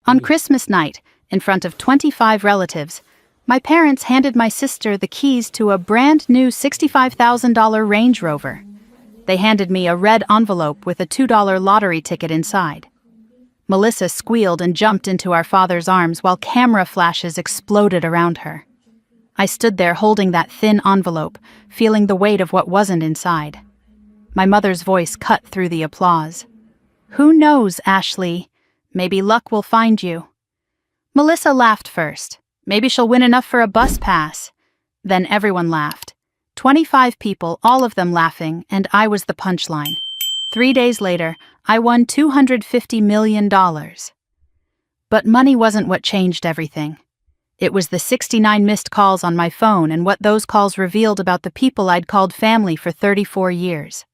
On Christmas night, in front of 25 relatives, my parents handed my sister the keys to a brand new $65,000 Range Rover. They handed me a red envelope with a $2 lottery ticket inside. Melissa squealed and jumped into our father's arms while camera flashes exploded around her. I stood there holding that thin envelope, feeling the weight of what wasn't inside. My mother's voice cut through the applause. "Who knows, Ashley? Maybe luck will find you." Melissa laughed first. Maybe she'll win enough for a bus pass. Then everyone laughed. 25 people, all of them laughing, and I was the punchline. 3 days later, I won $250 million. But money wasn't what changed everything. It was the 69 missed calls on my phone and what those calls revealed about the people I'd called family for 34 years.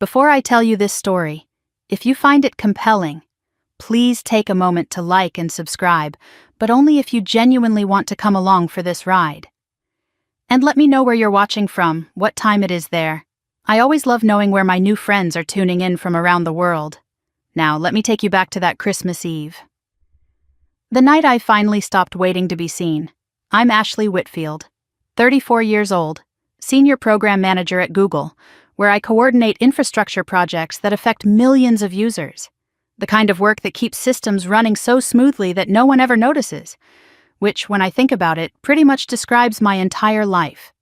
Before I tell you this story, if you find it compelling, please take a moment to like and subscribe, but only if you genuinely want to come along for this ride. And let me know where you're watching from, what time it is there. I always love knowing where my new friends are tuning in from around the world. Now, let me take you back to that Christmas Eve. The night I finally stopped waiting to be seen. I'm Ashley Whitfield, 34 years old, Senior Program Manager at Google, where I coordinate infrastructure projects that affect millions of users. The kind of work that keeps systems running so smoothly that no one ever notices, which, when I think about it, pretty much describes my entire life.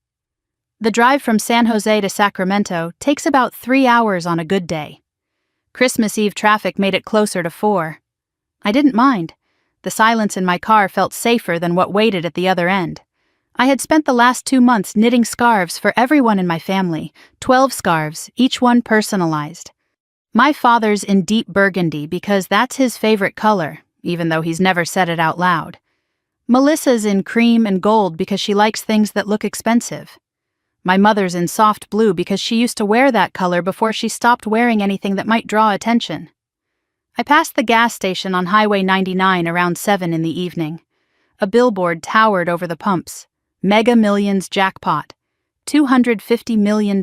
The drive from San Jose to Sacramento takes about 3 hours on a good day. Christmas Eve traffic made it closer to 4. I didn't mind. The silence in my car felt safer than what waited at the other end. I had spent the last 2 months knitting scarves for everyone in my family, 12 scarves, each one personalized. My father's in deep burgundy because that's his favorite color, even though he's never said it out loud. Melissa's in cream and gold because she likes things that look expensive. My mother's in soft blue because she used to wear that color before she stopped wearing anything that might draw attention. I passed the gas station on Highway 99 around 7 in the evening. A billboard towered over the pumps. Mega Millions jackpot. $250 million.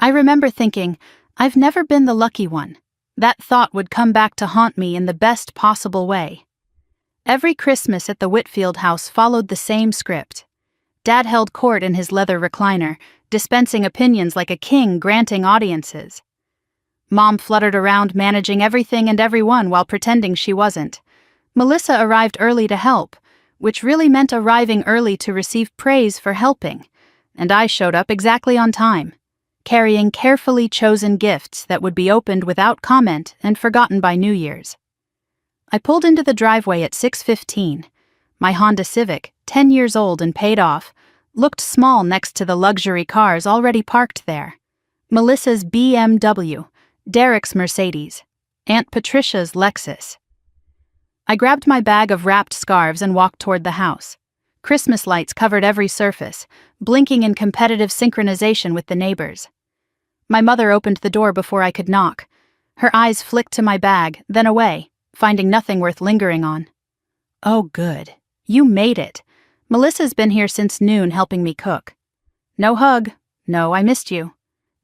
I remember thinking, I've never been the lucky one. That thought would come back to haunt me in the best possible way. Every Christmas at the Whitfield house followed the same script. Dad held court in his leather recliner, dispensing opinions like a king granting audiences. Mom fluttered around managing everything and everyone while pretending she wasn't. Melissa arrived early to help, which really meant arriving early to receive praise for helping, and I showed up exactly on time, carrying carefully chosen gifts that would be opened without comment and forgotten by New Year's. I pulled into the driveway at 6:15. My Honda Civic, 10 years old and paid off, looked small next to the luxury cars already parked there. Melissa's BMW, Derek's Mercedes, Aunt Patricia's Lexus. I grabbed my bag of wrapped scarves and walked toward the house. Christmas lights covered every surface, blinking in competitive synchronization with the neighbors. My mother opened the door before I could knock. Her eyes flicked to my bag, then away, finding nothing worth lingering on. "Oh, good. You made it. Melissa's been here since noon helping me cook." No hug. No, I missed you.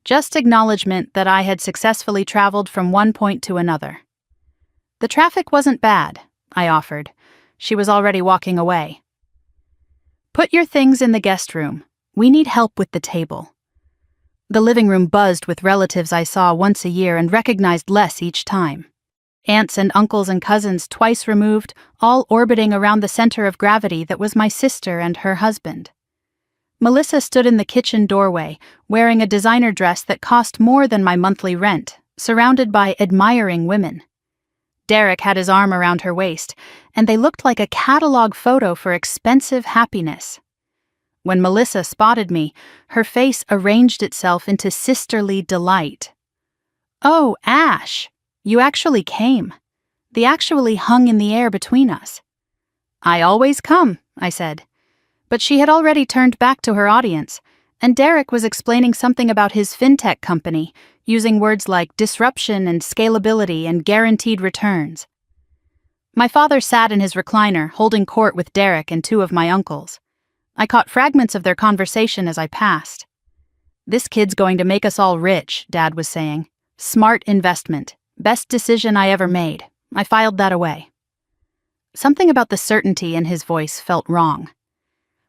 Just acknowledgement that I had successfully traveled from one point to another. "The traffic wasn't bad," I offered. She was already walking away. "Put your things in the guest room. We need help with the table." The living room buzzed with relatives I saw once a year and recognized less each time. Aunts and uncles and cousins twice removed, all orbiting around the center of gravity that was my sister and her husband. Melissa stood in the kitchen doorway, wearing a designer dress that cost more than my monthly rent, surrounded by admiring women. Derek had his arm around her waist, and they looked like a catalog photo for expensive happiness. When Melissa spotted me, her face arranged itself into sisterly delight. "Oh, Ash, you actually came." The actually hung in the air between us. "I always come," I said. But she had already turned back to her audience, and Derek was explaining something about his fintech company, using words like disruption and scalability and guaranteed returns. My father sat in his recliner, holding court with Derek and 2 of my uncles. I caught fragments of their conversation as I passed. "This kid's going to make us all rich," Dad was saying. "Smart investment. Best decision I ever made." I filed that away. Something about the certainty in his voice felt wrong.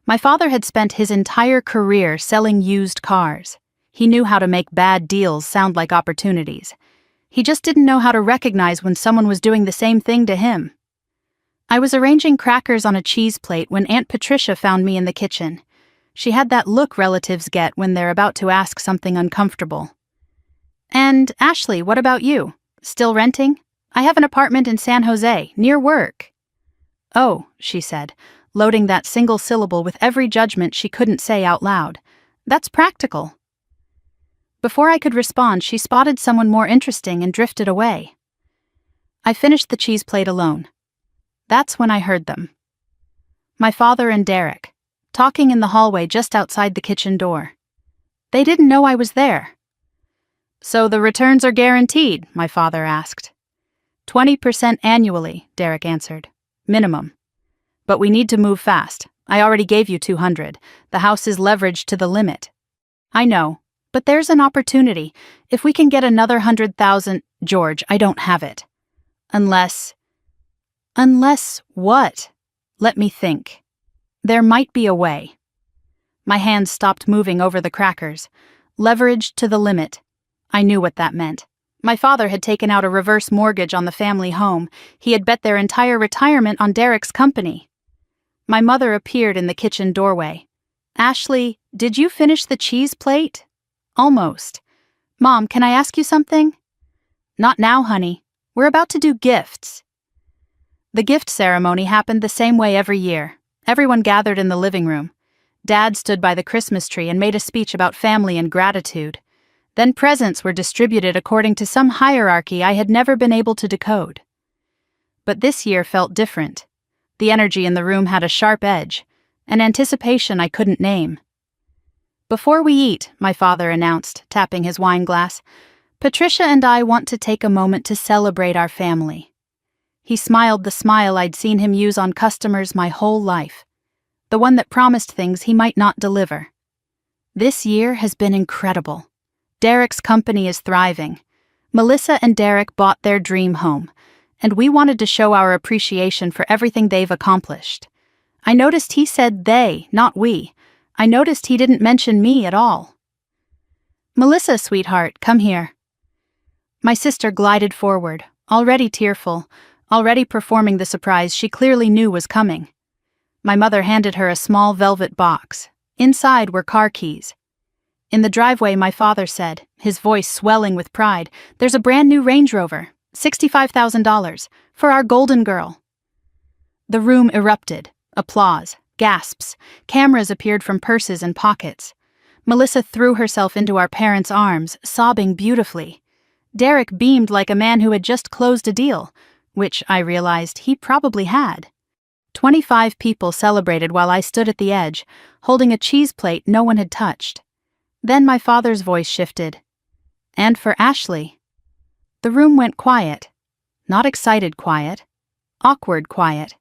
My father had spent his entire career selling used cars. He knew how to make bad deals sound like opportunities. He just didn't know how to recognize when someone was doing the same thing to him. I was arranging crackers on a cheese plate when Aunt Patricia found me in the kitchen. She had that look relatives get when they're about to ask something uncomfortable. "And, Ashley, what about you? Still renting? I have an apartment in San Jose, near work." "Oh," she said, loading that single syllable with every judgment she couldn't say out loud. "That's practical." Before I could respond, she spotted someone more interesting and drifted away. I finished the cheese plate alone. That's when I heard them. My father and Derek, talking in the hallway just outside the kitchen door. They didn't know I was there. "So the returns are guaranteed?" my father asked. 20% annually, Derek answered. Minimum. "But we need to move fast. I already gave you 200. The house is leveraged to the limit." "I know, but there's an opportunity. If we can get another 100,000, George, I don't have it. Unless what? Let me think. There might be a way." My hands stopped moving over the crackers. Leveraged to the limit. I knew what that meant. My father had taken out a reverse mortgage on the family home. He had bet their entire retirement on Derek's company. My mother appeared in the kitchen doorway. "Ashley, did you finish the cheese plate?" "Almost." "Mom, can I ask you something?" "Not now, honey. We're about to do gifts." The gift ceremony happened the same way every year. Everyone gathered in the living room. Dad stood by the Christmas tree and made a speech about family and gratitude. Then presents were distributed according to some hierarchy I had never been able to decode. But this year felt different. The energy in the room had a sharp edge, an anticipation I couldn't name. "Before we eat," my father announced, tapping his wine glass, "Patricia and I want to take a moment to celebrate our family." He smiled the smile I'd seen him use on customers my whole life, the one that promised things he might not deliver. "This year has been incredible. Derek's company is thriving. Melissa and Derek bought their dream home, and we wanted to show our appreciation for everything they've accomplished." I noticed he said they, not we. I noticed he didn't mention me at all. "Melissa, sweetheart, come here." My sister glided forward, already tearful, already performing the surprise she clearly knew was coming. My mother handed her a small velvet box. Inside were car keys. In the driveway, my father said, his voice swelling with pride, "There's a brand new Range Rover, $65,000, for our golden girl." The room erupted. Applause, gasps, cameras appeared from purses and pockets. Melissa threw herself into our parents' arms, sobbing beautifully. Derek beamed like a man who had just closed a deal, which I realized he probably had. 25 people celebrated while I stood at the edge, holding a cheese plate no one had touched. Then my father's voice shifted. "And for Ashley." The room went quiet. Not excited quiet. Awkward quiet.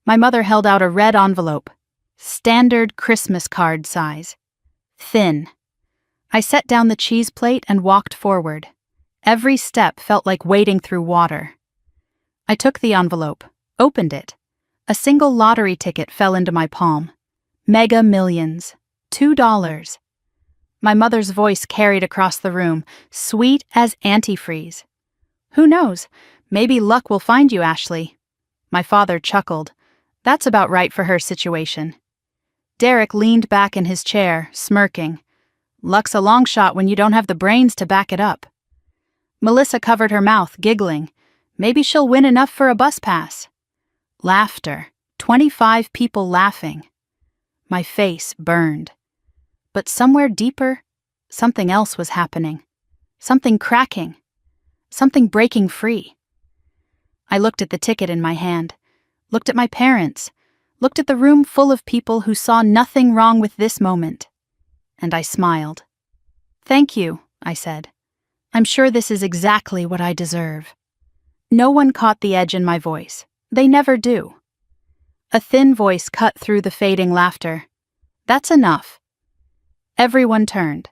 My mother held out a red envelope. Standard Christmas card size. Thin. I set down the cheese plate and walked forward. Every step felt like wading through water. I took the envelope, opened it. A single lottery ticket fell into my palm. Mega Millions. $2. My mother's voice carried across the room, sweet as antifreeze. "Who knows? Maybe luck will find you, Ashley." My father chuckled. That's about right for her situation. Derek leaned back in his chair, smirking. "Luck's a long shot when you don't have the brains to back it up." Melissa covered her mouth, giggling. "Maybe she'll win enough for a bus pass." Laughter. 25 people laughing. My face burned. But somewhere deeper, something else was happening. Something cracking. Something breaking free. I looked at the ticket in my hand, looked at my parents, looked at the room full of people who saw nothing wrong with this moment. And I smiled. "Thank you," I said. "I'm sure this is exactly what I deserve." No one caught the edge in my voice. They never do. A thin voice cut through the fading laughter. "That's enough." Everyone turned.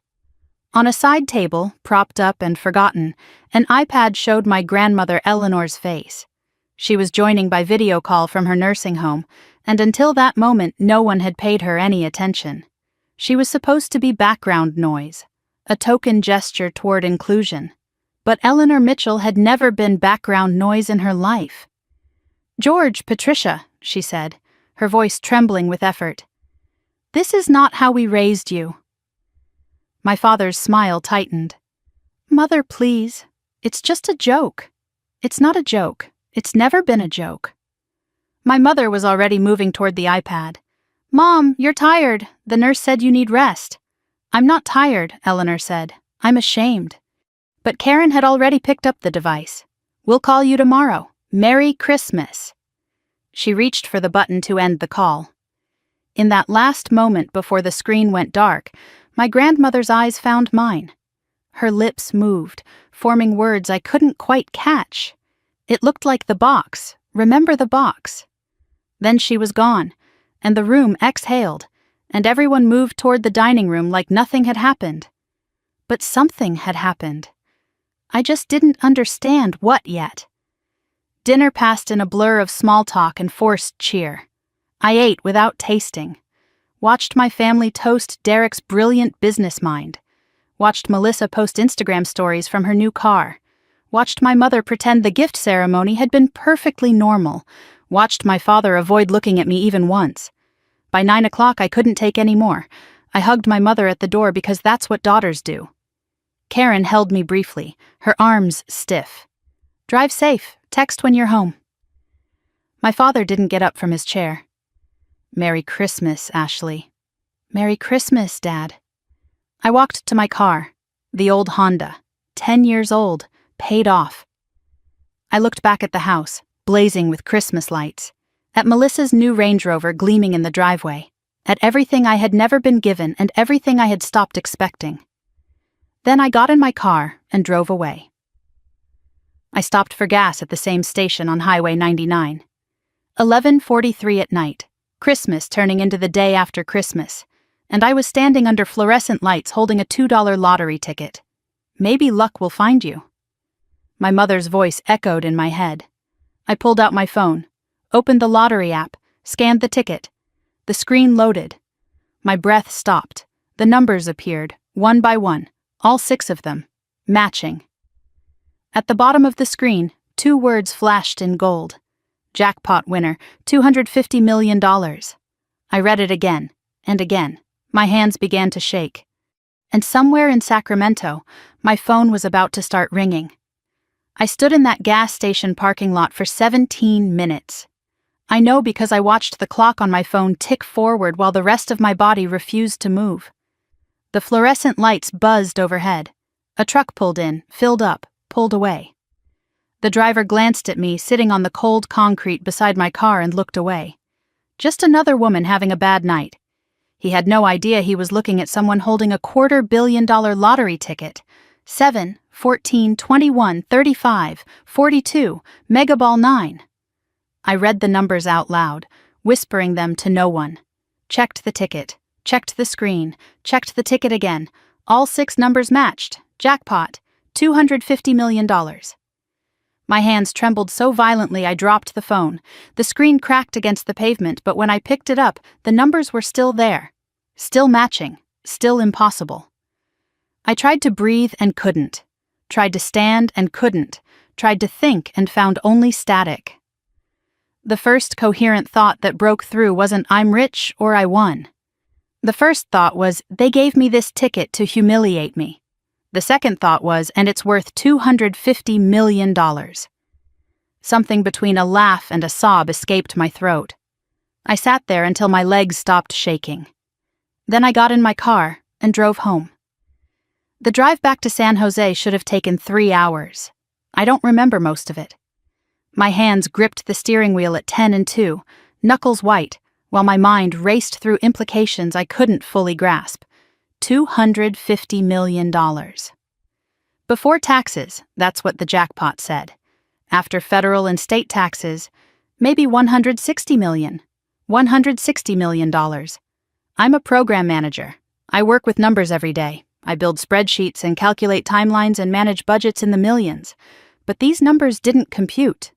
On a side table, propped up and forgotten, an iPad showed my grandmother Eleanor's face. She was joining by video call from her nursing home, and until that moment no one had paid her any attention. She was supposed to be background noise, a token gesture toward inclusion. But Eleanor Mitchell had never been background noise in her life. "George, Patricia," she said, her voice trembling with effort. "This is not how we raised you." My father's smile tightened. "Mother, please. It's just a joke." "It's not a joke. It's never been a joke." My mother was already moving toward the iPad. "Mom, you're tired. The nurse said you need rest." "I'm not tired," Eleanor said. "I'm ashamed." But Karen had already picked up the device. "We'll call you tomorrow. Merry Christmas." She reached for the button to end the call. In that last moment before the screen went dark, my grandmother's eyes found mine. Her lips moved, forming words I couldn't quite catch. It looked like the box. Remember the box? Then she was gone, and the room exhaled, and everyone moved toward the dining room like nothing had happened. But something had happened. I just didn't understand what yet. Dinner passed in a blur of small talk and forced cheer. I ate without tasting. Watched my family toast Derek's brilliant business mind. Watched Melissa post Instagram stories from her new car. Watched my mother pretend the gift ceremony had been perfectly normal. Watched my father avoid looking at me even once. By 9 o'clock I couldn't take any more. I hugged my mother at the door because that's what daughters do. Karen held me briefly, her arms stiff. "Drive safe. Text when you're home." My father didn't get up from his chair. "Merry Christmas, Ashley." "Merry Christmas, Dad." I walked to my car, the old Honda, 10 years old, paid off. I looked back at the house, blazing with Christmas lights, at Melissa's new Range Rover gleaming in the driveway, at everything I had never been given and everything I had stopped expecting. Then I got in my car and drove away. I stopped for gas at the same station on Highway 99. 11:43 at night, Christmas turning into the day after Christmas, and I was standing under fluorescent lights holding a $2 lottery ticket. Maybe luck will find you. My mother's voice echoed in my head. I pulled out my phone, opened the lottery app, scanned the ticket. The screen loaded. My breath stopped. The numbers appeared, one by one, all 6 of them, matching. At the bottom of the screen, 2 words flashed in gold. Jackpot winner, $250 million. I read it again, and again. My hands began to shake. And somewhere in Sacramento, my phone was about to start ringing. I stood in that gas station parking lot for 17 minutes. I know because I watched the clock on my phone tick forward while the rest of my body refused to move. The fluorescent lights buzzed overhead. A truck pulled in, filled up, pulled away. The driver glanced at me sitting on the cold concrete beside my car and looked away. Just another woman having a bad night. He had no idea he was looking at someone holding a $250 million lottery ticket. 7, 14, 21, 35, 42, Megaball 9. I read the numbers out loud, whispering them to no one. Checked the ticket, checked the screen, checked the ticket again. All 6 numbers matched. Jackpot, $250 million. My hands trembled so violently I dropped the phone. The screen cracked against the pavement, but when I picked it up, the numbers were still there. Still matching. Still impossible. I tried to breathe and couldn't. Tried to stand and couldn't. Tried to think and found only static. The first coherent thought that broke through wasn't "I'm rich" or "I won." The first thought was, they gave me this ticket to humiliate me. The second thought was, and it's worth $250 million. Something between a laugh and a sob escaped my throat. I sat there until my legs stopped shaking. Then I got in my car and drove home. The drive back to San Jose should have taken 3 hours. I don't remember most of it. My hands gripped the steering wheel at 10 and 2, knuckles white, while my mind raced through implications I couldn't fully grasp. $250 million. Before taxes, that's what the jackpot said. After federal and state taxes, maybe $160 million. $160 million. I'm a program manager. I work with numbers every day. I build spreadsheets and calculate timelines and manage budgets in the millions. But these numbers didn't compute.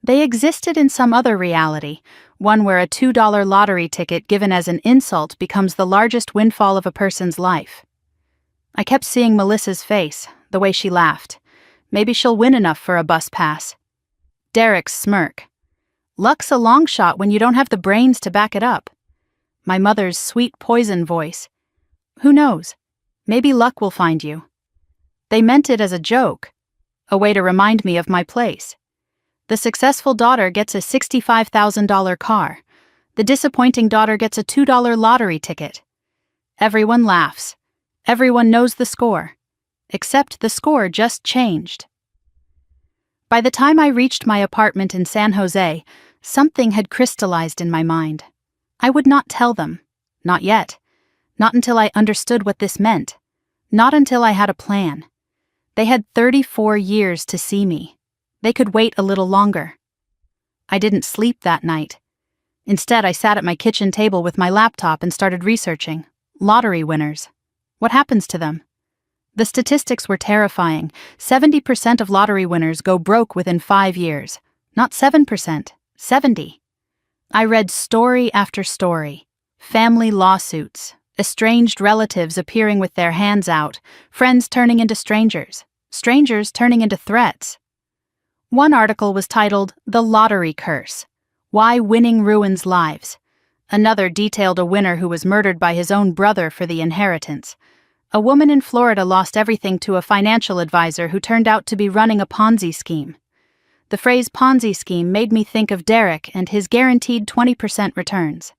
They existed in some other reality, one where a $2 lottery ticket given as an insult becomes the largest windfall of a person's life. I kept seeing Melissa's face, the way she laughed. Maybe she'll win enough for a bus pass. Derek's smirk. Luck's a long shot when you don't have the brains to back it up. My mother's sweet poison voice. Who knows? Maybe luck will find you. They meant it as a joke, a way to remind me of my place. The successful daughter gets a $65,000 car. The disappointing daughter gets a $2 lottery ticket. Everyone laughs. Everyone knows the score. Except the score just changed. By the time I reached my apartment in San Jose, something had crystallized in my mind. I would not tell them. Not yet. Not until I understood what this meant. Not until I had a plan. They had 34 years to see me. They could wait a little longer. I didn't sleep that night. Instead, I sat at my kitchen table with my laptop and started researching. Lottery winners. What happens to them? The statistics were terrifying. 70% of lottery winners go broke within 5 years. Not 7%, 70%. I read story after story. Family lawsuits, estranged relatives appearing with their hands out, friends turning into strangers, strangers turning into threats. One article was titled, "The Lottery Curse: Why Winning Ruins Lives." Another detailed a winner who was murdered by his own brother for the inheritance. A woman in Florida lost everything to a financial advisor who turned out to be running a Ponzi scheme. The phrase Ponzi scheme made me think of Derek and his guaranteed 20% returns.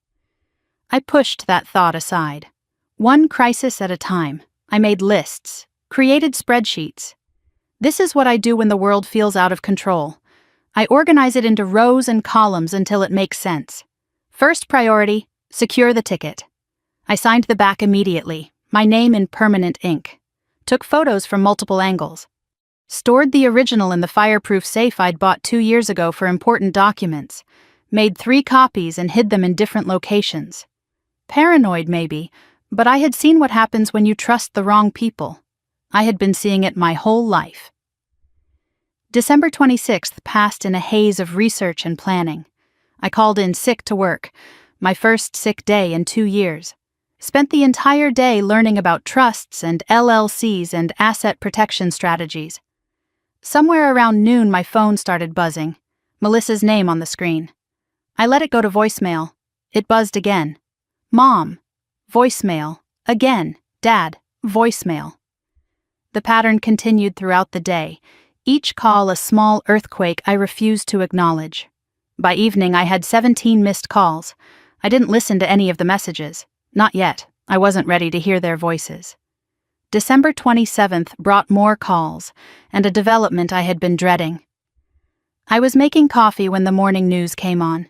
I pushed that thought aside. One crisis at a time, I made lists, created spreadsheets. This is what I do when the world feels out of control. I organize it into rows and columns until it makes sense. First priority, secure the ticket. I signed the back immediately, my name in permanent ink. Took photos from multiple angles. Stored the original in the fireproof safe I'd bought 2 years ago for important documents. Made 3 copies and hid them in different locations. Paranoid maybe, but I had seen what happens when you trust the wrong people. I had been seeing it my whole life. December 26th passed in a haze of research and planning. I called in sick to work, my first sick day in 2 years. Spent the entire day learning about trusts and LLCs and asset protection strategies. Somewhere around noon my phone started buzzing, Melissa's name on the screen. I let it go to voicemail. It buzzed again. Mom. Voicemail. Again. Dad. Voicemail. The pattern continued throughout the day, each call a small earthquake I refused to acknowledge. By evening I had 17 missed calls. I didn't listen to any of the messages. Not yet. I wasn't ready to hear their voices. December 27th brought more calls, and a development I had been dreading. I was making coffee when the morning news came on.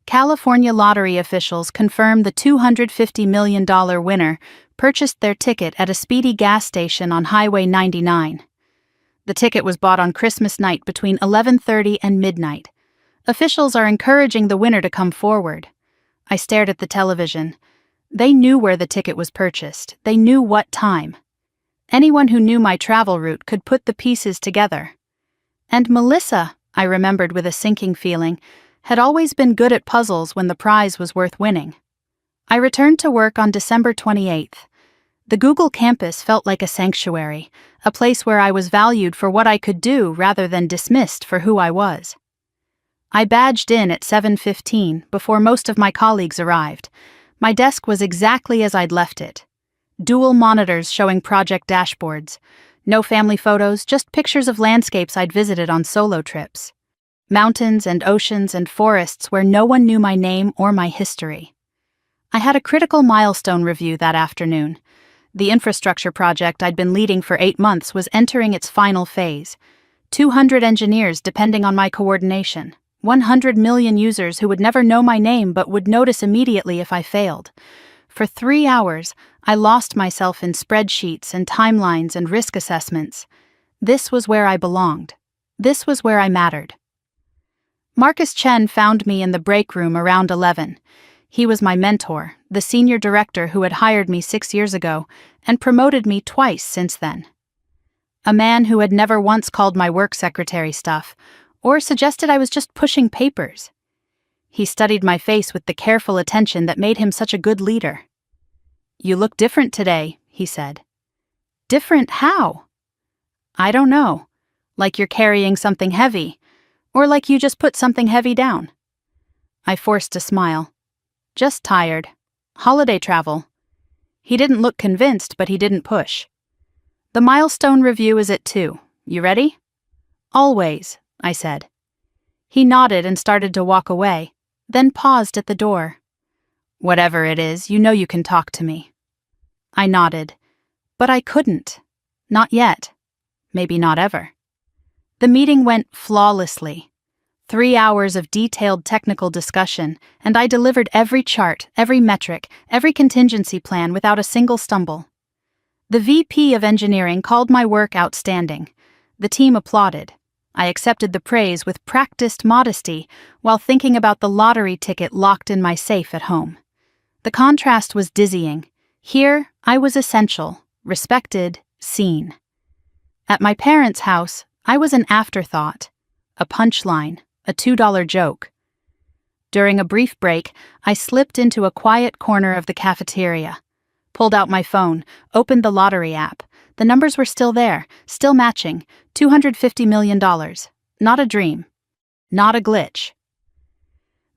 California lottery officials confirmed the $250 million winner purchased their ticket at a Speedy gas station on Highway 99. The ticket was bought on Christmas night between 11:30 and midnight. Officials are encouraging the winner to come forward. I stared at the television. They knew where the ticket was purchased. They knew what time. Anyone who knew my travel route could put the pieces together. And Melissa, I remembered with a sinking feeling, had always been good at puzzles when the prize was worth winning. I returned to work on December 28th. The Google campus felt like a sanctuary, a place where I was valued for what I could do rather than dismissed for who I was. I badged in at 7:15 before most of my colleagues arrived. My desk was exactly as I'd left it. Dual monitors showing project dashboards. No family photos, just pictures of landscapes I'd visited on solo trips. Mountains and oceans and forests where no one knew my name or my history. I had a critical milestone review that afternoon. The infrastructure project I'd been leading for 8 months was entering its final phase. 200 engineers depending on my coordination. 100 million users who would never know my name but would notice immediately if I failed. For 3 hours, I lost myself in spreadsheets and timelines and risk assessments. This was where I belonged. This was where I mattered. Marcus Chen found me in the break room around 11. He was my mentor, the senior director who had hired me 6 years ago and promoted me twice since then. A man who had never once called my work secretary stuff, or suggested I was just pushing papers. He studied my face with the careful attention that made him such a good leader. "You look different today," he said. "Different how?" "I don't know. Like you're carrying something heavy, or like you just put something heavy down." I forced a smile. "Just tired. Holiday travel." He didn't look convinced, but he didn't push. "The milestone review is at 2. You ready?" "Always," I said. He nodded and started to walk away, then paused at the door. "Whatever it is, you know you can talk to me." I nodded. But I couldn't. Not yet. Maybe not ever. The meeting went flawlessly. 3 hours of detailed technical discussion, and I delivered every chart, every metric, every contingency plan without a single stumble. The VP of engineering called my work outstanding. The team applauded. I accepted the praise with practiced modesty while thinking about the lottery ticket locked in my safe at home. The contrast was dizzying. Here, I was essential, respected, seen. At my parents' house, I was an afterthought, a punchline, a $2 joke. During a brief break, I slipped into a quiet corner of the cafeteria, pulled out my phone, opened the lottery app. The numbers were still there, still matching, $250 million. Not a dream. Not a glitch.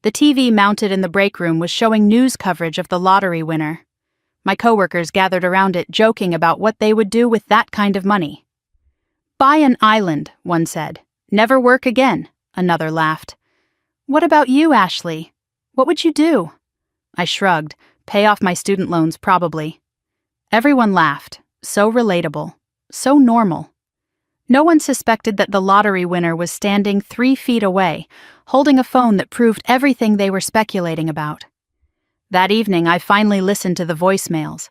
The TV mounted in the break room was showing news coverage of the lottery winner. My coworkers gathered around it, joking about what they would do with that kind of money. "Buy an island," one said. "Never work again," another laughed. "What about you, Ashley? What would you do?" I shrugged. "Pay off my student loans, probably." Everyone laughed. So relatable. So normal. No one suspected that the lottery winner was standing 3 feet away, holding a phone that proved everything they were speculating about. That evening, I finally listened to the voicemails.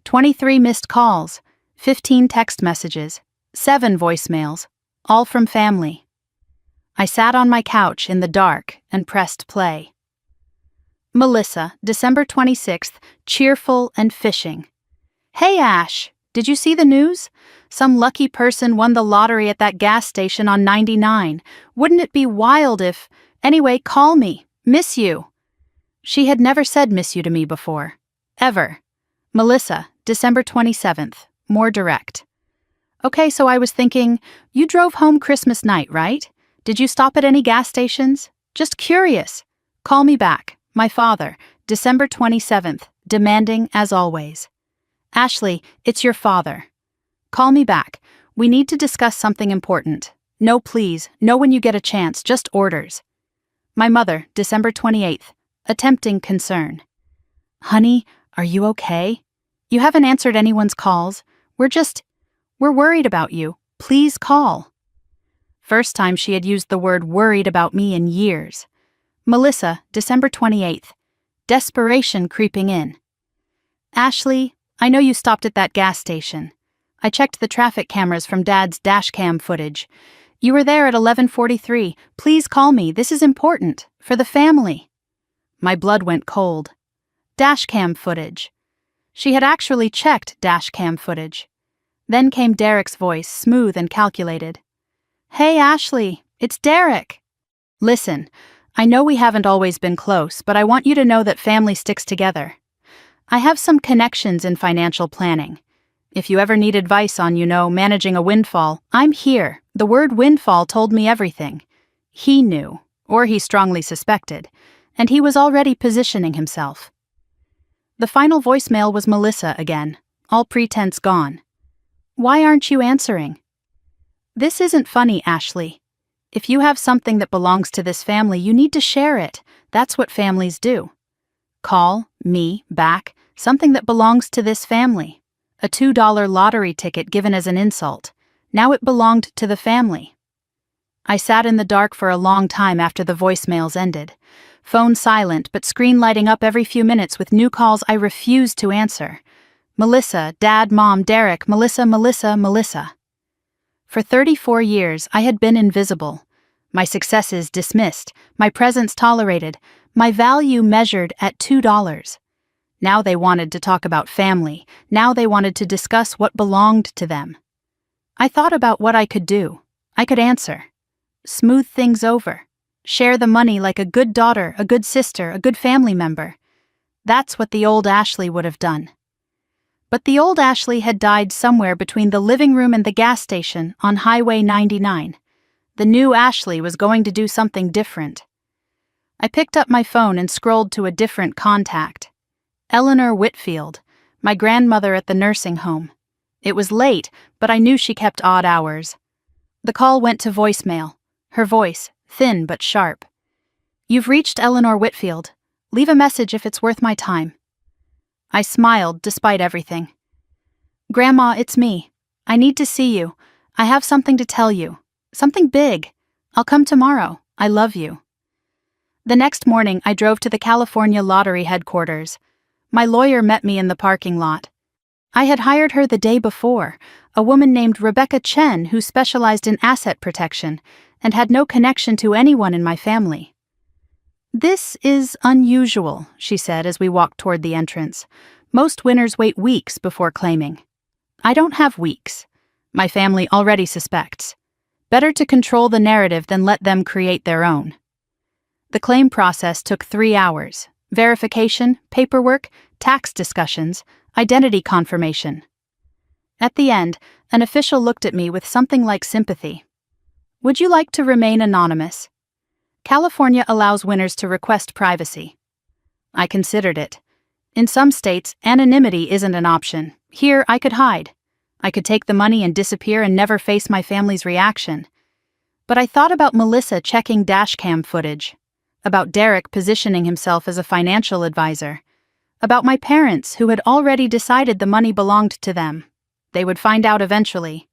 23 missed calls, 15 text messages, 7 voicemails, all from family. I sat on my couch in the dark and pressed play. Melissa, December 26th, cheerful and fishing. "Hey, Ash, did you see the news? Some lucky person won the lottery at that gas station on 99. Wouldn't it be wild if... Anyway, call me. Miss you." She had never said miss you to me before. Ever. Melissa, December 27th, more direct. "Okay, so I was thinking, you drove home Christmas night, right? Did you stop at any gas stations? Just curious. Call me back. My father, December 27th, demanding as always. Ashley, it's your father. Call me back. We need to discuss something important. No, please, no when you get a chance, just orders. My mother, December 28th, attempting concern. Honey, are you okay? You haven't answered anyone's calls. We're worried about you. Please call. First time she had used the word worried about me in years. Melissa, December 28th, desperation creeping in. Ashley, I know you stopped at that gas station. I checked the traffic cameras from Dad's dashcam footage. You were there at 11:43. Please call me. This is important. For the family. My blood went cold. Dashcam footage. She had actually checked dashcam footage. Then came Derek's voice, smooth and calculated. Hey, Ashley, it's Derek. Listen, I know we haven't always been close, but I want you to know that family sticks together. I have some connections in financial planning. If you ever need advice on, managing a windfall, I'm here. The word windfall told me everything. He knew, or he strongly suspected, and he was already positioning himself. The final voicemail was Melissa again, all pretense gone. Why aren't you answering? This isn't funny, Ashley. If you have something that belongs to this family, you need to share it. That's what families do. Call me back, something that belongs to this family. A $2 lottery ticket given as an insult. Now it belonged to the family. I sat in the dark for a long time after the voicemails ended. Phone silent, but screen lighting up every few minutes with new calls I refused to answer. Melissa, Dad, Mom, Derek, Melissa, Melissa, Melissa. For 34 years, I had been invisible. My successes dismissed, my presence tolerated, my value measured at $2. Now they wanted to talk about family. Now they wanted to discuss what belonged to them. I thought about what I could do. I could answer. smooth things over, share the money like a good daughter, a good sister, a good family member. That's what the old Ashley would have done. But the old Ashley had died somewhere between the living room and the gas station on Highway 99. The new Ashley was going to do something different. I picked up my phone and scrolled to a different contact. Eleanor Whitfield, my grandmother at the nursing home. It was late, but I knew she kept odd hours. The call went to voicemail, her voice thin but sharp. "You've reached Eleanor Whitfield. Leave a message if it's worth my time." I smiled despite everything. "Grandma, it's me. I need to see you. I have something to tell you. Something big. I'll come tomorrow. I love you." The next morning, I drove to the California Lottery headquarters. My lawyer met me in the parking lot. I had hired her the day before, a woman named Rebecca Chen who specialized in asset protection and had no connection to anyone in my family. "This is unusual," she said as we walked toward the entrance. "Most winners wait weeks before claiming. I don't have weeks. My family already suspects. Better to control the narrative than let them create their own." The claim process took 3 hours. Verification, paperwork, tax discussions, identity confirmation. At the end, an official looked at me with something like sympathy. "Would you like to remain anonymous? California allows winners to request privacy." I considered it. In some states, anonymity isn't an option. Here, I could hide. I could take the money and disappear and never face my family's reaction. But I thought about Melissa checking dashcam footage, about Derek positioning himself as a financial advisor, about my parents who had already decided the money belonged to them. They would find out eventually.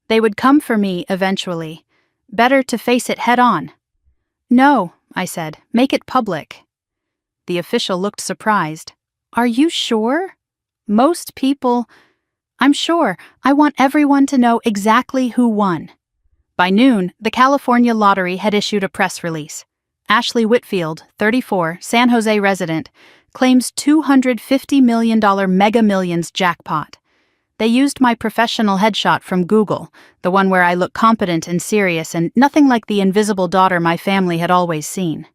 They would come for me eventually. Better to face it head on. "No," I said, "make it public." The official looked surprised. "Are you sure?" "Most people—" "I'm sure. I want everyone to know exactly who won." By noon, the California Lottery had issued a press release. Ashley Whitfield, 34, San Jose resident, claims $250 million Mega Millions jackpot. They used my professional headshot from Google, the one where I look competent and serious and nothing like the invisible daughter my family had always seen.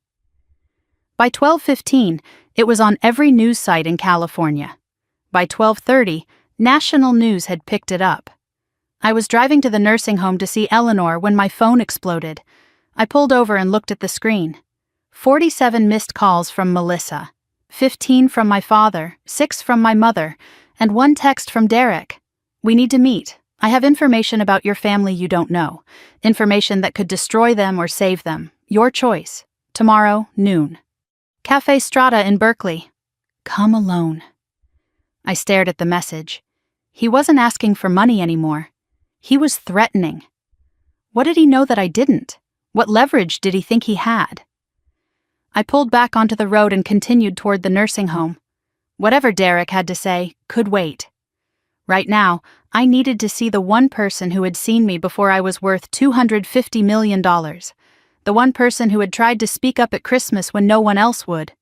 By 12:15, it was on every news site in California. By 12:30, national news had picked it up. I was driving to the nursing home to see Eleanor when my phone exploded. I pulled over and looked at the screen. 47 missed calls from Melissa, 15 from my father, 6 from my mother, and 1 text from Derek. "We need to meet. I have information about your family you don't know. Information that could destroy them or save them. Your choice. Tomorrow, noon. Cafe Strata in Berkeley. Come alone." I stared at the message. He wasn't asking for money anymore. He was threatening. What did he know that I didn't? What leverage did he think he had? I pulled back onto the road and continued toward the nursing home. Whatever Derek had to say could wait. Right now, I needed to see the one person who had seen me before I was worth $250 million. The one person who had tried to speak up at Christmas when no one else would.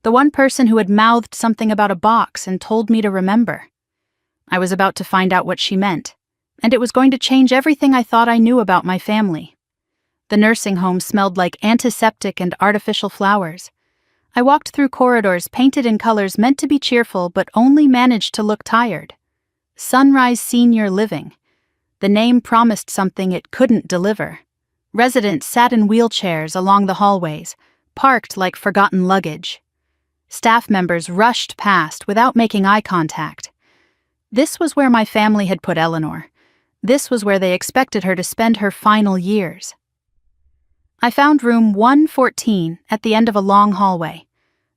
The one person who had mouthed something about a box and told me to remember. I was about to find out what she meant, and it was going to change everything I thought I knew about my family. The nursing home smelled like antiseptic and artificial flowers. I walked through corridors painted in colors meant to be cheerful but only managed to look tired. Sunrise Senior Living. The name promised something it couldn't deliver. Residents sat in wheelchairs along the hallways, parked like forgotten luggage. Staff members rushed past without making eye contact. This was where my family had put Eleanor. This was where they expected her to spend her final years. I found room 114 at the end of a long hallway.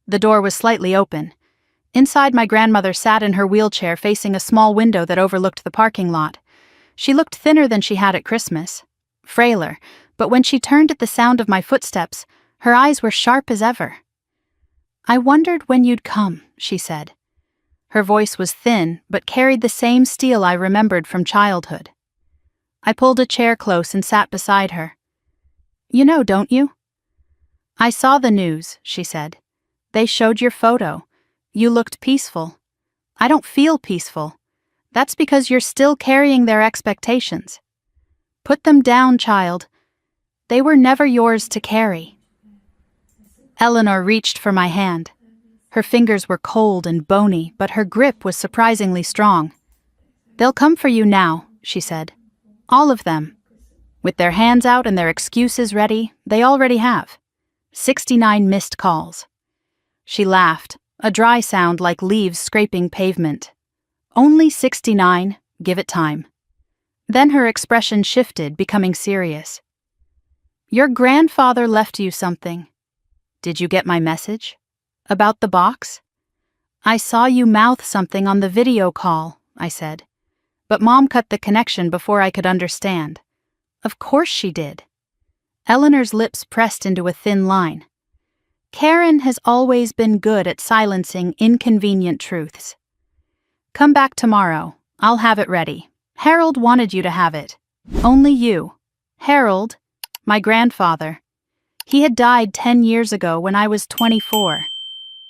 The door was slightly open. Inside, my grandmother sat in her wheelchair facing a small window that overlooked the parking lot. She looked thinner than she had at Christmas, frailer, but when she turned at the sound of my footsteps, her eyes were sharp as ever. "I wondered when you'd come," she said. Her voice was thin, but carried the same steel I remembered from childhood. I pulled a chair close and sat beside her. "You know, don't you?" "I saw the news," she said. "They showed your photo. You looked peaceful. I don't feel peaceful. That's because you're still carrying their expectations. Put them down, child." They were never yours to carry. Eleanor reached for my hand. Her fingers were cold and bony, but her grip was surprisingly strong. "They'll come for you now," she said. "All of them. With their hands out and their excuses ready, they already have. 69 missed calls." She laughed, a dry sound like leaves scraping pavement. "Only 69, give it time." Then her expression shifted, becoming serious. "Your grandfather left you something. Did you get my message? About the box?" "I saw you mouth something on the video call," I said. But Mom cut the connection before I could understand. Of course she did. Eleanor's lips pressed into a thin line. Karen has always been good at silencing inconvenient truths. "Come back tomorrow. I'll have it ready. Harold wanted you to have it. Only you." Harold, my grandfather. He had died 10 years ago when I was 24.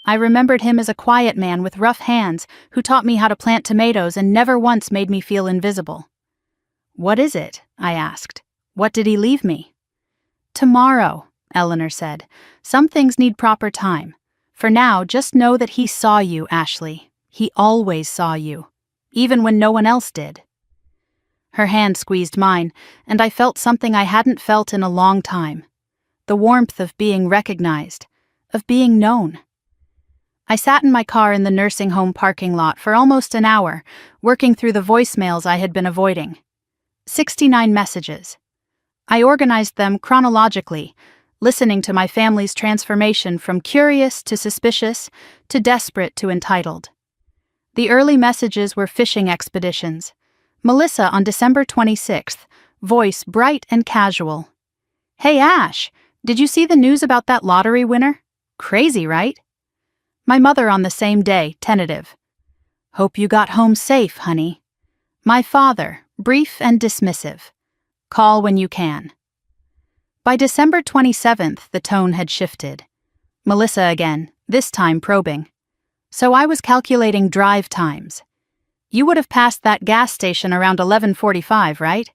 I remembered him as a quiet man with rough hands who taught me how to plant tomatoes and never once made me feel invisible. "What is it?" I asked. "What did he leave me?" "Tomorrow," Eleanor said. "Some things need proper time. For now, just know that he saw you, Ashley. He always saw you, even when no one else did." Her hand squeezed mine, and I felt something I hadn't felt in a long time. The warmth of being recognized, of being known. I sat in my car in the nursing home parking lot for almost an hour, working through the voicemails I had been avoiding. 69 messages. I organized them chronologically, listening to my family's transformation from curious to suspicious to desperate to entitled. The early messages were fishing expeditions. Melissa on December 26th, voice bright and casual. "Hey Ash, did you see the news about that lottery winner? Crazy, right?" My mother on the same day, tentative. "Hope you got home safe, honey." My father, brief and dismissive. "Call when you can." By December 27th, the tone had shifted. Melissa again, this time probing. "So I was calculating drive times. You would have passed that gas station around 11:45, right?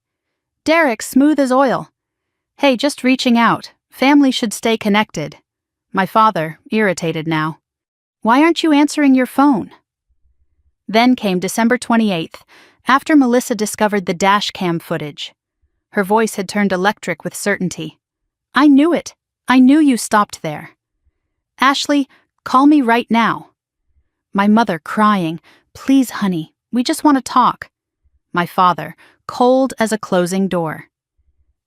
Derek, smooth as oil. Hey, just reaching out. Family should stay connected." My father, irritated now. "Why aren't you answering your phone?" Then came December 28th, after Melissa discovered the dash cam footage. Her voice had turned electric with certainty. "I knew it. I knew you stopped there. Ashley, call me right now." My mother crying, "Please, honey, we just want to talk." My father, cold as a closing door.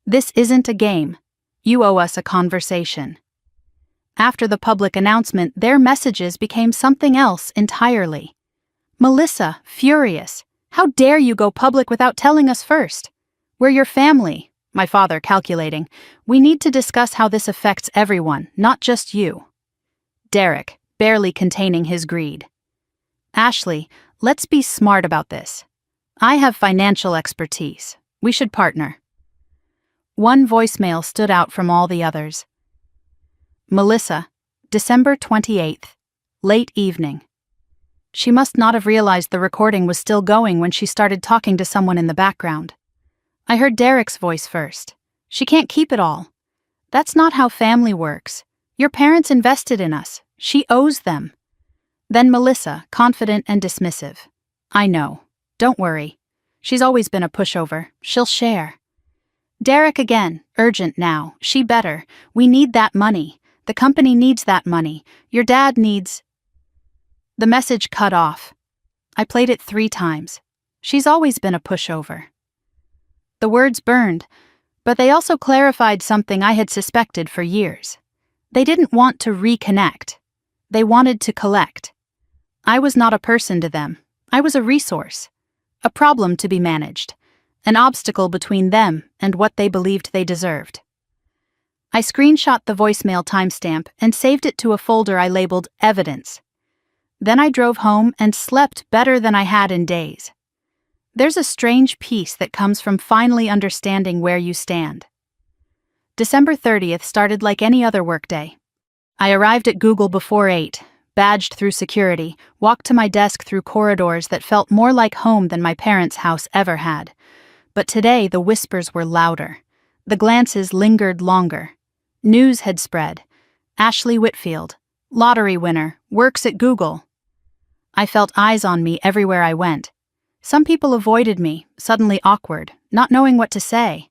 "This isn't a game. You owe us a conversation." After the public announcement, their messages became something else entirely. Melissa, furious. "How dare you go public without telling us first? We're your family." My father calculating. "We need to discuss how this affects everyone, not just you." Derek, barely containing his greed. "Ashley, let's be smart about this. I have financial expertise. We should partner." One voicemail stood out from all the others. Melissa, December 28th, late evening. She must not have realized the recording was still going when she started talking to someone in the background. I heard Derek's voice first. "She can't keep it all. That's not how family works. Your parents invested in us. She owes them." Then Melissa, confident and dismissive. "I know. Don't worry. She's always been a pushover. She'll share." Derek again, urgent now. "She better. We need that money. The company needs that money. Your dad needs..." The message cut off. I played it 3 times. "She's always been a pushover." The words burned, but they also clarified something I had suspected for years. They didn't want to reconnect. They wanted to collect. I was not a person to them. I was a resource. A problem to be managed. An obstacle between them and what they believed they deserved. I screenshot the voicemail timestamp and saved it to a folder I labeled Evidence. Then I drove home and slept better than I had in days. There's a strange peace that comes from finally understanding where you stand. December 30th started like any other workday. I arrived at Google before 8, badged through security, walked to my desk through corridors that felt more like home than my parents' house ever had. But today the whispers were louder. The glances lingered longer. News had spread. Ashley Whitfield, lottery winner, works at Google. I felt eyes on me everywhere I went. Some people avoided me, suddenly awkward, not knowing what to say.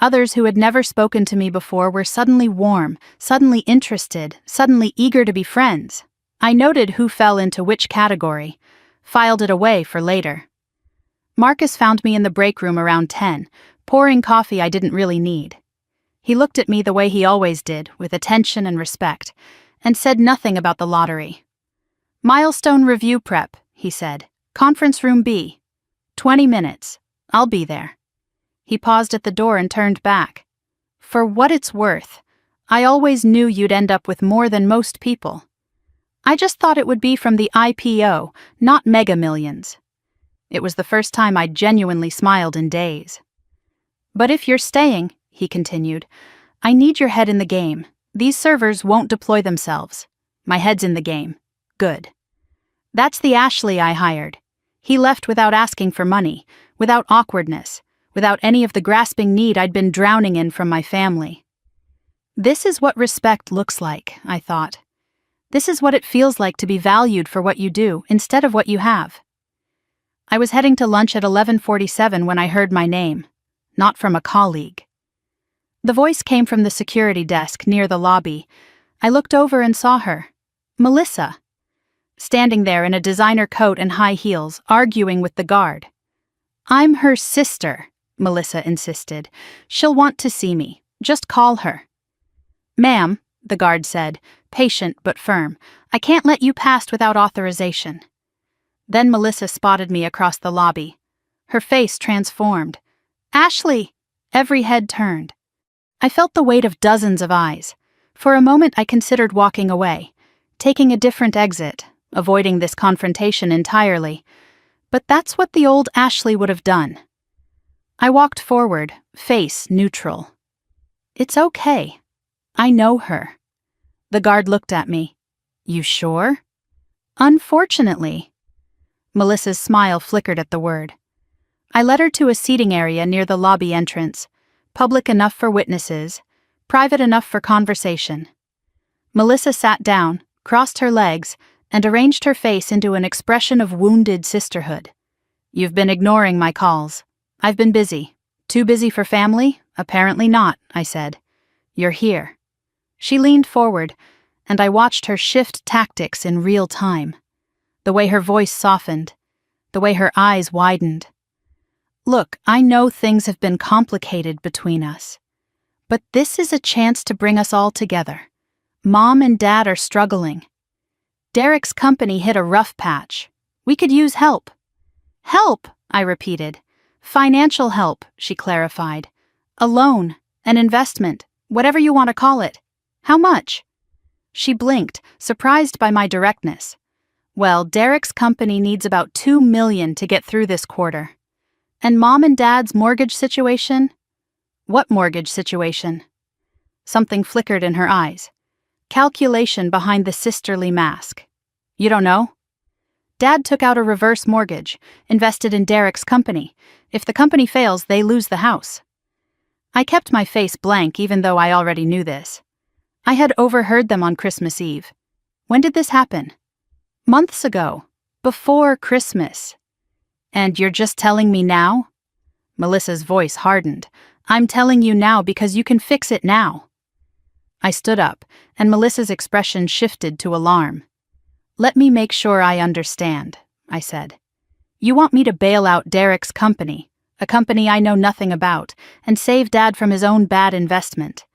Others who had never spoken to me before were suddenly warm, suddenly interested, suddenly eager to be friends. I noted who fell into which category, filed it away for later. Marcus found me in the break room around 10, pouring coffee I didn't really need. He looked at me the way he always did, with attention and respect, and said nothing about the lottery. "Milestone review prep," he said. "Conference room B. 20 minutes. I'll be there." He paused at the door and turned back. "For what it's worth, I always knew you'd end up with more than most people. I just thought it would be from the IPO, not Mega Millions." It was the first time I'd genuinely smiled in days. "But if you're staying," he continued, "I need your head in the game. These servers won't deploy themselves. My head's in the game. Good." That's the Ashley I hired. He left without asking for money, without awkwardness, without any of the grasping need I'd been drowning in from my family. This is what respect looks like, I thought. This is what it feels like to be valued for what you do instead of what you have. I was heading to lunch at 11:47 when I heard my name, not from a colleague. The voice came from the security desk near the lobby. I looked over and saw her. Melissa. Standing there in a designer coat and high heels, arguing with the guard. "I'm her sister," Melissa insisted. "She'll want to see me. Just call her." "Ma'am," the guard said, patient but firm, "I can't let you past without authorization." Then Melissa spotted me across the lobby. Her face transformed. "Ashley!" Every head turned. I felt the weight of dozens of eyes. For a moment I considered walking away, taking a different exit, avoiding this confrontation entirely. But that's what the old Ashley would have done. I walked forward, face neutral. "It's okay. I know her." The guard looked at me. "You sure?" "Unfortunately." Melissa's smile flickered at the word. I led her to a seating area near the lobby entrance, public enough for witnesses, private enough for conversation. Melissa sat down, crossed her legs, and arranged her face into an expression of wounded sisterhood. "You've been ignoring my calls. I've been busy. Too busy for family? Apparently not," I said. "You're here." She leaned forward, and I watched her shift tactics in real time. The way her voice softened, the way her eyes widened. "Look, I know things have been complicated between us, but this is a chance to bring us all together. Mom and Dad are struggling. Derek's company hit a rough patch. We could use help." "Help," I repeated. "Financial help," she clarified. "A loan, an investment, whatever you want to call it. How much?" She blinked, surprised by my directness. "Well, Derek's company needs about $2 million to get through this quarter. And Mom and Dad's mortgage situation?" "What mortgage situation?" Something flickered in her eyes. Calculation behind the sisterly mask. "You don't know?" "Dad took out a reverse mortgage, invested in Derek's company. If the company fails, they lose the house." I kept my face blank even though I already knew this. I had overheard them on Christmas Eve. When did this happen? Months ago. Before Christmas. "And you're just telling me now?" Melissa's voice hardened. "I'm telling you now because you can fix it now." I stood up, and Melissa's expression shifted to alarm. "Let me make sure I understand," I said. "You want me to bail out Derek's company, a company I know nothing about, and save Dad from his own bad investment.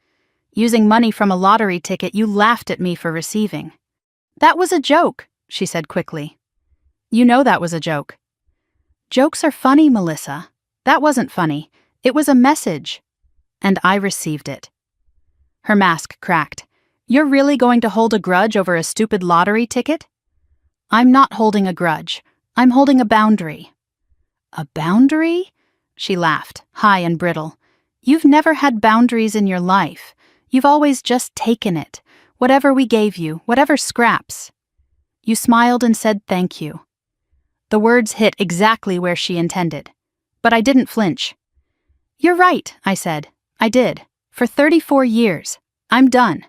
Using money from a lottery ticket you laughed at me for receiving." "That was a joke," she said quickly. "You know that was a joke." "Jokes are funny, Melissa. That wasn't funny. It was a message. And I received it." Her mask cracked. "You're really going to hold a grudge over a stupid lottery ticket?" "I'm not holding a grudge. I'm holding a boundary." "A boundary?" She laughed, high and brittle. "You've never had boundaries in your life. You've always just taken it. Whatever we gave you, whatever scraps." You smiled and said thank you. The words hit exactly where she intended. But I didn't flinch. "You're right," I said. I did. For 34 years. I'm done.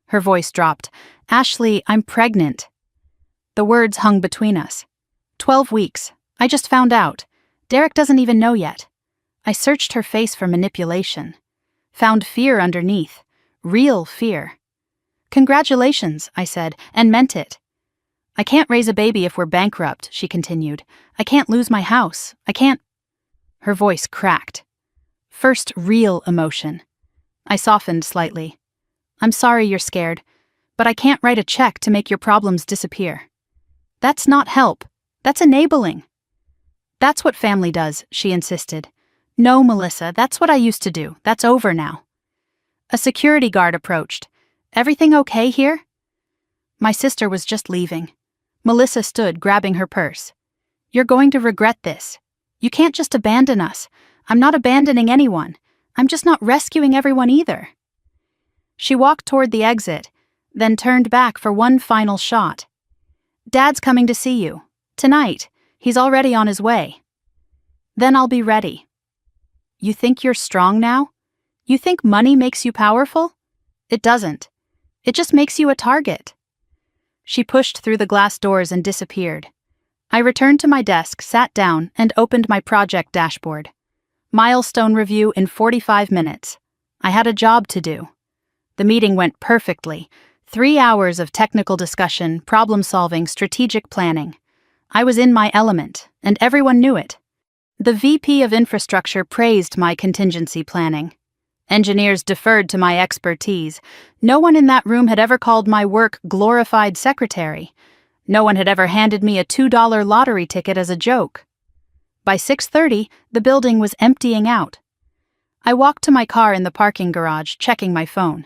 Her voice dropped. Ashley, I'm pregnant. The words hung between us. 12 weeks. I just found out. Derek doesn't even know yet. I searched her face for manipulation. Found fear underneath. Real fear. Congratulations, I said, and meant it. I can't raise a baby if we're bankrupt, she continued. I can't lose my house. I can't. Her voice cracked. First real emotion. I softened slightly. I'm sorry you're scared, but I can't write a check to make your problems disappear. That's not help. That's enabling. That's what family does, she insisted. No, Melissa, that's what I used to do. That's over now. A security guard approached. Everything okay here? My sister was just leaving. Melissa stood, grabbing her purse. You're going to regret this. You can't just abandon us. I'm not abandoning anyone. I'm just not rescuing everyone either. She walked toward the exit, then turned back for one final shot. Dad's coming to see you. Tonight. He's already on his way. Then I'll be ready. You think you're strong now? You think money makes you powerful? It doesn't. It just makes you a target. She pushed through the glass doors and disappeared. I returned to my desk, sat down, and opened my project dashboard. Milestone review in 45 minutes. I had a job to do. The meeting went perfectly. 3 hours of technical discussion, problem-solving, strategic planning. I was in my element, and everyone knew it. The VP of Infrastructure praised my contingency planning. Engineers deferred to my expertise. No one in that room had ever called my work glorified secretary. No one had ever handed me a $2 lottery ticket as a joke. By 6:30, the building was emptying out. I walked to my car in the parking garage, checking my phone.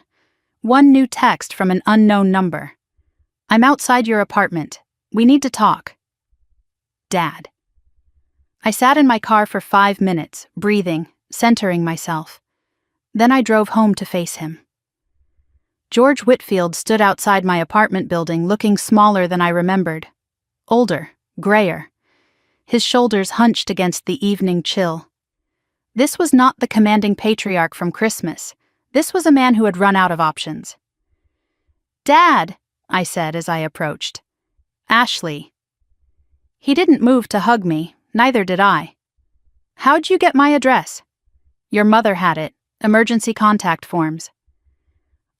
One new text from an unknown number. I'm outside your apartment. We need to talk. Dad. I sat in my car for 5 minutes, breathing, centering myself. Then I drove home to face him. George Whitfield stood outside my apartment building looking smaller than I remembered. Older, grayer. His shoulders hunched against the evening chill. This was not the commanding patriarch from Christmas. This was a man who had run out of options. Dad, I said as I approached. Ashley. He didn't move to hug me, neither did I. How'd you get my address? Your mother had it. Emergency contact forms.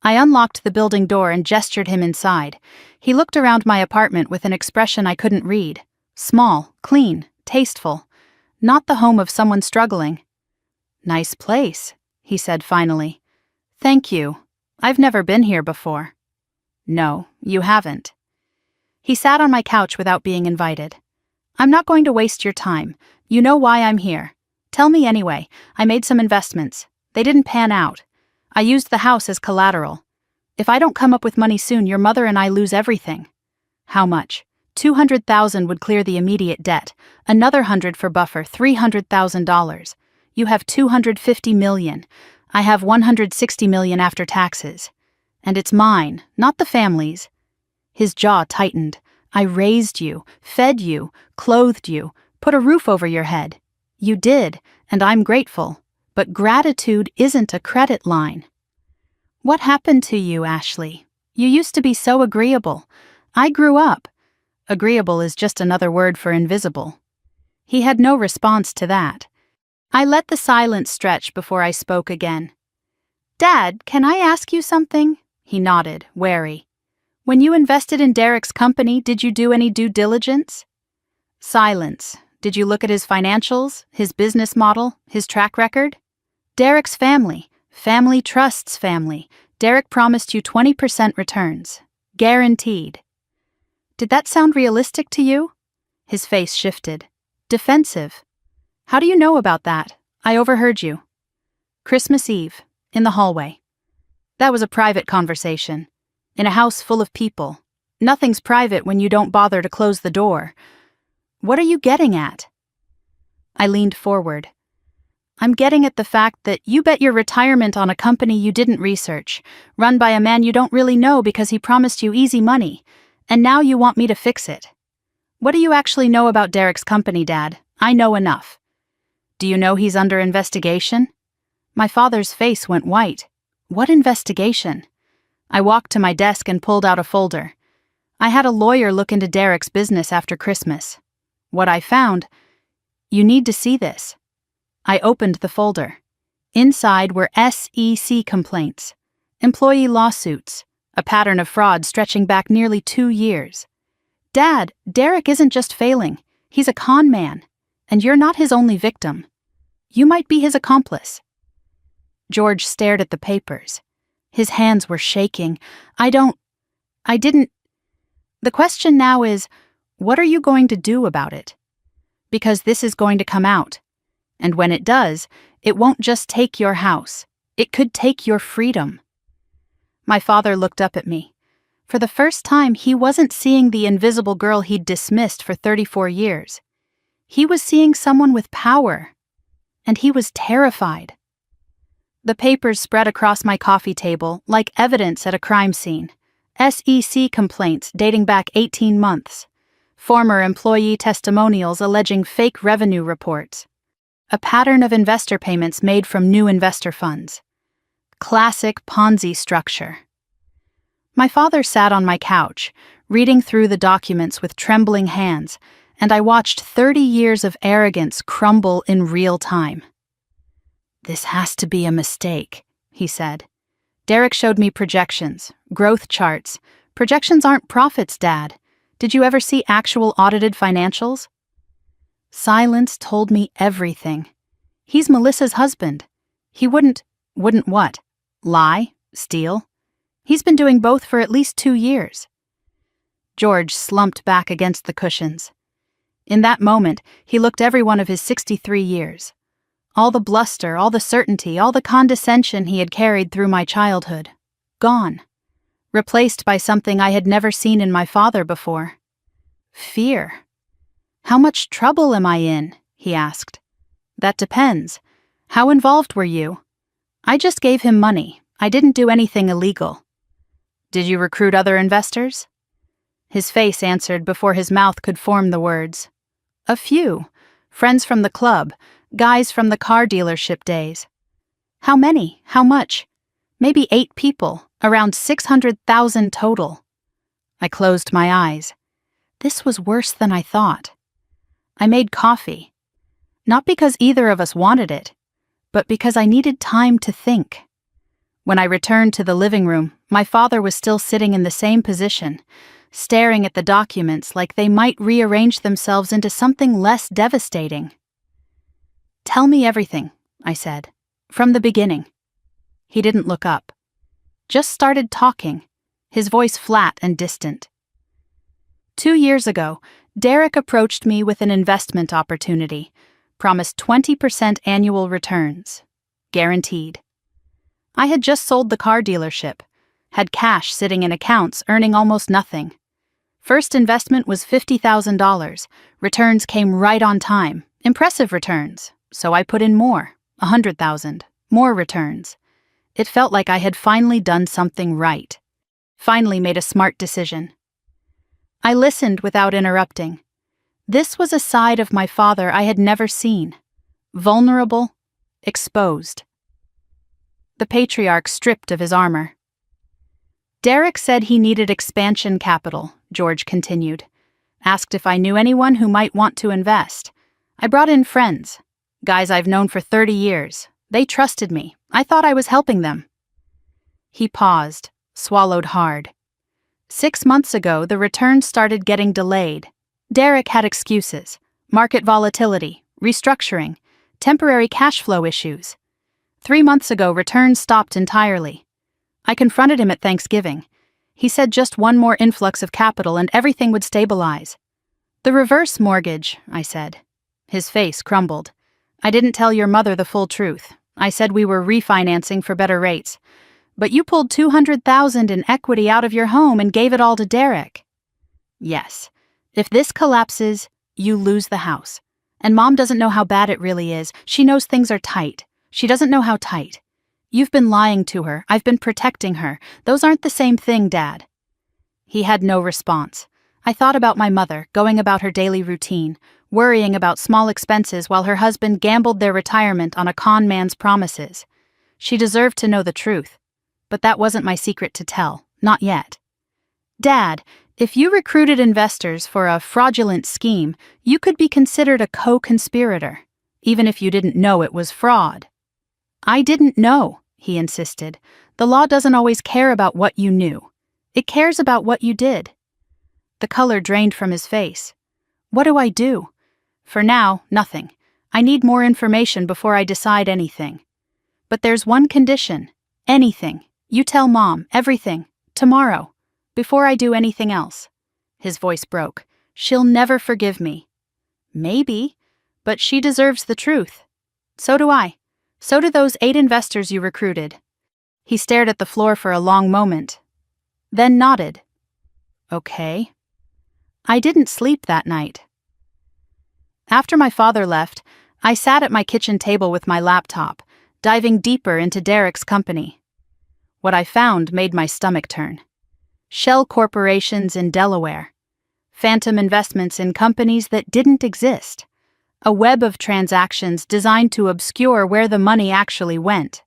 I unlocked the building door and gestured him inside. He looked around my apartment with an expression I couldn't read. Small, clean, tasteful. Not the home of someone struggling. Nice place, he said finally. Thank you. I've never been here before. No, you haven't. He sat on my couch without being invited. I'm not going to waste your time. You know why I'm here. Tell me anyway. I made some investments. They didn't pan out. I used the house as collateral. If I don't come up with money soon, your mother and I lose everything. How much? $200,000 would clear the immediate debt. Another $100 for buffer, $300,000. You have $250 million. I have $160 million after taxes. And it's mine, not the family's. His jaw tightened. I raised you, fed you, clothed you, put a roof over your head. You did, and I'm grateful. But gratitude isn't a credit line. What happened to you, Ashley? You used to be so agreeable. I grew up. Agreeable is just another word for invisible. He had no response to that. I let the silence stretch before I spoke again. Dad, can I ask you something? He nodded, wary. When you invested in Derek's company, did you do any due diligence? Silence. Did you look at his financials, his business model, his track record? Derek's family. Family trusts family. Derek promised you 20% returns. Guaranteed. Did that sound realistic to you? His face shifted. Defensive. How do you know about that? I overheard you. Christmas Eve, in the hallway. That was a private conversation. In a house full of people. Nothing's private when you don't bother to close the door. What are you getting at? I leaned forward. I'm getting at the fact that you bet your retirement on a company you didn't research, run by a man you don't really know because he promised you easy money, and now you want me to fix it. What do you actually know about Derek's company, Dad? I know enough. Do you know he's under investigation? My father's face went white. What investigation? I walked to my desk and pulled out a folder. I had a lawyer look into Derek's business after Christmas. What I found, you need to see this. I opened the folder. Inside were SEC complaints, employee lawsuits, a pattern of fraud stretching back nearly 2 years. Dad, Derek isn't just failing, he's a con man, and you're not his only victim. You might be his accomplice. George stared at the papers. His hands were shaking. I didn't. The question now is, what are you going to do about it? Because this is going to come out. And when it does, it won't just take your house. It could take your freedom. My father looked up at me. For the first time, he wasn't seeing the invisible girl he'd dismissed for 34 years. He was seeing someone with power. And he was terrified. The papers spread across my coffee table like evidence at a crime scene. SEC complaints dating back 18 months. Former employee testimonials alleging fake revenue reports. A pattern of investor payments made from new investor funds. Classic Ponzi structure. My father sat on my couch, reading through the documents with trembling hands, and I watched 30 years of arrogance crumble in real time. This has to be a mistake, he said. Derek showed me projections, growth charts. Projections aren't profits, Dad. Did you ever see actual audited financials? Silence told me everything. He's Melissa's husband. He wouldn't what? Lie? Steal? He's been doing both for at least 2 years. George slumped back against the cushions. In that moment, he looked every one of his 63 years. All the bluster, all the certainty, all the condescension he had carried through my childhood. Gone. Replaced by something I had never seen in my father before. Fear. How much trouble am I in? He asked. That depends. How involved were you? I just gave him money. I didn't do anything illegal. Did you recruit other investors? His face answered before his mouth could form the words. A few. Friends from the club. Guys from the car dealership days. How many? How much? Maybe 8 people, around 600,000 total. I closed my eyes. This was worse than I thought. I made coffee. Not because either of us wanted it, but because I needed time to think. When I returned to the living room, my father was still sitting in the same position, staring at the documents like they might rearrange themselves into something less devastating. Tell me everything, I said, from the beginning. He didn't look up. Just started talking, his voice flat and distant. 2 years ago, Derek approached me with an investment opportunity, promised 20% annual returns. Guaranteed. I had just sold the car dealership, had cash sitting in accounts earning almost nothing. First investment was $50,000. Returns came right on time, impressive returns. So I put in more, 100,000, more returns. It felt like I had finally done something right. Finally made a smart decision. I listened without interrupting. This was a side of my father I had never seen. Vulnerable, exposed. The patriarch stripped of his armor. Derek said he needed expansion capital, George continued. Asked if I knew anyone who might want to invest. I brought in friends. Guys I've known for 30 years. They trusted me. I thought I was helping them. He paused, swallowed hard. 6 months ago, the returns started getting delayed. Derek had excuses. Market volatility, restructuring, temporary cash flow issues. 3 months ago, returns stopped entirely. I confronted him at Thanksgiving. He said just one more influx of capital and everything would stabilize. The reverse mortgage, I said. His face crumbled. I didn't tell your mother the full truth. I said we were refinancing for better rates. But you pulled $200,000 in equity out of your home and gave it all to Derek. Yes. If this collapses, you lose the house. And Mom doesn't know how bad it really is. She knows things are tight. She doesn't know how tight. You've been lying to her. I've been protecting her. Those aren't the same thing, Dad. He had no response. I thought about my mother, going about her daily routine, worrying about small expenses while her husband gambled their retirement on a con man's promises. She deserved to know the truth. But that wasn't my secret to tell, not yet. Dad, if you recruited investors for a fraudulent scheme, you could be considered a co-conspirator, even if you didn't know it was fraud. I didn't know, he insisted. The law doesn't always care about what you knew. It cares about what you did. The color drained from his face. What do I do? For now, nothing. I need more information before I decide anything. But there's one condition. Anything. You tell Mom, everything. Tomorrow. Before I do anything else. His voice broke. She'll never forgive me. Maybe, but she deserves the truth. So do I. So do those 8 investors you recruited. He stared at the floor for a long moment, then nodded. Okay. I didn't sleep that night. After my father left, I sat at my kitchen table with my laptop, diving deeper into Derek's company. What I found made my stomach turn. Shell corporations in Delaware. Phantom investments in companies that didn't exist. A web of transactions designed to obscure where the money actually went.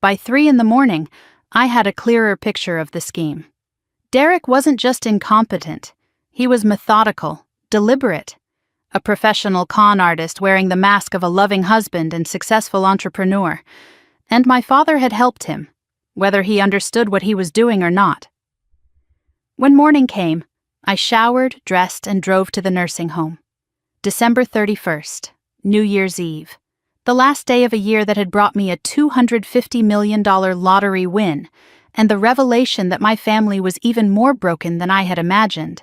By 3 a.m, I had a clearer picture of the scheme. Derek wasn't just incompetent. He was methodical, deliberate. A professional con artist wearing the mask of a loving husband and successful entrepreneur. And my father had helped him, whether he understood what he was doing or not. When morning came, I showered, dressed, and drove to the nursing home. December 31st, New Year's Eve. The last day of a year that had brought me a $250 million lottery win, and the revelation that my family was even more broken than I had imagined.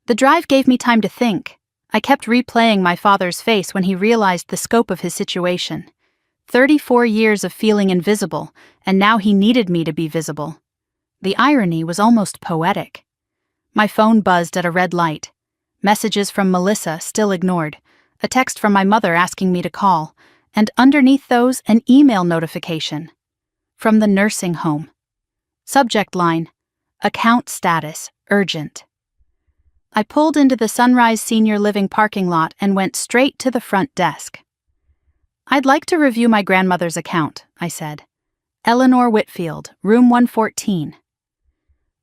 The drive gave me time to think. I kept replaying my father's face when he realized the scope of his situation. 34 years of feeling invisible, and now he needed me to be visible. The irony was almost poetic. My phone buzzed at a red light. Messages from Melissa still ignored. A text from my mother asking me to call. And underneath those, an email notification. From the nursing home. Subject line, account status, urgent. I pulled into the Sunrise Senior Living parking lot and went straight to the front desk. I'd like to review my grandmother's account, I said. Eleanor Whitfield, room 114.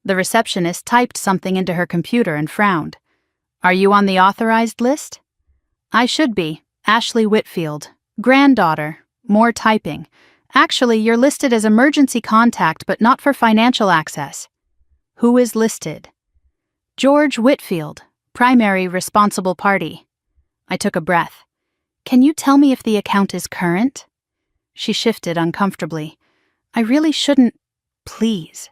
The receptionist typed something into her computer and frowned. Are you on the authorized list? I should be. Ashley Whitfield. Granddaughter. More typing. Actually, you're listed as emergency contact but not for financial access. Who is listed? George Whitfield. Primary responsible party. I took a breath. Can you tell me if the account is current? She shifted uncomfortably. I really shouldn't. Please.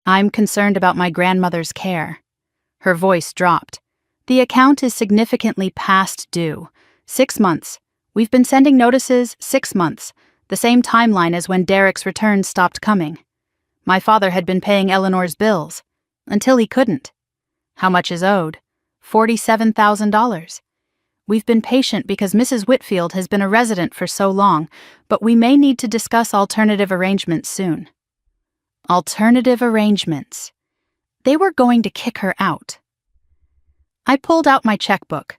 I'm concerned about my grandmother's care. Her voice dropped. The account is significantly past due. 6 months. We've been sending notices 6 months, the same timeline as when Derek's returns stopped coming. My father had been paying Eleanor's bills, until he couldn't. How much is owed? $47,000. We've been patient because Mrs. Whitfield has been a resident for so long, but we may need to discuss alternative arrangements soon. Alternative arrangements. They were going to kick her out. I pulled out my checkbook.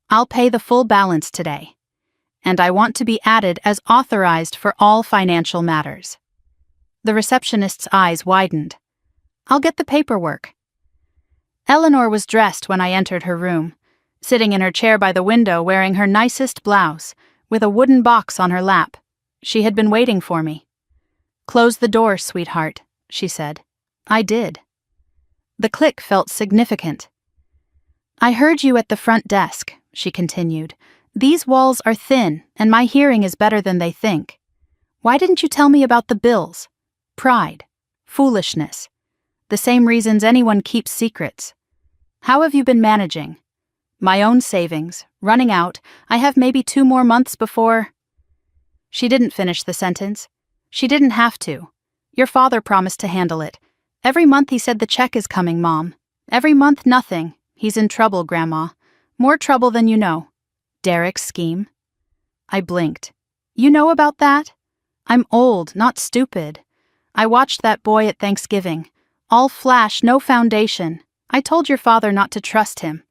I'll pay the full balance today. And I want to be added as authorized for all financial matters. The receptionist's eyes widened. I'll get the paperwork. Eleanor was dressed when I entered her room, sitting in her chair by the window wearing her nicest blouse, with a wooden box on her lap. She had been waiting for me. Close the door, sweetheart, she said. I did. The click felt significant. I heard you at the front desk, she continued. These walls are thin, and my hearing is better than they think. Why didn't you tell me about the bills? Pride. Foolishness. The same reasons anyone keeps secrets. How have you been managing? My own savings, running out. I have maybe 2 more months before... She didn't finish the sentence. She didn't have to. Your father promised to handle it. Every month he said the check is coming, Mom. Every month nothing. He's in trouble, Grandma. More trouble than you know. Derek's scheme. I blinked. You know about that? I'm old, not stupid. I watched that boy at Thanksgiving. All flash, no foundation. I told your father not to trust him.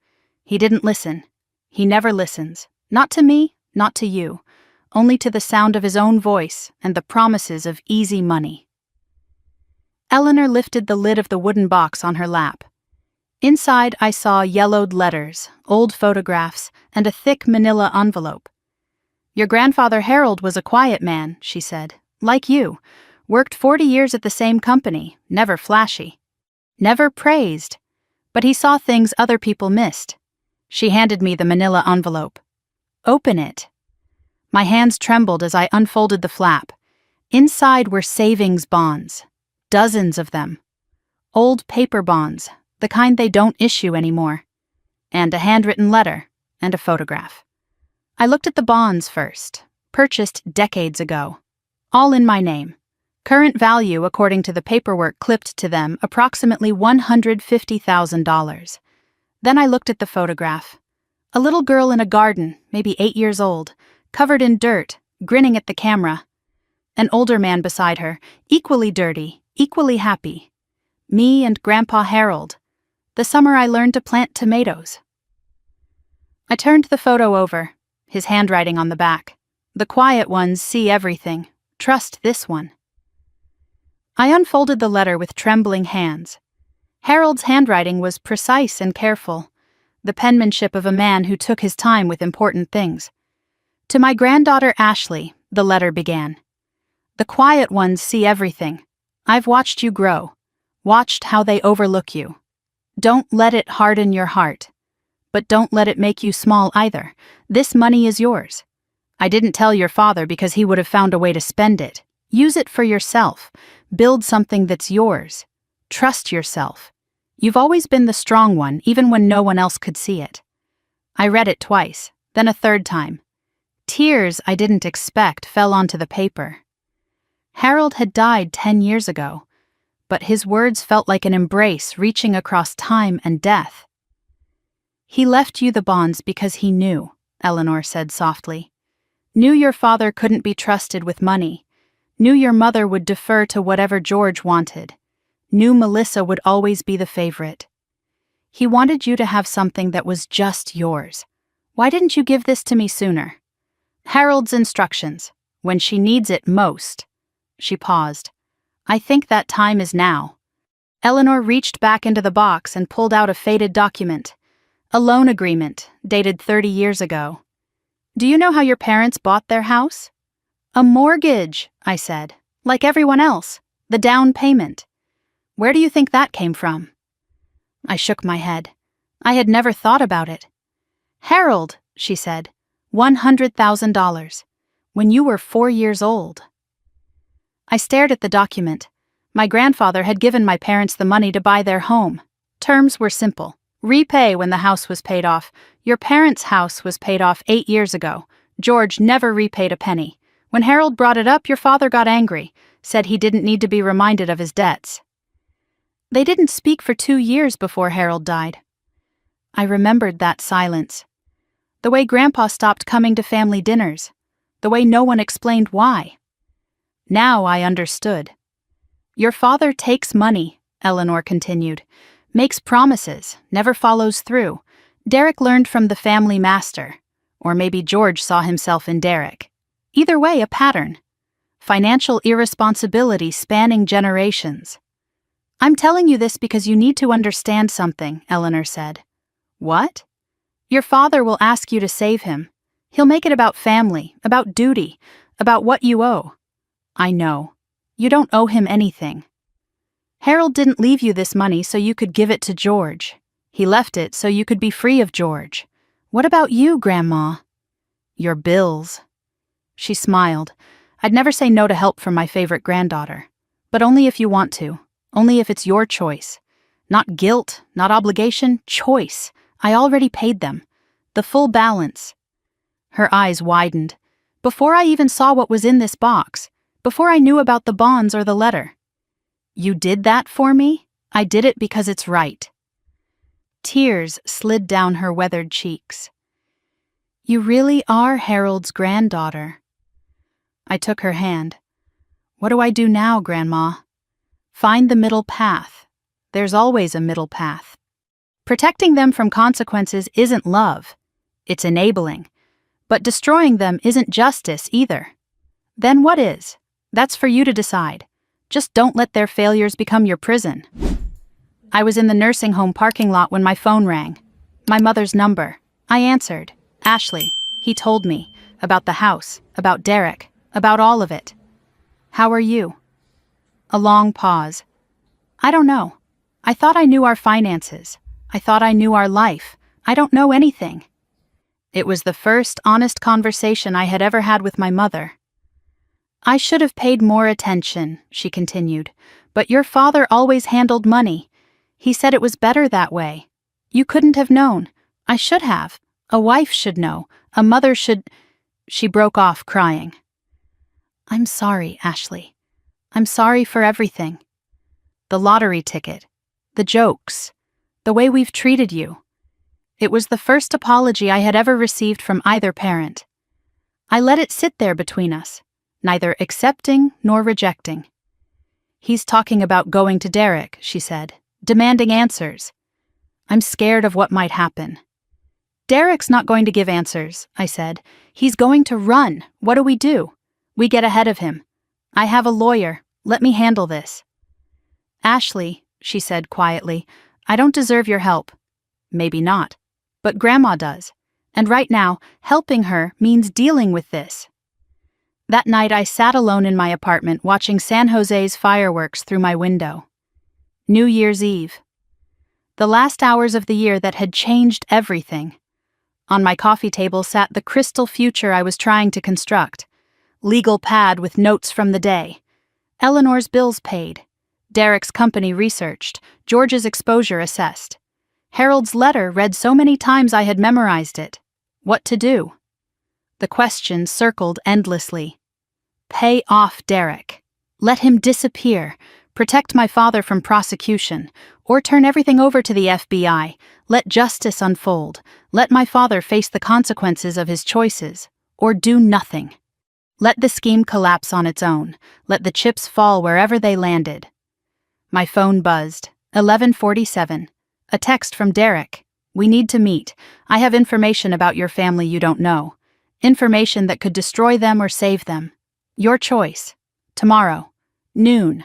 He didn't listen. He never listens. Not to me, not to you. only to the sound of his own voice and the promises of easy money. Eleanor lifted the lid of the wooden box on her lap. Inside, I saw yellowed letters, old photographs, and a thick manila envelope. "Your grandfather Harold was a quiet man," she said. "Like you. Worked 40 years at the same company, never flashy. Never praised. But he saw things other people missed." She handed me the manila envelope. "Open it." My hands trembled as I unfolded the flap. Inside were savings bonds. Dozens of them. Old paper bonds, the kind they don't issue anymore. And a handwritten letter, and a photograph. I looked at the bonds first, purchased decades ago. All in my name. Current value, according to the paperwork clipped to them, approximately $150,000. Then I looked at the photograph. A little girl in a garden, maybe 8 years old, covered in dirt, grinning at the camera. An older man beside her, equally dirty, equally happy. Me and Grandpa Harold. The summer I learned to plant tomatoes. I turned the photo over, his handwriting on the back. "The quiet ones see everything. Trust this one." I unfolded the letter with trembling hands. Harold's handwriting was precise and careful, the penmanship of a man who took his time with important things. "To my granddaughter Ashley," the letter began. "The quiet ones see everything. I've watched you grow, watched how they overlook you. Don't let it harden your heart. But don't let it make you small either. This money is yours. I didn't tell your father because he would have found a way to spend it. Use it for yourself. Build something that's yours. Trust yourself. You've always been the strong one, even when no one else could see it." I read it twice, then a third time. Tears I didn't expect fell onto the paper. Harold had died 10 years ago, but his words felt like an embrace reaching across time and death. "He left you the bonds because he knew," Eleanor said softly. "Knew your father couldn't be trusted with money. Knew your mother would defer to whatever George wanted. Knew Melissa would always be the favorite. He wanted you to have something that was just yours. Why didn't you give this to me sooner? Harold's instructions, when she needs it most." She paused. "I think that time is now." Eleanor reached back into the box and pulled out a faded document. A loan agreement, dated 30 years ago. "Do you know how your parents bought their house?" "A mortgage," I said. "Like everyone else. The down payment. Where do you think that came from?" I shook my head. I had never thought about it. "Harold," she said, $100,000. When you were 4 years old." I stared at the document. My grandfather had given my parents the money to buy their home. Terms were simple. Repay when the house was paid off. Your parents' house was paid off 8 years ago. George never repaid a penny. When Harold brought it up, your father got angry, said he didn't need to be reminded of his debts. They didn't speak for 2 years before Harold died. I remembered that silence. The way Grandpa stopped coming to family dinners. The way no one explained why. Now I understood. "Your father takes money," Eleanor continued. "Makes promises, never follows through. Derek learned from the family master. Or maybe George saw himself in Derek. Either way, a pattern. Financial irresponsibility spanning generations." "I'm telling you this because you need to understand something," Eleanor said. "What?" "Your father will ask you to save him. He'll make it about family, about duty, about what you owe. I know. You don't owe him anything. Harold didn't leave you this money so you could give it to George. He left it so you could be free of George. What about you, Grandma?" "Your bills." She smiled. I'd never say no to help from my favorite granddaughter. But only if you want to. Only if it's your choice. Not guilt, not obligation, choice. I already paid them. The full balance. Her eyes widened. Before I even saw what was in this box. Before I knew about the bonds or the letter. "You did that for me? I did it because it's right." Tears slid down her weathered cheeks. "You really are Harold's granddaughter." I took her hand. "What do I do now, Grandma?" "Find the middle path. There's always a middle path. Protecting them from consequences isn't love. It's enabling. But destroying them isn't justice either. Then what is? That's for you to decide. Just don't let their failures become your prison. I was in the nursing home parking lot when my phone rang. My mother's number. I answered. Ashley, he told me. About the house, about Derek, about all of it. How are you? A long pause. I don't know. I thought I knew our finances. I thought I knew our life. I don't know anything. It was the first honest conversation I had ever had with my mother. I should have paid more attention, she continued, but your father always handled money. He said it was better that way. You couldn't have known. I should have. A wife should know. A mother should... She broke off, crying. I'm sorry, Ashley. I'm sorry for everything. The lottery ticket. The jokes. The way we've treated you. It was the first apology I had ever received from either parent. I let it sit there between us, neither accepting nor rejecting. He's talking about going to Derek, she said, demanding answers. I'm scared of what might happen. Derek's not going to give answers, I said. He's going to run. What do? We get ahead of him. I have a lawyer. Let me handle this. Ashley, she said quietly, I don't deserve your help. Maybe not. But Grandma does. And right now, helping her means dealing with this. That night I sat alone in my apartment watching San Jose's fireworks through my window. New Year's Eve. The last hours of the year that had changed everything. On my coffee table sat the crystal future I was trying to construct. Legal pad with notes from the day. Eleanor's bills paid. Derek's company researched. George's exposure assessed. Harold's letter read so many times I had memorized it. What to do? The questions circled endlessly. Pay off Derek. Let him disappear. Protect my father from prosecution. Or turn everything over to the FBI. Let justice unfold. Let my father face the consequences of his choices. Or do nothing. Let the scheme collapse on its own. Let the chips fall wherever they landed. My phone buzzed. 11:47. A text from Derek. We need to meet. I have information about your family you don't know. Information that could destroy them or save them. Your choice. Tomorrow. Noon.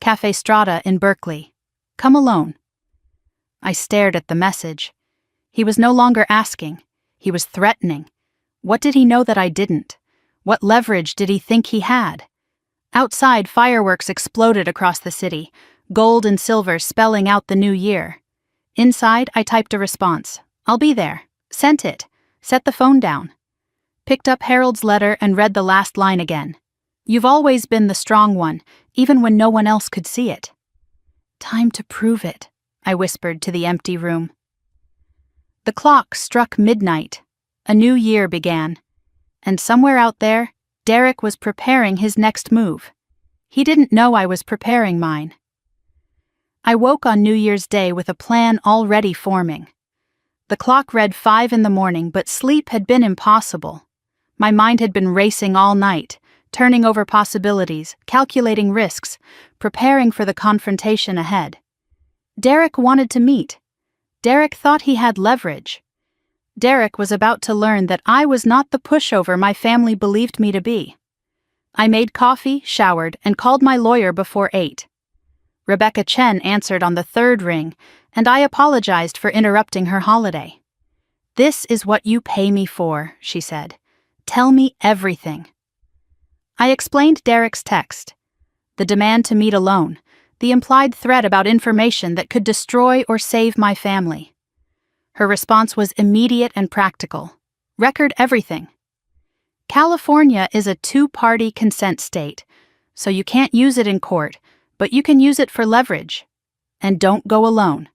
Cafe Strada in Berkeley. Come alone. I stared at the message. He was no longer asking. He was threatening. What did he know that I didn't? What leverage did he think he had? Outside, fireworks exploded across the city, gold and silver spelling out the new year. Inside, I typed a response. I'll be there. Sent it. Set the phone down. Picked up Harold's letter and read the last line again. You've always been the strong one, even when no one else could see it. Time to prove it, I whispered to the empty room. The clock struck midnight. A new year began. And somewhere out there, Derek was preparing his next move. He didn't know I was preparing mine. I woke on New Year's Day with a plan already forming. The clock read 5 a.m, but sleep had been impossible. My mind had been racing all night, turning over possibilities, calculating risks, preparing for the confrontation ahead. Derek wanted to meet. Derek thought he had leverage. Derek was about to learn that I was not the pushover my family believed me to be. I made coffee, showered, and called my lawyer before 8. Rebecca Chen answered on the 3rd ring, and I apologized for interrupting her holiday. This is what you pay me for, she said. Tell me everything. I explained Derek's text. The demand to meet alone, the implied threat about information that could destroy or save my family. Her response was immediate and practical. Record everything. California is a 2-party consent state, so you can't use it in court, but you can use it for leverage. And don't go alone.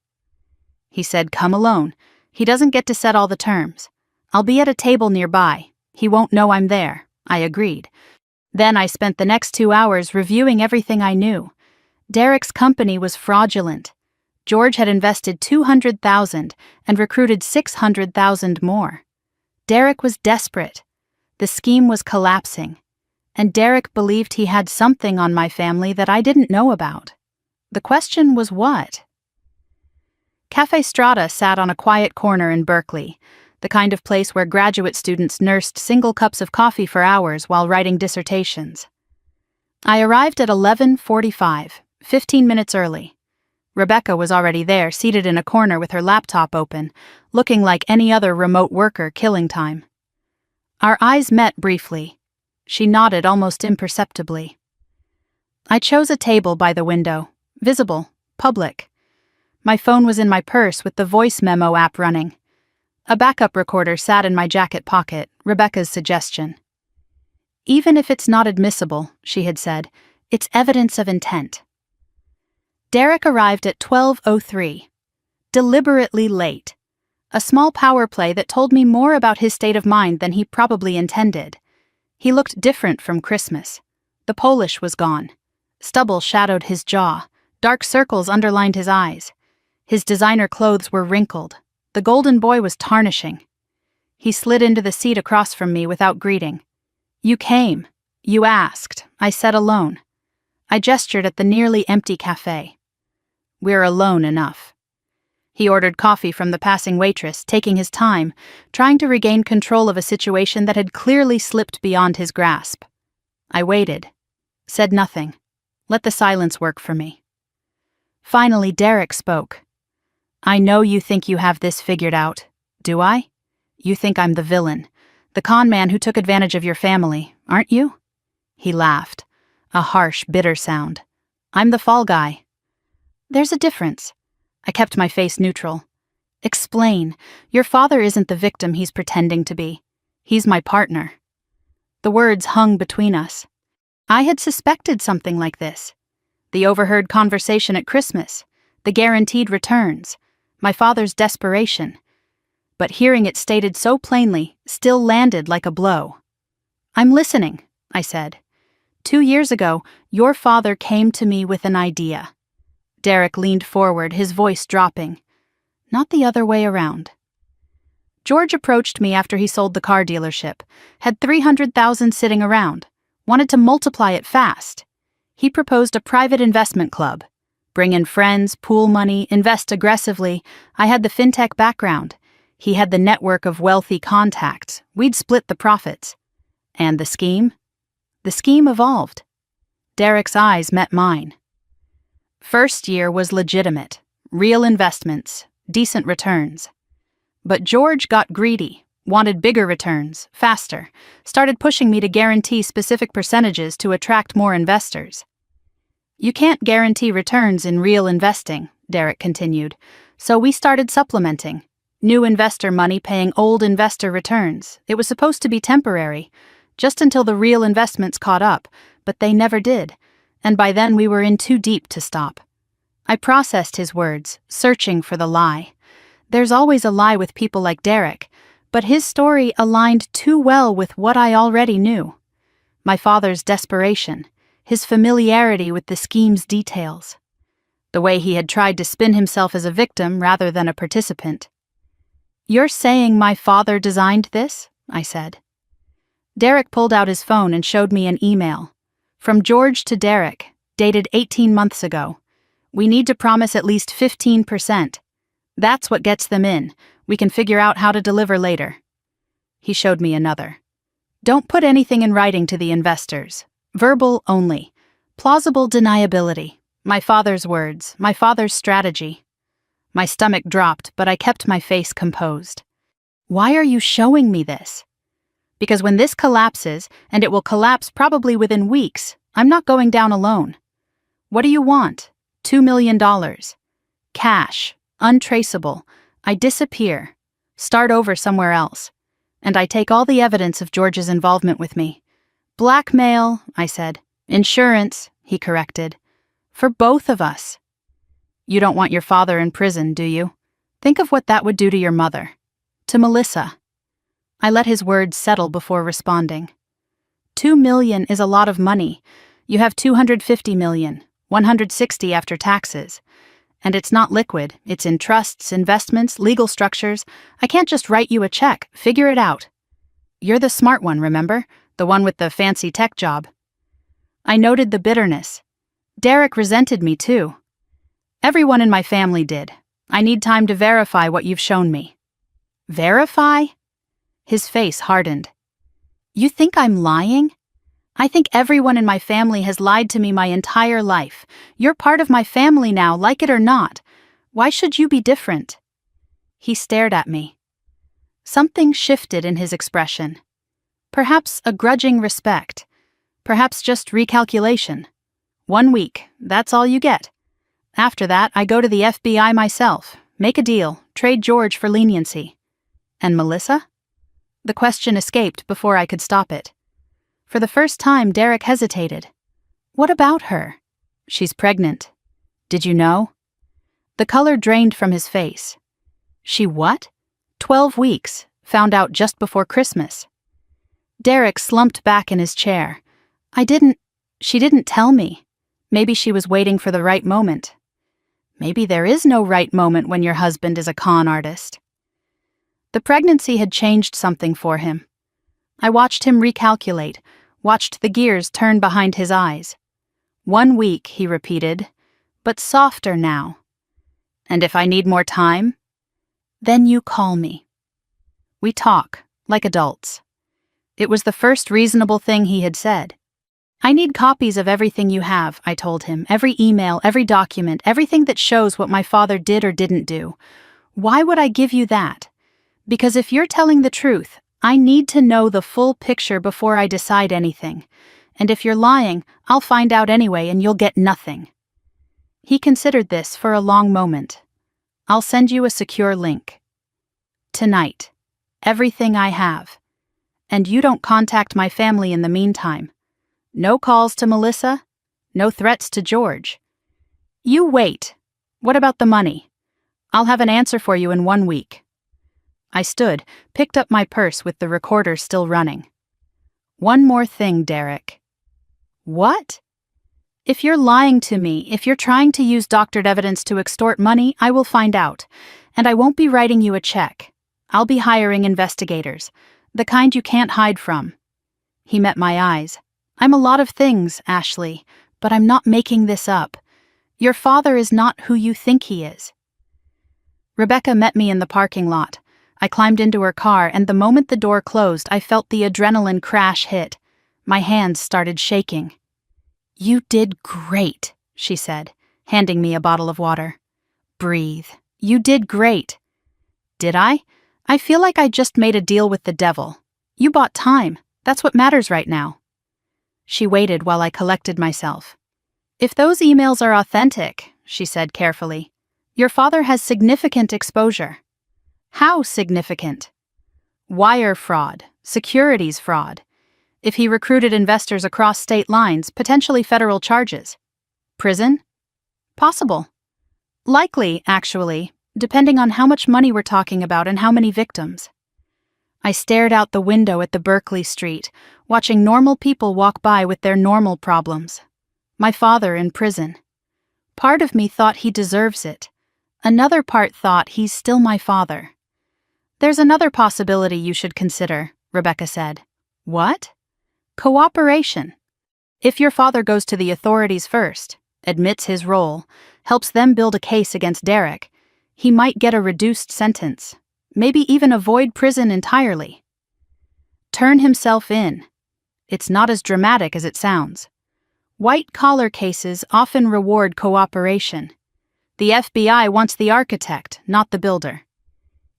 He said, come alone. He doesn't get to set all the terms. I'll be at a table nearby. He won't know I'm there. I agreed. Then I spent the next 2 hours reviewing everything I knew. Derek's company was fraudulent. George had invested $200,000 and recruited $600,000 more. Derek was desperate. The scheme was collapsing. And Derek believed he had something on my family that I didn't know about. The question was what? Cafe Strada sat on a quiet corner in Berkeley. the kind of place where graduate students nursed single cups of coffee for hours while writing dissertations. I arrived at 11:45, 15 minutes early. Rebecca was already there, seated in a corner with her laptop open, looking like any other remote worker killing time. Our eyes met briefly. She nodded almost imperceptibly. I chose a table by the window, visible, public. My phone was in my purse with the voice memo app running. A backup recorder sat in my jacket pocket, Rebecca's suggestion. Even if it's not admissible, she had said, it's evidence of intent. Derek arrived at 12:03. Deliberately late. A small power play that told me more about his state of mind than he probably intended. He looked different from Christmas. The polish was gone. Stubble shadowed his jaw. Dark circles underlined his eyes. His designer clothes were wrinkled. The golden boy was tarnishing. He slid into the seat across from me without greeting. You came. You asked. I said alone. I gestured at the nearly empty cafe. We're alone enough. He ordered coffee from the passing waitress, taking his time, trying to regain control of a situation that had clearly slipped beyond his grasp. I waited. Said nothing. Let the silence work for me. Finally, Derek spoke. I know you think you have this figured out. Do I? You think I'm the villain, the con man who took advantage of your family, aren't you? He laughed, a harsh, bitter sound. I'm the fall guy. There's a difference. I kept my face neutral. Explain. Your father isn't the victim he's pretending to be. He's my partner. The words hung between us. I had suspected something like this. The overheard conversation at Christmas, the guaranteed returns, my father's desperation. But hearing it stated so plainly still landed like a blow. I'm listening, I said. 2 years ago, your father came to me with an idea. Derek leaned forward, his voice dropping. Not the other way around. George approached me after he sold the car dealership, had $300,000 sitting around, wanted to multiply it fast. He proposed a private investment club. Bring in friends, pool money, invest aggressively. I had the fintech background. He had the network of wealthy contacts. We'd split the profits. And the scheme? The scheme evolved. Derek's eyes met mine. First year was legitimate. Real investments, decent returns. But George got greedy, wanted bigger returns, faster, started pushing me to guarantee specific percentages to attract more investors. You can't guarantee returns in real investing, Derek continued, so we started supplementing. New investor money paying old investor returns. It was supposed to be temporary, just until the real investments caught up, but they never did, and by then we were in too deep to stop. I processed his words, searching for the lie. There's always a lie with people like Derek, but his story aligned too well with what I already knew. My father's desperation, his familiarity with the scheme's details, the way he had tried to spin himself as a victim rather than a participant. You're saying my father designed this? I said. Derek pulled out his phone and showed me an email. From George to Derek, dated 18 months ago. We need to promise at least 15%. That's what gets them in. We can figure out how to deliver later. He showed me another. Don't put anything in writing to the investors. Verbal only. Plausible deniability. My father's words, my father's strategy. My stomach dropped, but I kept my face composed. Why are you showing me this? Because when this collapses, and it will collapse probably within weeks, I'm not going down alone. What do you want? $2 million. Cash. Untraceable. I disappear. Start over somewhere else. And I take all the evidence of George's involvement with me. Blackmail, I said. Insurance, he corrected. For both of us. You don't want your father in prison, do you? Think of what that would do to your mother. To Melissa. I let his words settle before responding. $2 million is a lot of money. You have $250 million, $160 after taxes. And it's not liquid. It's in trusts, investments, legal structures. I can't just write you a check. Figure it out. You're the smart one, remember? The one with the fancy tech job. I noted the bitterness. Derek resented me too. Everyone in my family did. I need time to verify what you've shown me. Verify? His face hardened. You think I'm lying? I think everyone in my family has lied to me my entire life. You're part of my family now, like it or not. Why should you be different? He stared at me. Something shifted in his expression. Perhaps a grudging respect. Perhaps just recalculation. 1 week, that's all you get. After that, I go to the FBI myself, make a deal, trade George for leniency. And Melissa? The question escaped before I could stop it. For the first time, Derek hesitated. What about her? She's pregnant. Did you know? The color drained from his face. She what? 12 weeks, found out just before Christmas. Derek slumped back in his chair. She didn't tell me. Maybe she was waiting for the right moment. Maybe there is no right moment when your husband is a con artist. The pregnancy had changed something for him. I watched him recalculate, watched the gears turn behind his eyes. 1 week, he repeated, but softer now. And if I need more time? Then you call me. We talk, like adults. It was the first reasonable thing he had said. I need copies of everything you have, I told him, every email, every document, everything that shows what my father did or didn't do. Why would I give you that? Because if you're telling the truth, I need to know the full picture before I decide anything. And if you're lying, I'll find out anyway and you'll get nothing. He considered this for a long moment. I'll send you a secure link. Tonight. Everything I have. And you don't contact my family in the meantime. No calls to Melissa. No threats to George. You wait. What about the money? I'll have an answer for you in 1 week. I stood, picked up my purse with the recorder still running. One more thing, Derek. What? If you're lying to me, if you're trying to use doctored evidence to extort money, I will find out. And I won't be writing you a check. I'll be hiring investigators. The kind you can't hide from. He met my eyes. I'm a lot of things, Ashley, but I'm not making this up. Your father is not who you think he is. Rebecca met me in the parking lot. I climbed into her car, and the moment the door closed, I felt the adrenaline crash hit. My hands started shaking. You did great, she said, handing me a bottle of water. Breathe. You did great. Did I? I feel like I just made a deal with the devil. You bought time. That's what matters right now. She waited while I collected myself. If those emails are authentic, she said carefully, your father has significant exposure. How significant? Wire fraud, securities fraud. If he recruited investors across state lines, potentially federal charges. Prison? Possible. Likely, actually, depending on how much money we're talking about and how many victims. I stared out the window at the Berkeley Street, watching normal people walk by with their normal problems. My father in prison. Part of me thought he deserves it. Another part thought he's still my father. There's another possibility you should consider, Rebecca said. What? Cooperation. If your father goes to the authorities first, admits his role, helps them build a case against Derek, he might get a reduced sentence, maybe even avoid prison entirely. Turn himself in. It's not as dramatic as it sounds. White-collar cases often reward cooperation. The FBI wants the architect, not the builder.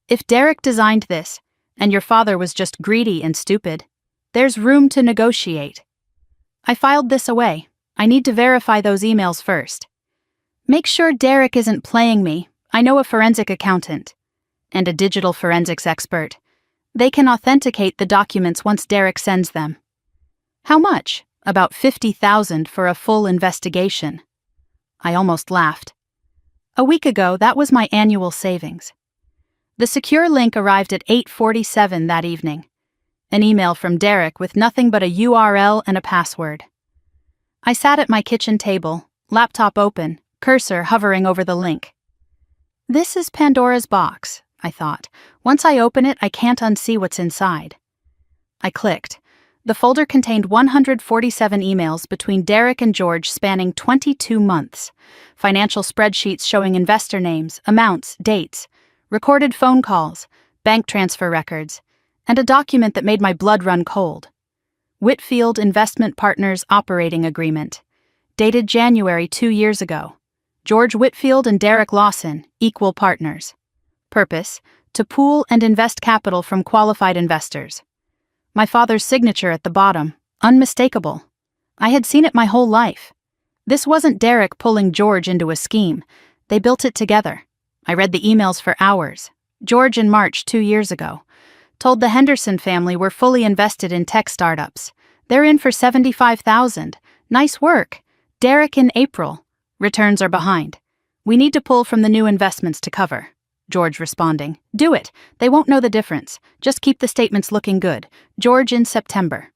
If Derek designed this, and your father was just greedy and stupid, there's room to negotiate. I filed this away. I need to verify those emails first. Make sure Derek isn't playing me. I know a forensic accountant. And a digital forensics expert. They can authenticate the documents once Derek sends them. How much? About $50,000 for a full investigation. I almost laughed. A week ago, that was my annual savings. The secure link arrived at 8:47 that evening. An email from Derek with nothing but a URL and a password. I sat at my kitchen table, laptop open, cursor hovering over the link. This is Pandora's box, I thought. Once I open it, I can't unsee what's inside. I clicked. The folder contained 147 emails between Derek and George spanning 22 months. Financial spreadsheets showing investor names, amounts, dates. Recorded phone calls, bank transfer records, and a document that made my blood run cold. Whitfield Investment Partners Operating Agreement, dated January 2 years ago. George Whitfield and Derek Lawson, equal partners. Purpose: to pool and invest capital from qualified investors. My father's signature at the bottom, unmistakable. I had seen it my whole life. This wasn't Derek pulling George into a scheme. They built it together. I read the emails for hours. George in March 2 years ago told the Henderson family we're fully invested in tech startups. They're in for $75,000. Nice work. Derek in April. Returns are behind. We need to pull from the new investments to cover. George responding, do it. They won't know the difference. Just keep the statements looking good. George in September.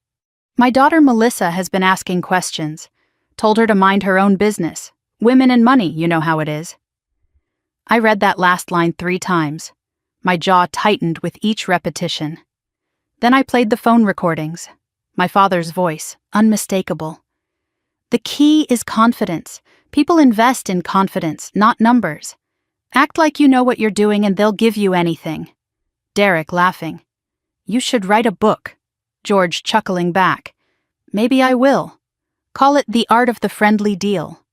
My daughter Melissa has been asking questions. Told her to mind her own business. Women and money, you know how it is. I read that last line 3 times. My jaw tightened with each repetition. Then I played the phone recordings. My father's voice, unmistakable. The key is confidence. People invest in confidence, not numbers. Act like you know what you're doing and they'll give you anything. Derek laughing. You should write a book. George chuckling back. Maybe I will. Call it The Art of the Friendly Deal.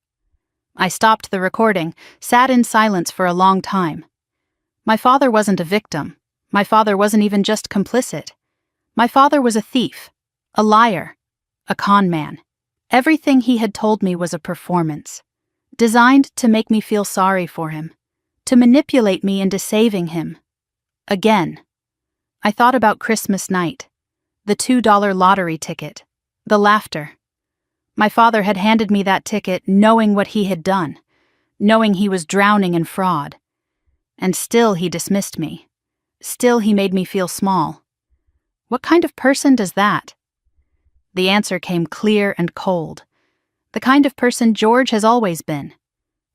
I stopped the recording, sat in silence for a long time. My father wasn't a victim. My father wasn't even just complicit. My father was a thief, a liar, a con man. Everything he had told me was a performance, designed to make me feel sorry for him, to manipulate me into saving him. Again. I thought about Christmas night, the $2 lottery ticket, the laughter. My father had handed me that ticket knowing what he had done, knowing he was drowning in fraud. And still he dismissed me. Still he made me feel small. What kind of person does that? The answer came clear and cold. The kind of person George has always been.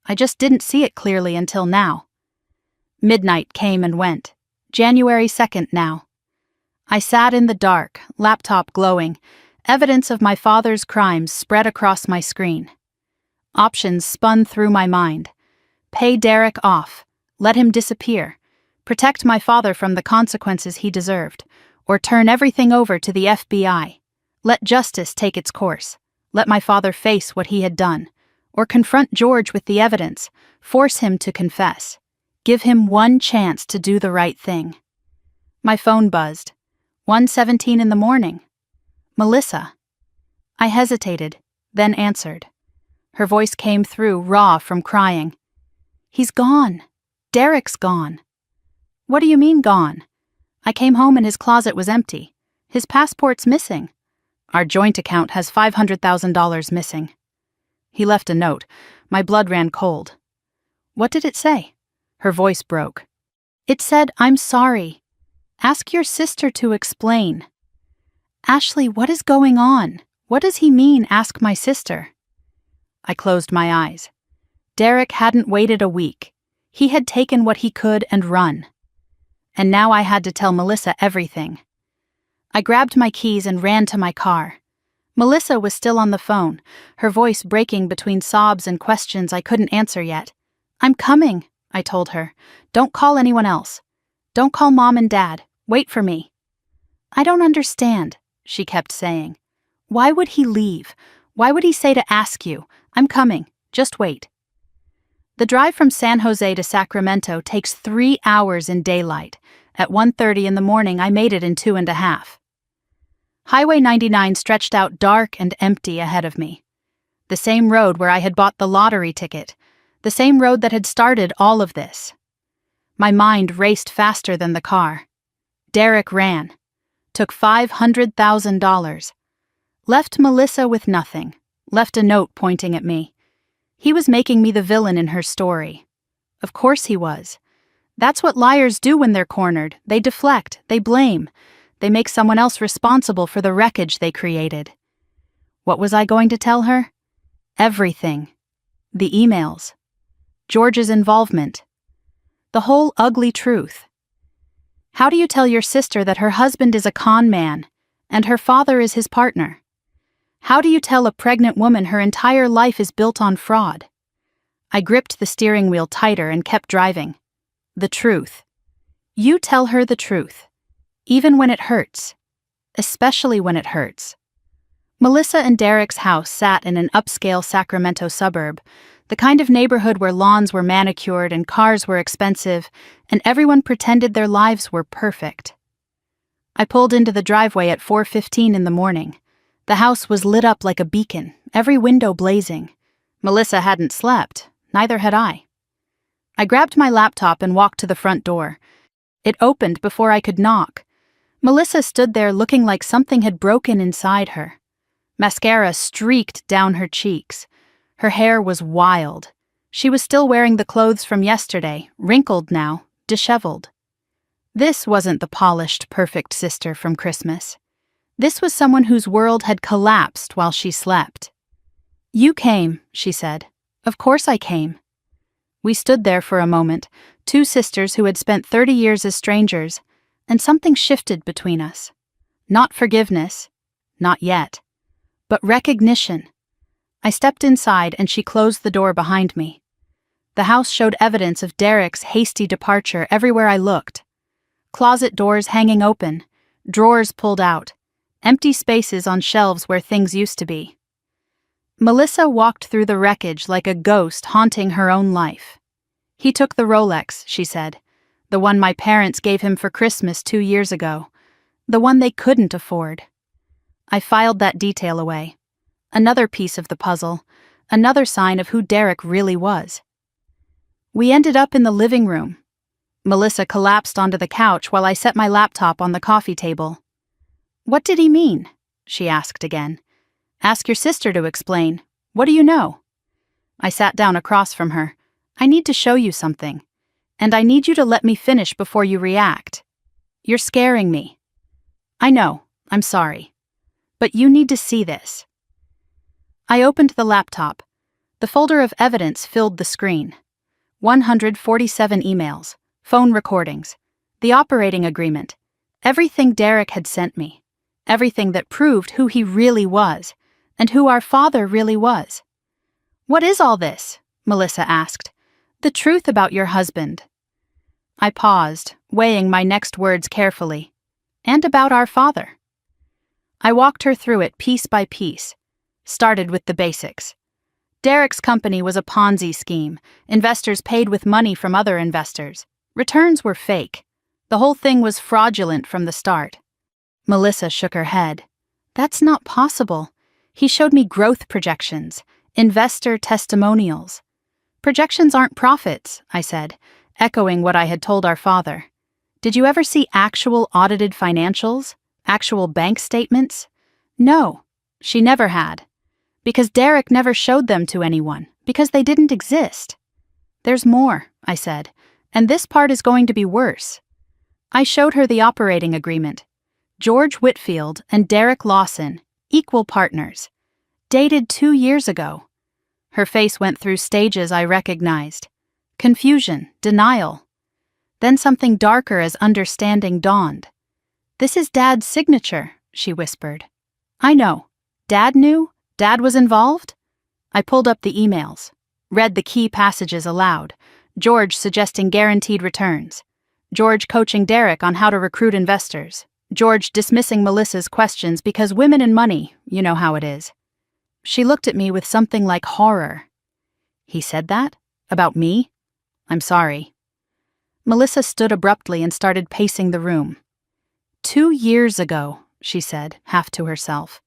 I just didn't see it clearly until now. Midnight came and went. January 2nd now. I sat in the dark, laptop glowing, evidence of my father's crimes spread across my screen. Options spun through my mind. Pay Derek off. Let him disappear. Protect my father from the consequences he deserved. Or turn everything over to the FBI. Let justice take its course. Let my father face what he had done. Or confront George with the evidence. Force him to confess. Give him one chance to do the right thing. My phone buzzed. 1:17 in the morning. Melissa. I hesitated, then answered. Her voice came through raw from crying. He's gone. Derek's gone. What do you mean gone? I came home and his closet was empty. His passport's missing. Our joint account has $500,000 missing. He left a note. My blood ran cold. What did it say? Her voice broke. It said, I'm sorry. Ask your sister to explain. Ashley, what is going on? What does he mean, ask my sister? I closed my eyes. Derek hadn't waited a week. He had taken what he could and run. And now I had to tell Melissa everything. I grabbed my keys and ran to my car. Melissa was still on the phone, her voice breaking between sobs and questions I couldn't answer yet. I'm coming, I told her. Don't call anyone else. Don't call Mom and Dad. Wait for me. I don't understand, she kept saying. Why would he leave? Why would he say to ask you? I'm coming. Just wait. The drive from San Jose to Sacramento takes 3 hours in daylight. At 1:30 in the morning, I made it in 2.5. Highway 99 stretched out dark and empty ahead of me. The same road where I had bought the lottery ticket. The same road that had started all of this. My mind raced faster than the car. Derek ran. Took $500,000. Left Melissa with nothing. Left a note pointing at me. He was making me the villain in her story. Of course he was. That's what liars do when they're cornered. They deflect, they blame. They make someone else responsible for the wreckage they created. What was I going to tell her? Everything. The emails. George's involvement. The whole ugly truth. How do you tell your sister that her husband is a con man and her father is his partner? How do you tell a pregnant woman her entire life is built on fraud? I gripped the steering wheel tighter and kept driving. The truth. You tell her the truth, even when it hurts, especially when it hurts. Melissa and Derek's house sat in an upscale Sacramento suburb, the kind of neighborhood where lawns were manicured and cars were expensive, and everyone pretended their lives were perfect. I pulled into the driveway at 4:15 in the morning. The house was lit up like a beacon, every window blazing. Melissa hadn't slept, neither had I. I grabbed my laptop and walked to the front door. It opened before I could knock. Melissa stood there looking like something had broken inside her. Mascara streaked down her cheeks. Her hair was wild. She was still wearing the clothes from yesterday, wrinkled now, disheveled. This wasn't the polished, perfect sister from Christmas. This was someone whose world had collapsed while she slept. "You came," she said. "Of course I came." We stood there for a moment, two sisters who had spent 30 years as strangers, and something shifted between us. Not forgiveness, not yet, but recognition. I stepped inside and she closed the door behind me. The house showed evidence of Derek's hasty departure everywhere I looked. Closet doors hanging open, drawers pulled out, empty spaces on shelves where things used to be. Melissa walked through the wreckage like a ghost haunting her own life. "He took the Rolex," she said, "the one my parents gave him for Christmas 2 years ago, the one they couldn't afford." I filed that detail away. Another piece of the puzzle, another sign of who Derek really was. We ended up in the living room. Melissa collapsed onto the couch while I set my laptop on the coffee table. "What did he mean?" she asked again. "Ask your sister to explain. What do you know?" I sat down across from her. "I need to show you something. And I need you to let me finish before you react. You're scaring me." "I know, I'm sorry. But you need to see this." I opened the laptop. The folder of evidence filled the screen. 147 emails, phone recordings, the operating agreement, everything Derek had sent me, everything that proved who he really was, and who our father really was. "What is all this?" Melissa asked. "The truth about your husband." I paused, weighing my next words carefully. "And about our father." I walked her through it piece by piece. Started with the basics. Derek's company was a Ponzi scheme. Investors paid with money from other investors. Returns were fake. The whole thing was fraudulent from the start. Melissa shook her head. "That's not possible. He showed me growth projections, investor testimonials." "Projections aren't profits," I said, echoing what I had told our father. "Did you ever see actual audited financials? Actual bank statements?" No, she never had. Because Derek never showed them to anyone, because they didn't exist. "There's more," I said, "and this part is going to be worse." I showed her the operating agreement. George Whitfield and Derek Lawson, equal partners. Dated 2 years ago. Her face went through stages I recognized. Confusion, denial. Then something darker as understanding dawned. "This is Dad's signature," she whispered. "I know. Dad knew? Dad was involved?" I pulled up the emails, read the key passages aloud. George suggesting guaranteed returns. George coaching Derek on how to recruit investors. George dismissing Melissa's questions because women and money, you know how it is. She looked at me with something like horror. "He said that? About me? I'm sorry." Melissa stood abruptly and started pacing the room. 2 years ago, she said, half to herself.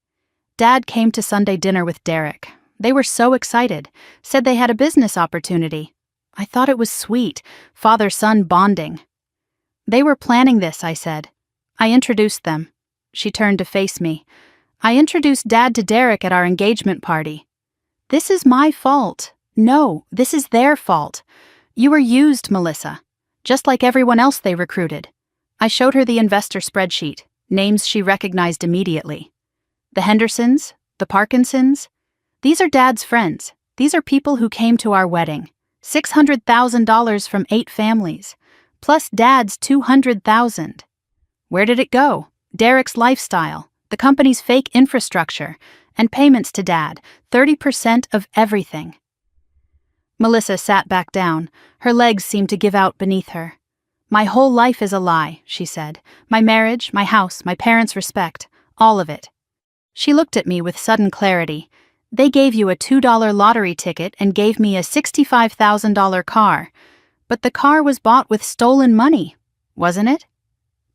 Dad came to Sunday dinner with Derek. They were so excited, said they had a business opportunity. I thought it was sweet, father-son bonding. "They were planning this," I said. I introduced them. She turned to face me. "I introduced Dad to Derek at our engagement party." "This is my fault." "No, this is their fault. You were used, Melissa, just like everyone else they recruited." I showed her the investor spreadsheet, names she recognized immediately. "The Hendersons, the Parkinsons. These are Dad's friends. These are people who came to our wedding. $600,000 from 8 families, plus Dad's $200,000. Where did it go? Derek's lifestyle, the company's fake infrastructure, and payments to Dad, 30% of everything." Melissa sat back down. Her legs seemed to give out beneath her. My whole life is a lie, she said. My marriage, my house, my parents' respect, all of it. She looked at me with sudden clarity. They gave you a $2 lottery ticket and gave me a $65,000 car. But the car was bought with stolen money, wasn't it?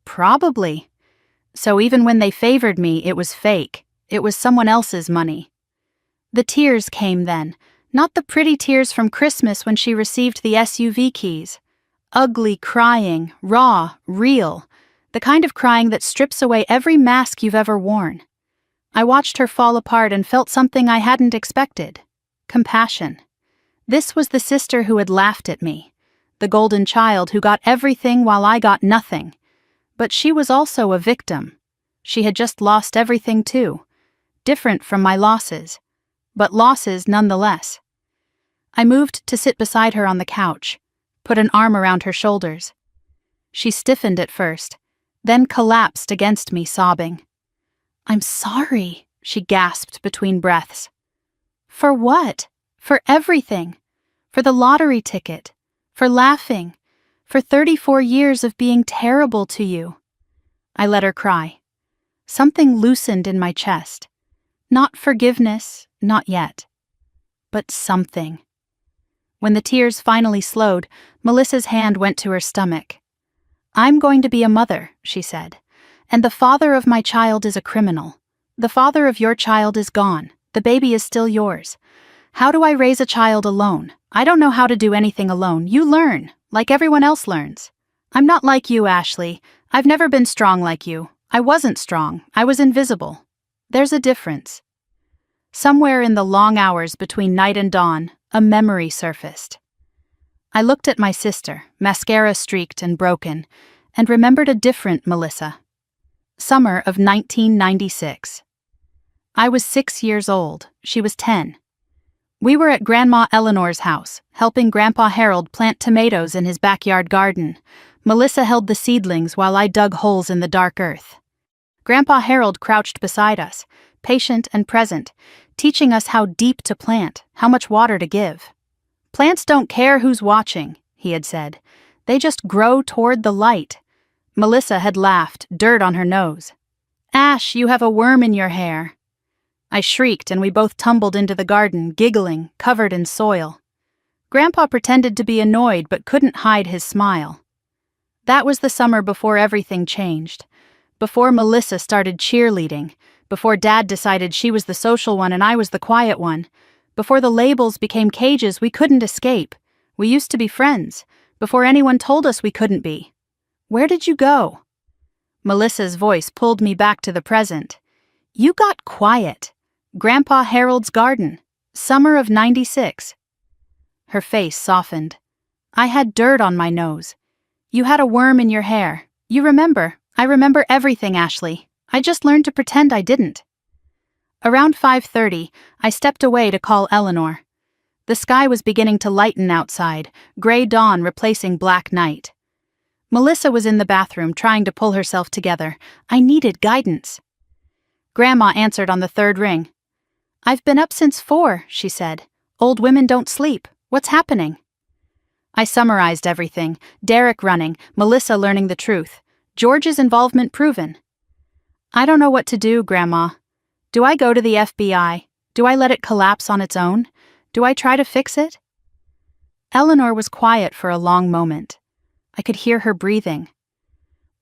Probably. So even when they favored me, it was fake. It was someone else's money. The tears came then, not the pretty tears from Christmas when she received the SUV keys. Ugly crying, raw, real, the kind of crying that strips away every mask you've ever worn. I watched her fall apart and felt something I hadn't expected. Compassion. This was the sister who had laughed at me, the golden child who got everything while I got nothing. But she was also a victim. She had just lost everything too, different from my losses, but losses nonetheless. I moved to sit beside her on the couch, put an arm around her shoulders. She stiffened at first, then collapsed against me, sobbing. "I'm sorry," she gasped between breaths. "For what? For everything. For the lottery ticket. For laughing. For 34 years of being terrible to you." I let her cry. Something loosened in my chest. Not forgiveness, not yet. But something. When the tears finally slowed, Melissa's hand went to her stomach. "I'm going to be a mother," she said. "And the father of my child is a criminal. The father of your child is gone. The baby is still yours. How do I raise a child alone? I don't know how to do anything alone. You learn, like everyone else learns. I'm not like you, Ashley. I've never been strong like you. I wasn't strong. I was invisible. There's a difference." Somewhere in the long hours between night and dawn, a memory surfaced. I looked at my sister, mascara streaked and broken, and remembered a different Melissa. Summer of 1996. I was 6 years old. She was 10. We were at Grandma Eleanor's house, helping Grandpa Harold plant tomatoes in his backyard garden. Melissa held the seedlings while I dug holes in the dark earth. Grandpa Harold crouched beside us, patient and present, teaching us how deep to plant, how much water to give. "Plants don't care who's watching," he had said. "They just grow toward the light." Melissa had laughed, dirt on her nose. "Ash, you have a worm in your hair." I shrieked and we both tumbled into the garden, giggling, covered in soil. Grandpa pretended to be annoyed but couldn't hide his smile. That was the summer before everything changed. Before Melissa started cheerleading. Before Dad decided she was the social one and I was the quiet one. Before the labels became cages we couldn't escape. We used to be friends. Before anyone told us we couldn't be. "Where did you go?" Melissa's voice pulled me back to the present. "You got quiet. Grandpa Harold's garden. Summer of 96. Her face softened. "I had dirt on my nose. You had a worm in your hair. You remember. I remember everything, Ashley. I just learned to pretend I didn't." Around 5:30, I stepped away to call Eleanor. The sky was beginning to lighten outside, gray dawn replacing black night. Melissa was in the bathroom trying to pull herself together. I needed guidance. Grandma answered on the third ring. "I've been up since 4, she said. "Old women don't sleep. What's happening?" I summarized everything. Derek running, Melissa learning the truth. George's involvement proven. "I don't know what to do, Grandma. Do I go to the FBI? Do I let it collapse on its own? Do I try to fix it?" Eleanor was quiet for a long moment. I could hear her breathing.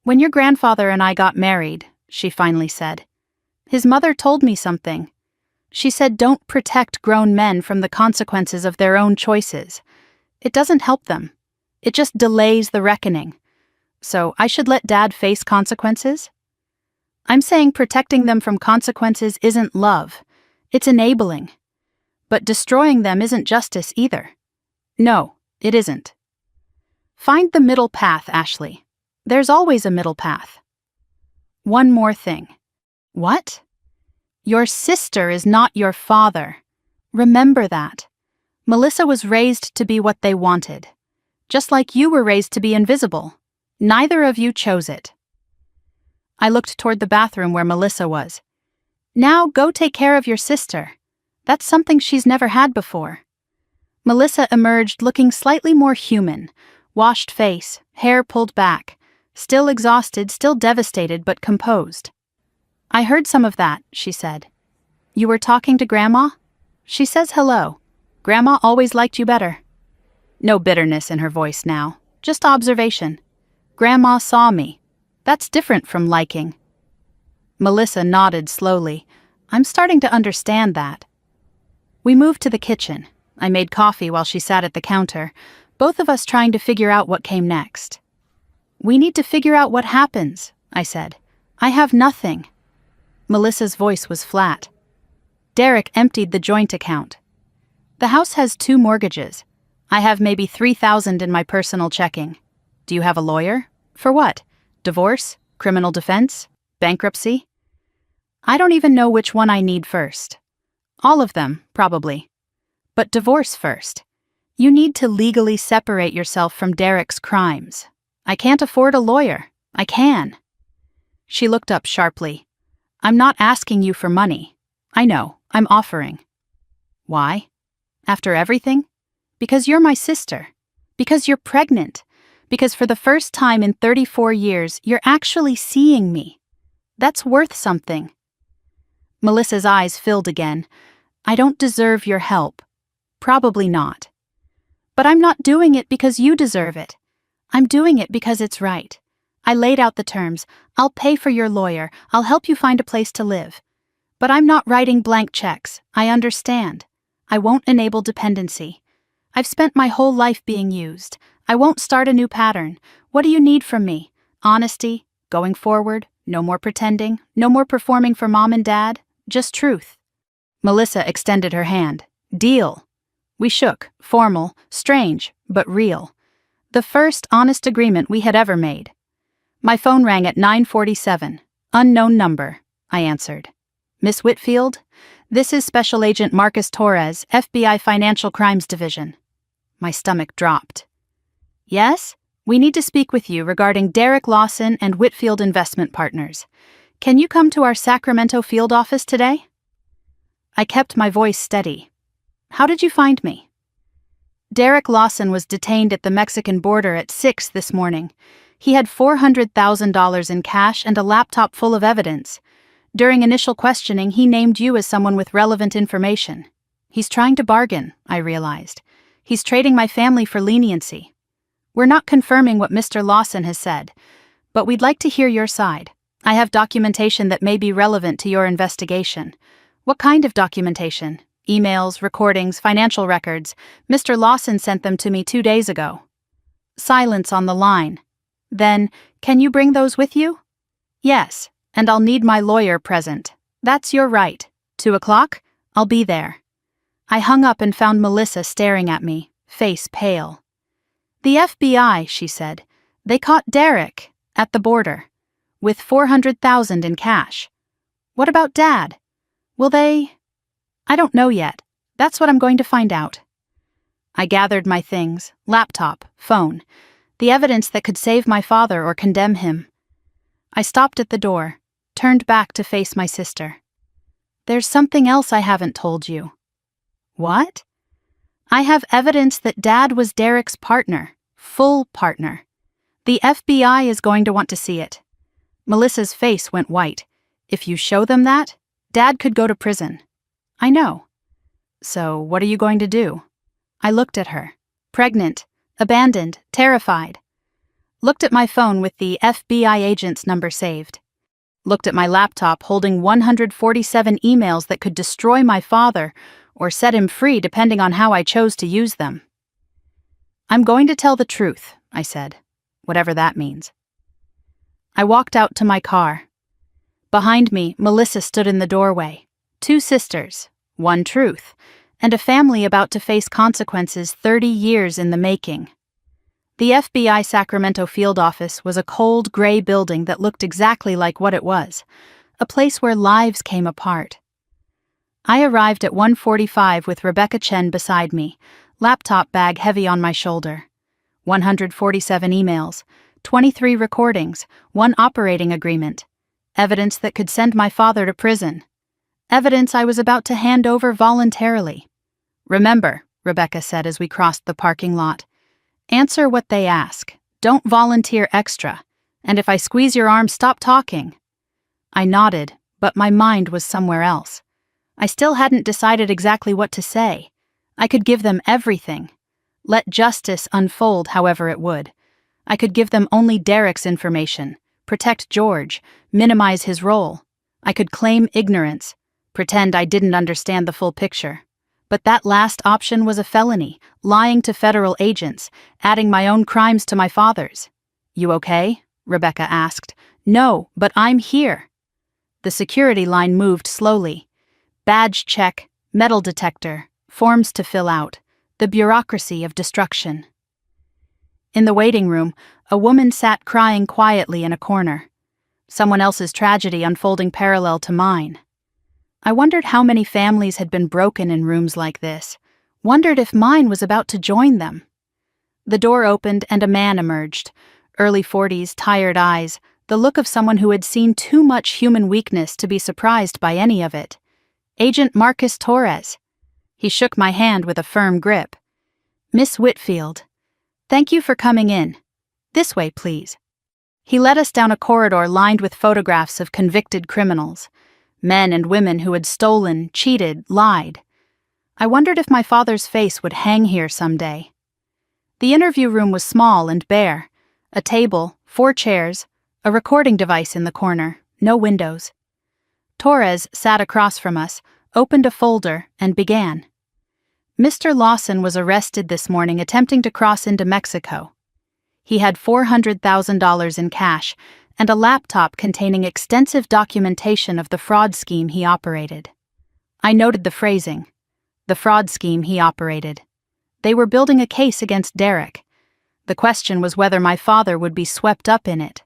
"When your grandfather and I got married," she finally said, "his mother told me something. She said don't protect grown men from the consequences of their own choices. It doesn't help them. It just delays the reckoning. So I should let Dad face consequences? I'm saying protecting them from consequences isn't love. It's enabling. But destroying them isn't justice either. No, it isn't. Find the middle path, Ashley. There's always a middle path. One more thing." "What?" "Your sister is not your father. Remember that. Melissa was raised to be what they wanted. Just like you were raised to be invisible. Neither of you chose it." I looked toward the bathroom where Melissa was. "Now go take care of your sister. That's something she's never had before." Melissa emerged looking slightly more human. Washed face, hair pulled back, still exhausted, still devastated, but composed. "I heard some of that," she said. "You were talking to Grandma? She says hello. Grandma always liked you better." No bitterness in her voice now, just observation. Grandma saw me. That's different from liking. Melissa nodded slowly. "I'm starting to understand that." We moved to the kitchen. I made coffee while she sat at the counter, both of us trying to figure out what came next. "We need to figure out what happens," I said. "I have nothing." Melissa's voice was flat. Derek emptied the joint account. "The house has 2 mortgages. I have maybe $3,000 in my personal checking. Do you have a lawyer? For what? Divorce? Criminal defense? Bankruptcy? I don't even know which one I need first. All of them, probably. But divorce first. You need to legally separate yourself from Derek's crimes. I can't afford a lawyer. I can." She looked up sharply. "I'm not asking you for money. I know, I'm offering." "Why? After everything? Because you're my sister. Because you're pregnant. Because for the first time in 34 years, you're actually seeing me. That's worth something." Melissa's eyes filled again. "I don't deserve your help. Probably not. But I'm not doing it because you deserve it. I'm doing it because it's right. I laid out the terms. I'll pay for your lawyer. I'll help you find a place to live. But I'm not writing blank checks. I understand. I won't enable dependency. I've spent my whole life being used. I won't start a new pattern. What do you need from me? Honesty? Going forward? No more pretending? No more performing for Mom and Dad? Just truth." Melissa extended her hand. "Deal." We shook, formal, strange, but real. The first honest agreement we had ever made. My phone rang at 9:47. "Unknown number," I answered. "Miss Whitfield? This is Special Agent Marcus Torres, FBI Financial Crimes Division." My stomach dropped. "Yes? We need to speak with you regarding Derek Lawson and Whitfield Investment Partners. Can you come to our Sacramento field office today?" I kept my voice steady. "How did you find me?" "Derek Lawson was detained at the Mexican border at 6 this morning. He had $400,000 in cash and a laptop full of evidence. During initial questioning, he named you as someone with relevant information. He's trying to bargain, I realized. He's trading my family for leniency. We're not confirming what Mr. Lawson has said, but we'd like to hear your side. I have documentation that may be relevant to your investigation." "What kind of documentation?" "Emails, recordings, financial records. Mr. Lawson sent them to me 2 days ago." Silence on the line. "Then, can you bring those with you?" "Yes, and I'll need my lawyer present." "That's your right. 2 o'clock? I'll be there." I hung up and found Melissa staring at me, face pale. "The FBI," she said. "They caught Derek at the border with $400,000 in cash. What about Dad? Will they? I don't know yet. That's what I'm going to find out." I gathered my things, laptop, phone, the evidence that could save my father or condemn him. I stopped at the door, turned back to face my sister. "There's something else I haven't told you." "What?" "I have evidence that Dad was Derek's partner, full partner. The FBI is going to want to see it." Melissa's face went white. "If you show them that, Dad could go to prison." "I know." "So what are you going to do?" I looked at her. Pregnant, abandoned, terrified. Looked at my phone with the FBI agent's number saved. Looked at my laptop holding 147 emails that could destroy my father or set him free depending on how I chose to use them. "I'm going to tell the truth," I said, whatever that means. I walked out to my car. Behind me, Melissa stood in the doorway. 2 sisters, 1 truth, and a family about to face consequences 30 years in the making. The FBI Sacramento field office was a cold, gray building that looked exactly like what it was, a place where lives came apart. I arrived at 1:45 with Rebecca Chen beside me, laptop bag heavy on my shoulder. 147 emails, 23 recordings, 1 operating agreement. Evidence that could send my father to prison. Evidence I was about to hand over voluntarily. "Remember," Rebecca said as we crossed the parking lot, "answer what they ask. Don't volunteer extra, and if I squeeze your arm, stop talking." I nodded, but my mind was somewhere else. I still hadn't decided exactly what to say. I could give them everything. Let justice unfold however it would. I could give them only Derek's information, protect George, minimize his role. I could claim ignorance, pretend I didn't understand the full picture. But that last option was a felony, lying to federal agents, adding my own crimes to my father's. "You okay?" Rebecca asked. "No, but I'm here." The security line moved slowly. Badge check, metal detector, forms to fill out, the bureaucracy of destruction. In the waiting room, a woman sat crying quietly in a corner. Someone else's tragedy unfolding parallel to mine. I wondered how many families had been broken in rooms like this, wondered if mine was about to join them. The door opened and a man emerged, early 40s, tired eyes, the look of someone who had seen too much human weakness to be surprised by any of it. Agent Marcus Torres. He shook my hand with a firm grip. "Miss Whitfield, thank you for coming in. This way, please." He led us down a corridor lined with photographs of convicted criminals, men and women who had stolen, cheated, lied. I wondered if my father's face would hang here someday. The interview room was small and bare. A table, 4 chairs, a recording device in the corner, no windows. Torres sat across from us, opened a folder, and began. Mr. Lawson was arrested this morning attempting to cross into Mexico. He had $400,000 in cash and a laptop containing extensive documentation of the fraud scheme he operated. I noted the phrasing. The fraud scheme he operated. They were building a case against Derek. The question was whether my father would be swept up in it.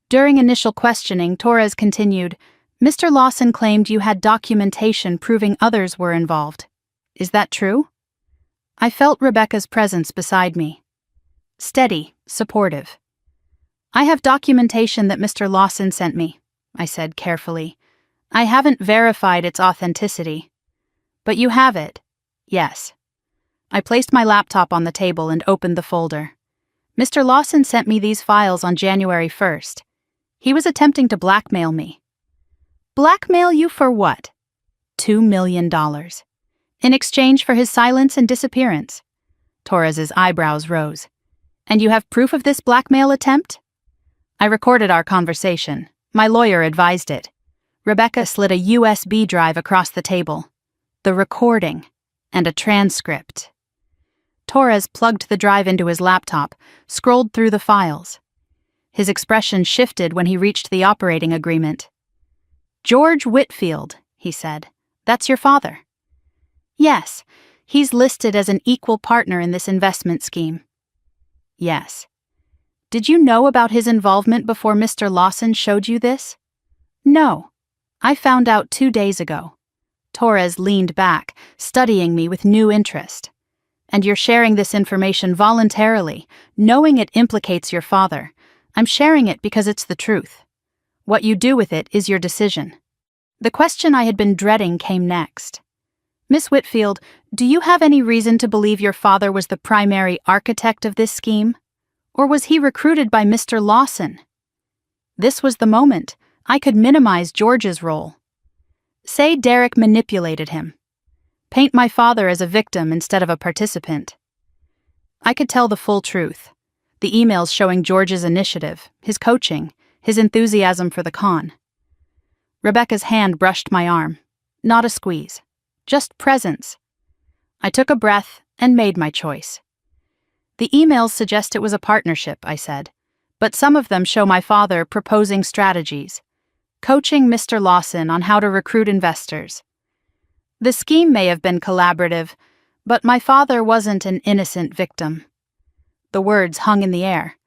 During initial questioning, Torres continued, "Mr. Lawson claimed you had documentation proving others were involved. Is that true?" I felt Rebecca's presence beside me. Steady, supportive. "I have documentation that Mr. Lawson sent me," I said carefully. "I haven't verified its authenticity." "But you have it?" "Yes." I placed my laptop on the table and opened the folder. "Mr. Lawson sent me these files on January 1st. He was attempting to blackmail me." "Blackmail you for what?" $2 million. In exchange for his silence and disappearance. Torres's eyebrows rose. "And you have proof of this blackmail attempt?" I recorded our conversation. My lawyer advised it. Rebecca slid a USB drive across the table. The recording and a transcript. Torres plugged the drive into his laptop, scrolled through the files. His expression shifted when he reached the operating agreement. "George Whitfield," he said. "That's your father?" "Yes, he's listed as an equal partner in this investment scheme." "Yes." "Did you know about his involvement before Mr. Lawson showed you this?" "No. I found out 2 days ago." Torres leaned back, studying me with new interest. "And you're sharing this information voluntarily, knowing it implicates your father. I'm sharing it because it's the truth. What you do with it is your decision." The question I had been dreading came next. "Miss Whitfield, do you have any reason to believe your father was the primary architect of this scheme? Or was he recruited by Mr. Lawson?" This was the moment. I could minimize George's role. Say Derek manipulated him. Paint my father as a victim instead of a participant. I could tell the full truth. The emails showing George's initiative, his coaching, his enthusiasm for the con. Rebecca's hand brushed my arm. Not a squeeze. Just presence. I took a breath and made my choice. "The emails suggest it was a partnership," I said, "but some of them show my father proposing strategies, coaching Mr. Lawson on how to recruit investors. The scheme may have been collaborative, but my father wasn't an innocent victim." The words hung in the air.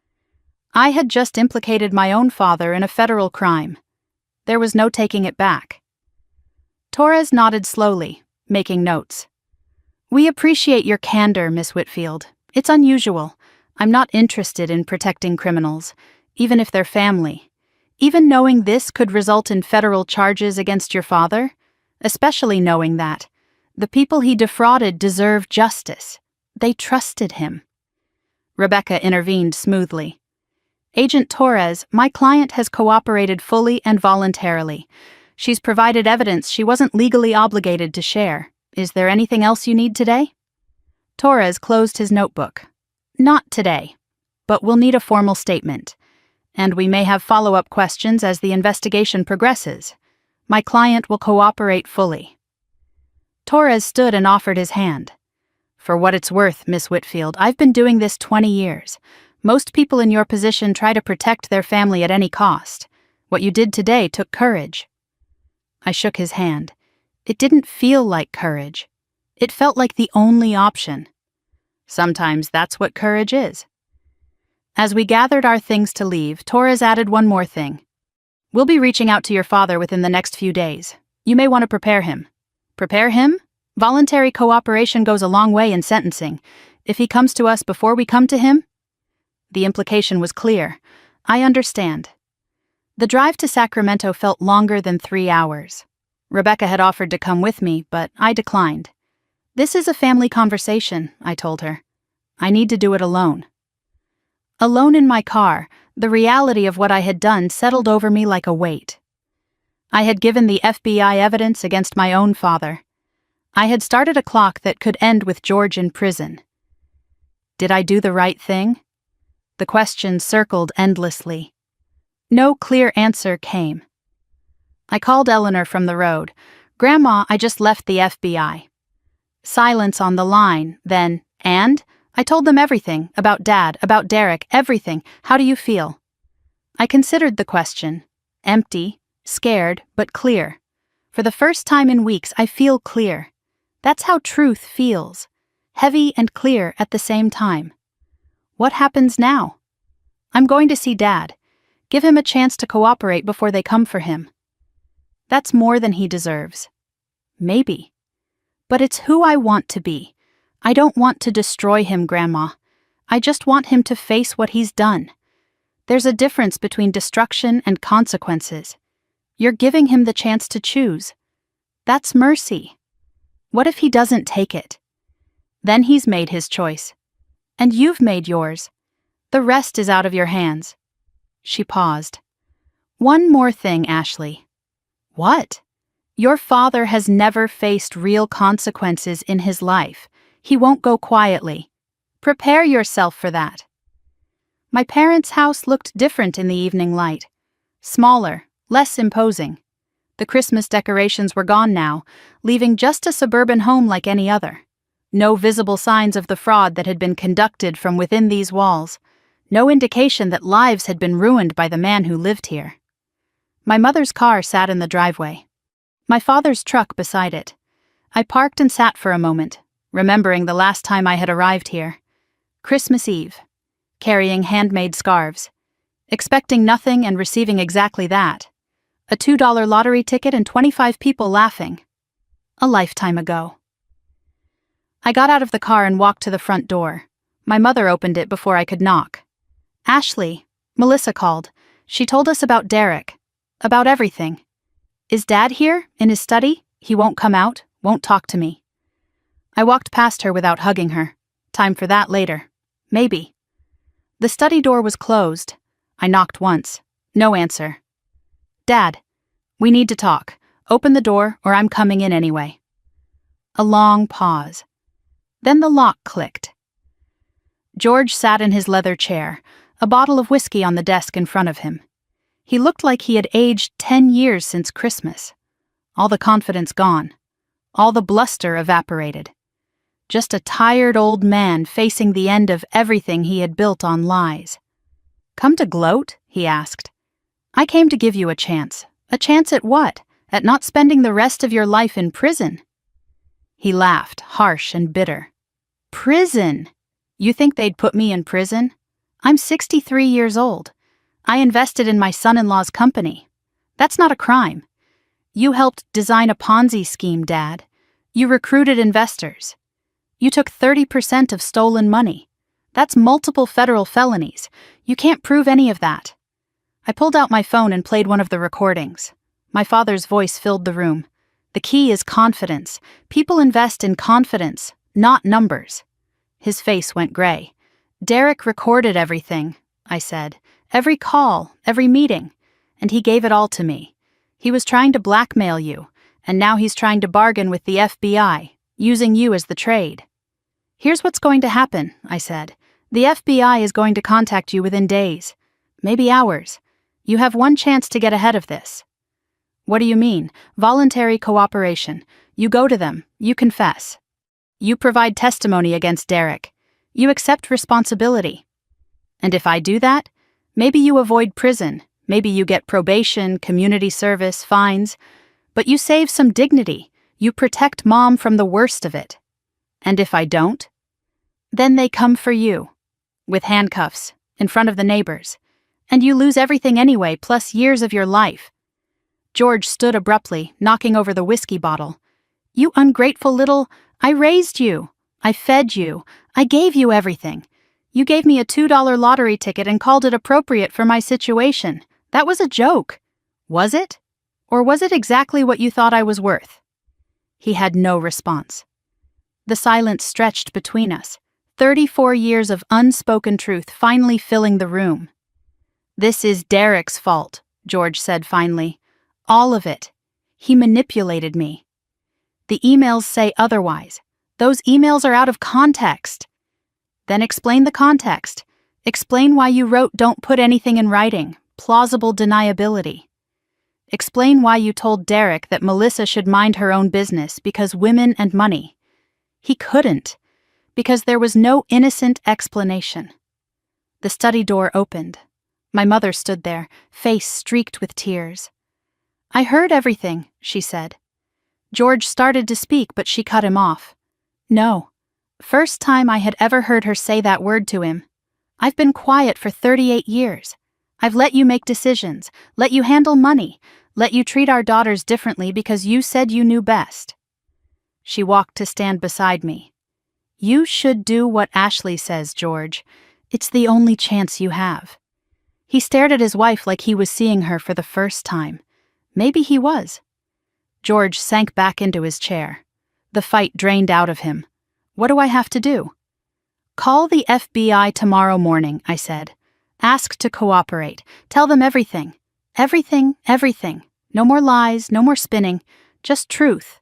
I had just implicated my own father in a federal crime. There was no taking it back. Torres nodded slowly, making notes. "We appreciate your candor, Miss Whitfield. It's unusual. I'm not interested in protecting criminals, even if they're family. Even knowing this could result in federal charges against your father, especially knowing that the people he defrauded deserve justice. They trusted him." Rebecca intervened smoothly. Agent Torres, my client has cooperated fully and voluntarily. She's provided evidence she wasn't legally obligated to share. Is there anything else you need today? Torres closed his notebook. Not today, but we'll need a formal statement. And we may have follow-up questions as the investigation progresses. My client will cooperate fully. Torres stood and offered his hand. For what it's worth, Miss Whitfield, I've been doing this 20 years. Most people in your position try to protect their family at any cost. What you did today took courage. I shook his hand. It didn't feel like courage. It felt like the only option. Sometimes that's what courage is. As we gathered our things to leave, Torres added one more thing. We'll be reaching out to your father within the next few days. You may want to prepare him. Prepare him? Voluntary cooperation goes a long way in sentencing. If he comes to us before we come to him? The implication was clear. I understand. The drive to Sacramento felt longer than 3 hours. Rebecca had offered to come with me, but I declined. This is a family conversation, I told her. I need to do it alone. Alone in my car, the reality of what I had done settled over me like a weight. I had given the FBI evidence against my own father. I had started a clock that could end with George in prison. Did I do the right thing? The question circled endlessly. No clear answer came. I called Eleanor from the road. Grandma, I just left the FBI. Silence on the line, then, and? I told them everything, about Dad, about Derek, everything. How do you feel? I considered the question. Empty, scared, but clear. For the first time in weeks, I feel clear. That's how truth feels. Heavy and clear at the same time. What happens now? I'm going to see Dad. Give him a chance to cooperate before they come for him. That's more than he deserves. Maybe. But it's who I want to be. I don't want to destroy him, Grandma. I just want him to face what he's done. There's a difference between destruction and consequences. You're giving him the chance to choose. That's mercy. What if he doesn't take it? Then he's made his choice. And you've made yours. The rest is out of your hands. She paused. One more thing, Ashley. What? Your father has never faced real consequences in his life. He won't go quietly. Prepare yourself for that. My parents' house looked different in the evening light. Smaller, less imposing. The Christmas decorations were gone now, leaving just a suburban home like any other. No visible signs of the fraud that had been conducted from within these walls. No indication that lives had been ruined by the man who lived here. My mother's car sat in the driveway. My father's truck beside it. I parked and sat for a moment, remembering the last time I had arrived here. Christmas Eve. Carrying handmade scarves. Expecting nothing and receiving exactly that. A $2 lottery ticket and 25 people laughing. A lifetime ago. I got out of the car and walked to the front door. My mother opened it before I could knock. Ashley, Melissa called. She told us about Derek. About everything. Is Dad here, in his study? He won't come out, won't talk to me. I walked past her without hugging her. Time for that later. Maybe. The study door was closed. I knocked once. No answer. Dad, we need to talk. Open the door or I'm coming in anyway. A long pause. Then the lock clicked. George sat in his leather chair, a bottle of whiskey on the desk in front of him. He looked like he had aged 10 years since Christmas. All the confidence gone. All the bluster evaporated. Just a tired old man facing the end of everything he had built on lies. Come to gloat? He asked. I came to give you a chance. A chance at what? At not spending the rest of your life in prison. He laughed, harsh and bitter. Prison? You think they'd put me in prison? I'm 63 years old. I invested in my son-in-law's company. That's not a crime. You helped design a Ponzi scheme, Dad. You recruited investors. You took 30% of stolen money. That's multiple federal felonies. You can't prove any of that. I pulled out my phone and played one of the recordings. My father's voice filled the room. The key is confidence. People invest in confidence, not numbers. His face went gray. Derek recorded everything, I said. Every call, every meeting. And he gave it all to me. He was trying to blackmail you, and now he's trying to bargain with the FBI, using you as the trade. Here's what's going to happen, I said. The FBI is going to contact you within days, maybe hours. You have one chance to get ahead of this. What do you mean? Voluntary cooperation. You go to them, you confess. You provide testimony against Derek. You accept responsibility. And if I do that, maybe you avoid prison, maybe you get probation, community service, fines, but you save some dignity. You protect Mom from the worst of it. And if I don't? Then they come for you, with handcuffs, in front of the neighbors, and you lose everything anyway, plus years of your life. George stood abruptly, knocking over the whiskey bottle. You ungrateful little... I raised you. I fed you. I gave you everything. You gave me a $2 lottery ticket and called it appropriate for my situation. That was a joke. Was it? Or was it exactly what you thought I was worth? He had no response. The silence stretched between us, 34 years of unspoken truth finally filling the room. This is Derek's fault, George said finally. All of it. He manipulated me. The emails say otherwise. Those emails are out of context. Then explain the context. Explain why you wrote "don't put anything in writing," plausible deniability. Explain why you told Derek that Melissa should mind her own business because women and money. He couldn't, because there was no innocent explanation. The study door opened. My mother stood there, face streaked with tears. I heard everything, she said. George started to speak, but she cut him off. No. First time I had ever heard her say that word to him. I've been quiet for 38 years. I've let you make decisions, let you handle money, let you treat our daughters differently because you said you knew best. She walked to stand beside me. You should do what Ashley says, George. It's the only chance you have. He stared at his wife like he was seeing her for the first time. Maybe he was. George sank back into his chair. The fight drained out of him. What do I have to do? Call the FBI tomorrow morning, I said. Ask to cooperate. Tell them everything. Everything, everything. No more lies, no more spinning. Just truth.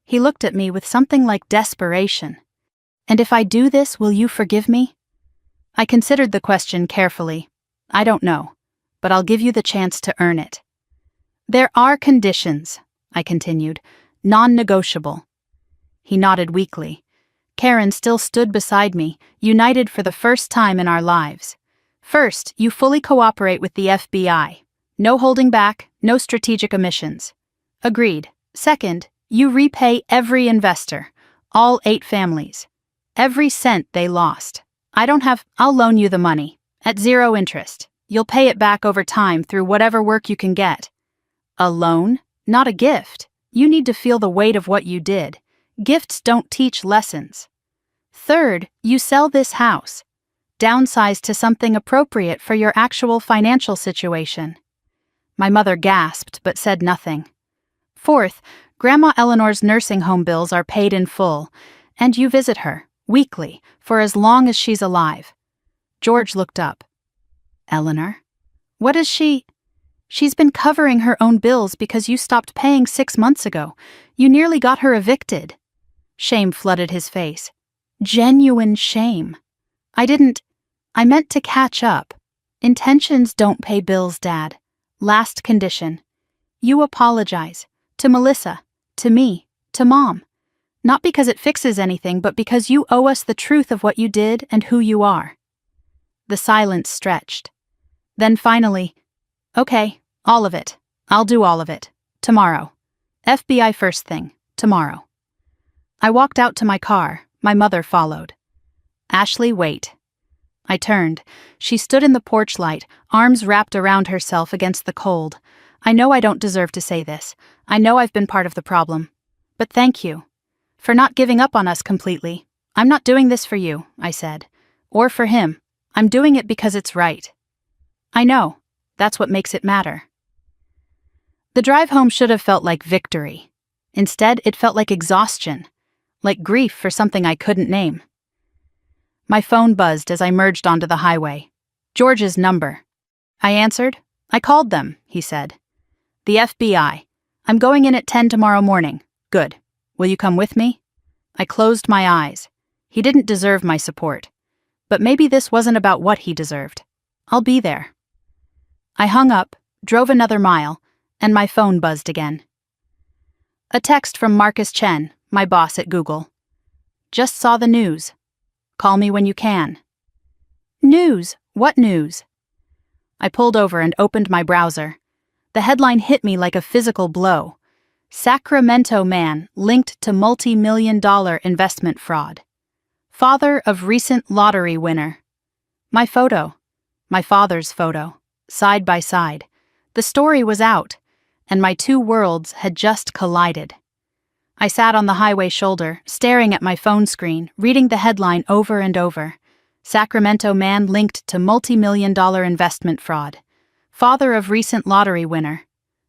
He looked at me with something like desperation. And if I do this, will you forgive me? I considered the question carefully. I don't know, but I'll give you the chance to earn it. There are conditions, I continued, non-negotiable. He nodded weakly. Karen still stood beside me, united for the first time in our lives. First, you fully cooperate with the FBI. No holding back, no strategic omissions. Agreed. Second, you repay every investor, all 8 families. Every cent they lost. I'll loan you the money, at 0 interest. You'll pay it back over time through whatever work you can get. A loan, not a gift. You need to feel the weight of what you did. Gifts don't teach lessons. Third, you sell this house. Downsize to something appropriate for your actual financial situation. My mother gasped but said nothing. Fourth, Grandma Eleanor's nursing home bills are paid in full, and you visit her, weekly, for as long as she's alive. George looked up. Eleanor? What is she? She's been covering her own bills because you stopped paying 6 months ago. You nearly got her evicted. Shame flooded his face. Genuine shame. I meant to catch up. Intentions don't pay bills, Dad. Last condition. You apologize. To Melissa. To me. To Mom. Not because it fixes anything, but because you owe us the truth of what you did and who you are. The silence stretched. Then finally, okay, all of it. I'll do all of it. Tomorrow. FBI first thing. Tomorrow. I walked out to my car. My mother followed. Ashley, wait. I turned. She stood in the porch light, arms wrapped around herself against the cold. I know I don't deserve to say this. I know I've been part of the problem. But thank you. For not giving up on us completely. I'm not doing this for you, I said. Or for him. I'm doing it because it's right. I know. That's what makes it matter. The drive home should have felt like victory. Instead, it felt like exhaustion. Like grief for something I couldn't name. My phone buzzed as I merged onto the highway. George's number. I answered. I called them, he said. The FBI. I'm going in at 10 tomorrow morning. Good. Will you come with me? I closed my eyes. He didn't deserve my support. But maybe this wasn't about what he deserved. I'll be there. I hung up, drove another mile, and my phone buzzed again. A text from Marcus Chen, my boss at Google. Just saw the news. Call me when you can. News? What news? I pulled over and opened my browser. The headline hit me like a physical blow. Sacramento man linked to multi-million-dollar investment fraud. Father of recent lottery winner. My photo. My father's photo. Side by side. The story was out, and my two worlds had just collided. I sat on the highway shoulder, staring at my phone screen, reading the headline over and over. Sacramento man linked to multi-million-dollar investment fraud. Father of recent lottery winner.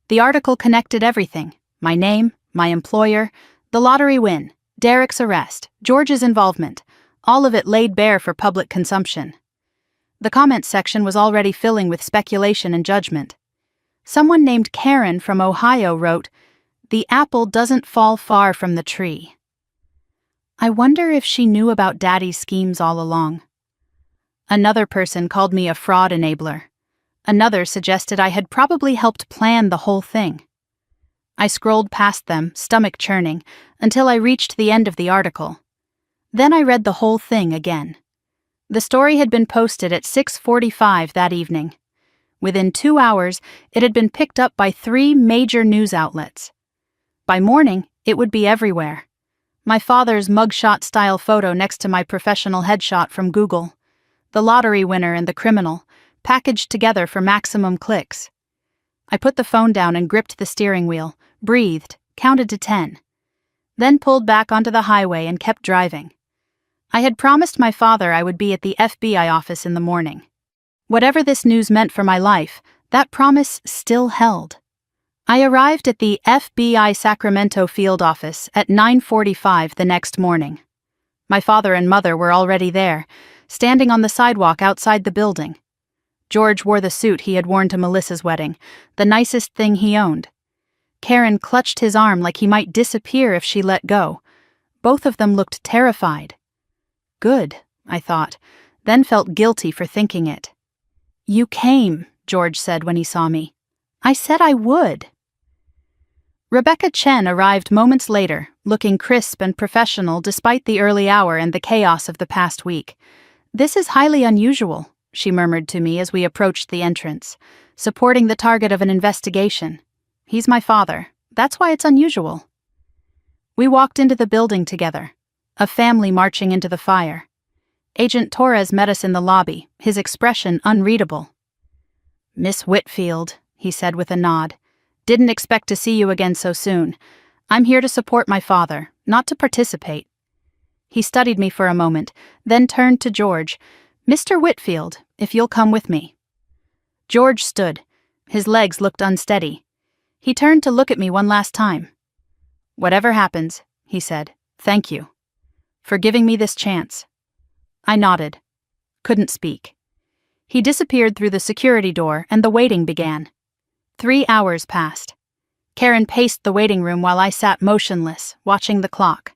The article connected everything. My name, my employer, the lottery win, Derek's arrest, George's involvement, all of it laid bare for public consumption. The comments section was already filling with speculation and judgment. Someone named Karen from Ohio wrote, "The apple doesn't fall far from the tree." I wonder if she knew about Daddy's schemes all along. Another person called me a fraud enabler. Another suggested I had probably helped plan the whole thing. I scrolled past them, stomach churning, until I reached the end of the article. Then I read the whole thing again. The story had been posted at 6:45 that evening. Within 2 hours, it had been picked up by 3 major news outlets. By morning, it would be everywhere. My father's mugshot-style photo next to my professional headshot from Google. The lottery winner and the criminal, packaged together for maximum clicks. I put the phone down and gripped the steering wheel, breathed, counted to 10. Then pulled back onto the highway and kept driving. I had promised my father I would be at the FBI office in the morning. Whatever this news meant for my life, that promise still held. I arrived at the FBI Sacramento field office at 9:45 the next morning. My father and mother were already there, standing on the sidewalk outside the building. George wore the suit he had worn to Melissa's wedding, the nicest thing he owned. Karen clutched his arm like he might disappear if she let go. Both of them looked terrified. Good, I thought, then felt guilty for thinking it. "You came," George said when he saw me. "I said I would." Rebecca Chen arrived moments later, looking crisp and professional despite the early hour and the chaos of the past week. "This is highly unusual," she murmured to me as we approached the entrance, supporting the target of an investigation. "He's my father. That's why it's unusual." We walked into the building together, a family marching into the fire. Agent Torres met us in the lobby, his expression unreadable. "Miss Whitfield," he said with a nod. "Didn't expect to see you again so soon. I'm here to support my father, not to participate." He studied me for a moment, then turned to George. "Mr. Whitfield, if you'll come with me." George stood. His legs looked unsteady. He turned to look at me one last time. "Whatever happens," he said, "thank you for giving me this chance." I nodded. Couldn't speak. He disappeared through the security door and the waiting began. 3 hours passed. Karen paced the waiting room while I sat motionless, watching the clock.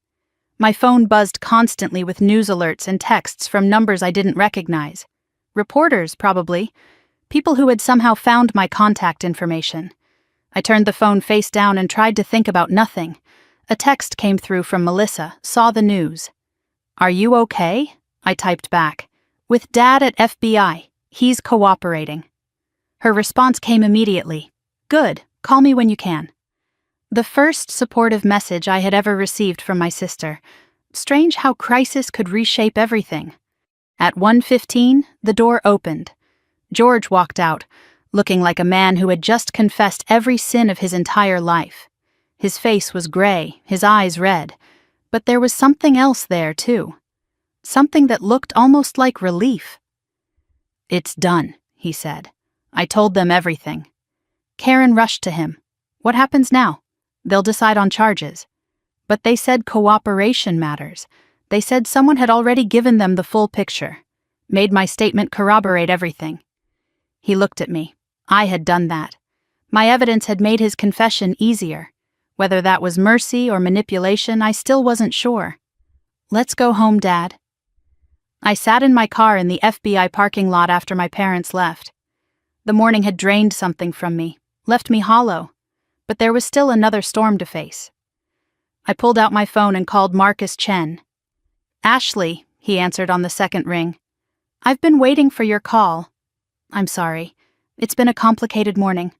My phone buzzed constantly with news alerts and texts from numbers I didn't recognize. Reporters, probably. People who had somehow found my contact information. I turned the phone face down and tried to think about nothing. A text came through from Melissa, saw the news. "Are you okay?" I typed back. "With Dad at FBI. He's cooperating." Her response came immediately. "Good, call me when you can." The first supportive message I had ever received from my sister. Strange how crisis could reshape everything. At 1:15, the door opened. George walked out, looking like a man who had just confessed every sin of his entire life. His face was gray, his eyes red, but there was something else there, too. Something that looked almost like relief. "It's done," he said. "I told them everything." Karen rushed to him. "What happens now?" "They'll decide on charges." "But they said cooperation matters. They said someone had already given them the full picture, made my statement corroborate everything. He looked at me. I had done that. My evidence had made his confession easier. Whether that was mercy or manipulation, I still wasn't sure. "Let's go home, Dad." I sat in my car in the FBI parking lot after my parents left. The morning had drained something from me, left me hollow, but there was still another storm to face. I pulled out my phone and called Marcus Chen. "Ashley," he answered on the second ring. "I've been waiting for your call." "I'm sorry. It's been a complicated morning."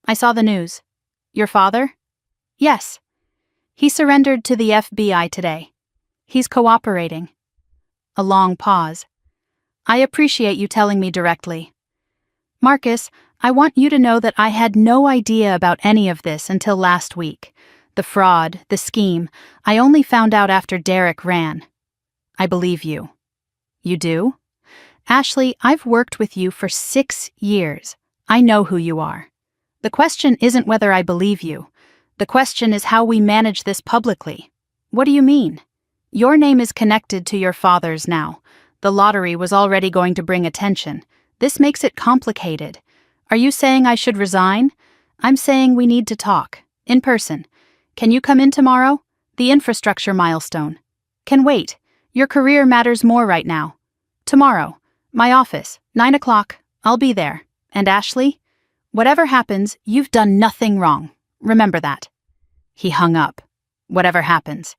"I saw the news." "Your father?" "Yes. He surrendered to the FBI today. He's cooperating." A long pause. "I appreciate you telling me directly." "Marcus, I want you to know that I had no idea about any of this until last week. The fraud, the scheme, I only found out after Derek ran." "I believe you." "You do?" "Ashley, I've worked with you for 6 years. I know who you are. The question isn't whether I believe you. The question is how we manage this publicly." "What do you mean?" "Your name is connected to your father's now. The lottery was already going to bring attention. This makes it complicated. Are you saying I should resign? I'm saying we need to talk. In person. Can you come in tomorrow? The infrastructure milestone. Can wait. Your career matters more right now. Tomorrow. My office. 9 o'clock. I'll be there. And Ashley? Whatever happens, you've done nothing wrong. Remember that." He hung up. "Whatever happens."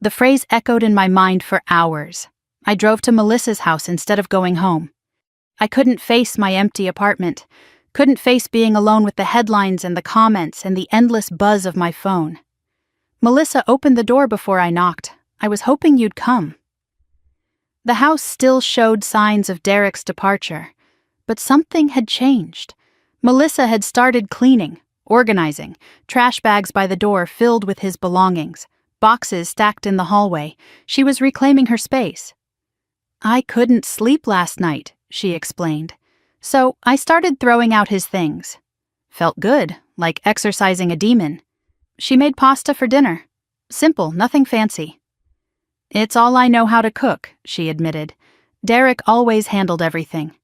The phrase echoed in my mind for hours. I drove to Melissa's house instead of going home. I couldn't face my empty apartment, couldn't face being alone with the headlines and the comments and the endless buzz of my phone. "Melissa opened the door before I knocked. I was hoping you'd come." The house still showed signs of Derek's departure, but something had changed. Melissa had started cleaning, organizing, trash bags by the door filled with his belongings, boxes stacked in the hallway. She was reclaiming her space. "I couldn't sleep last night," she explained. "So I started throwing out his things. Felt good, like exorcising a demon." She made pasta for dinner. Simple, nothing fancy. "It's all I know how to cook," she admitted. "Derek always handled everything."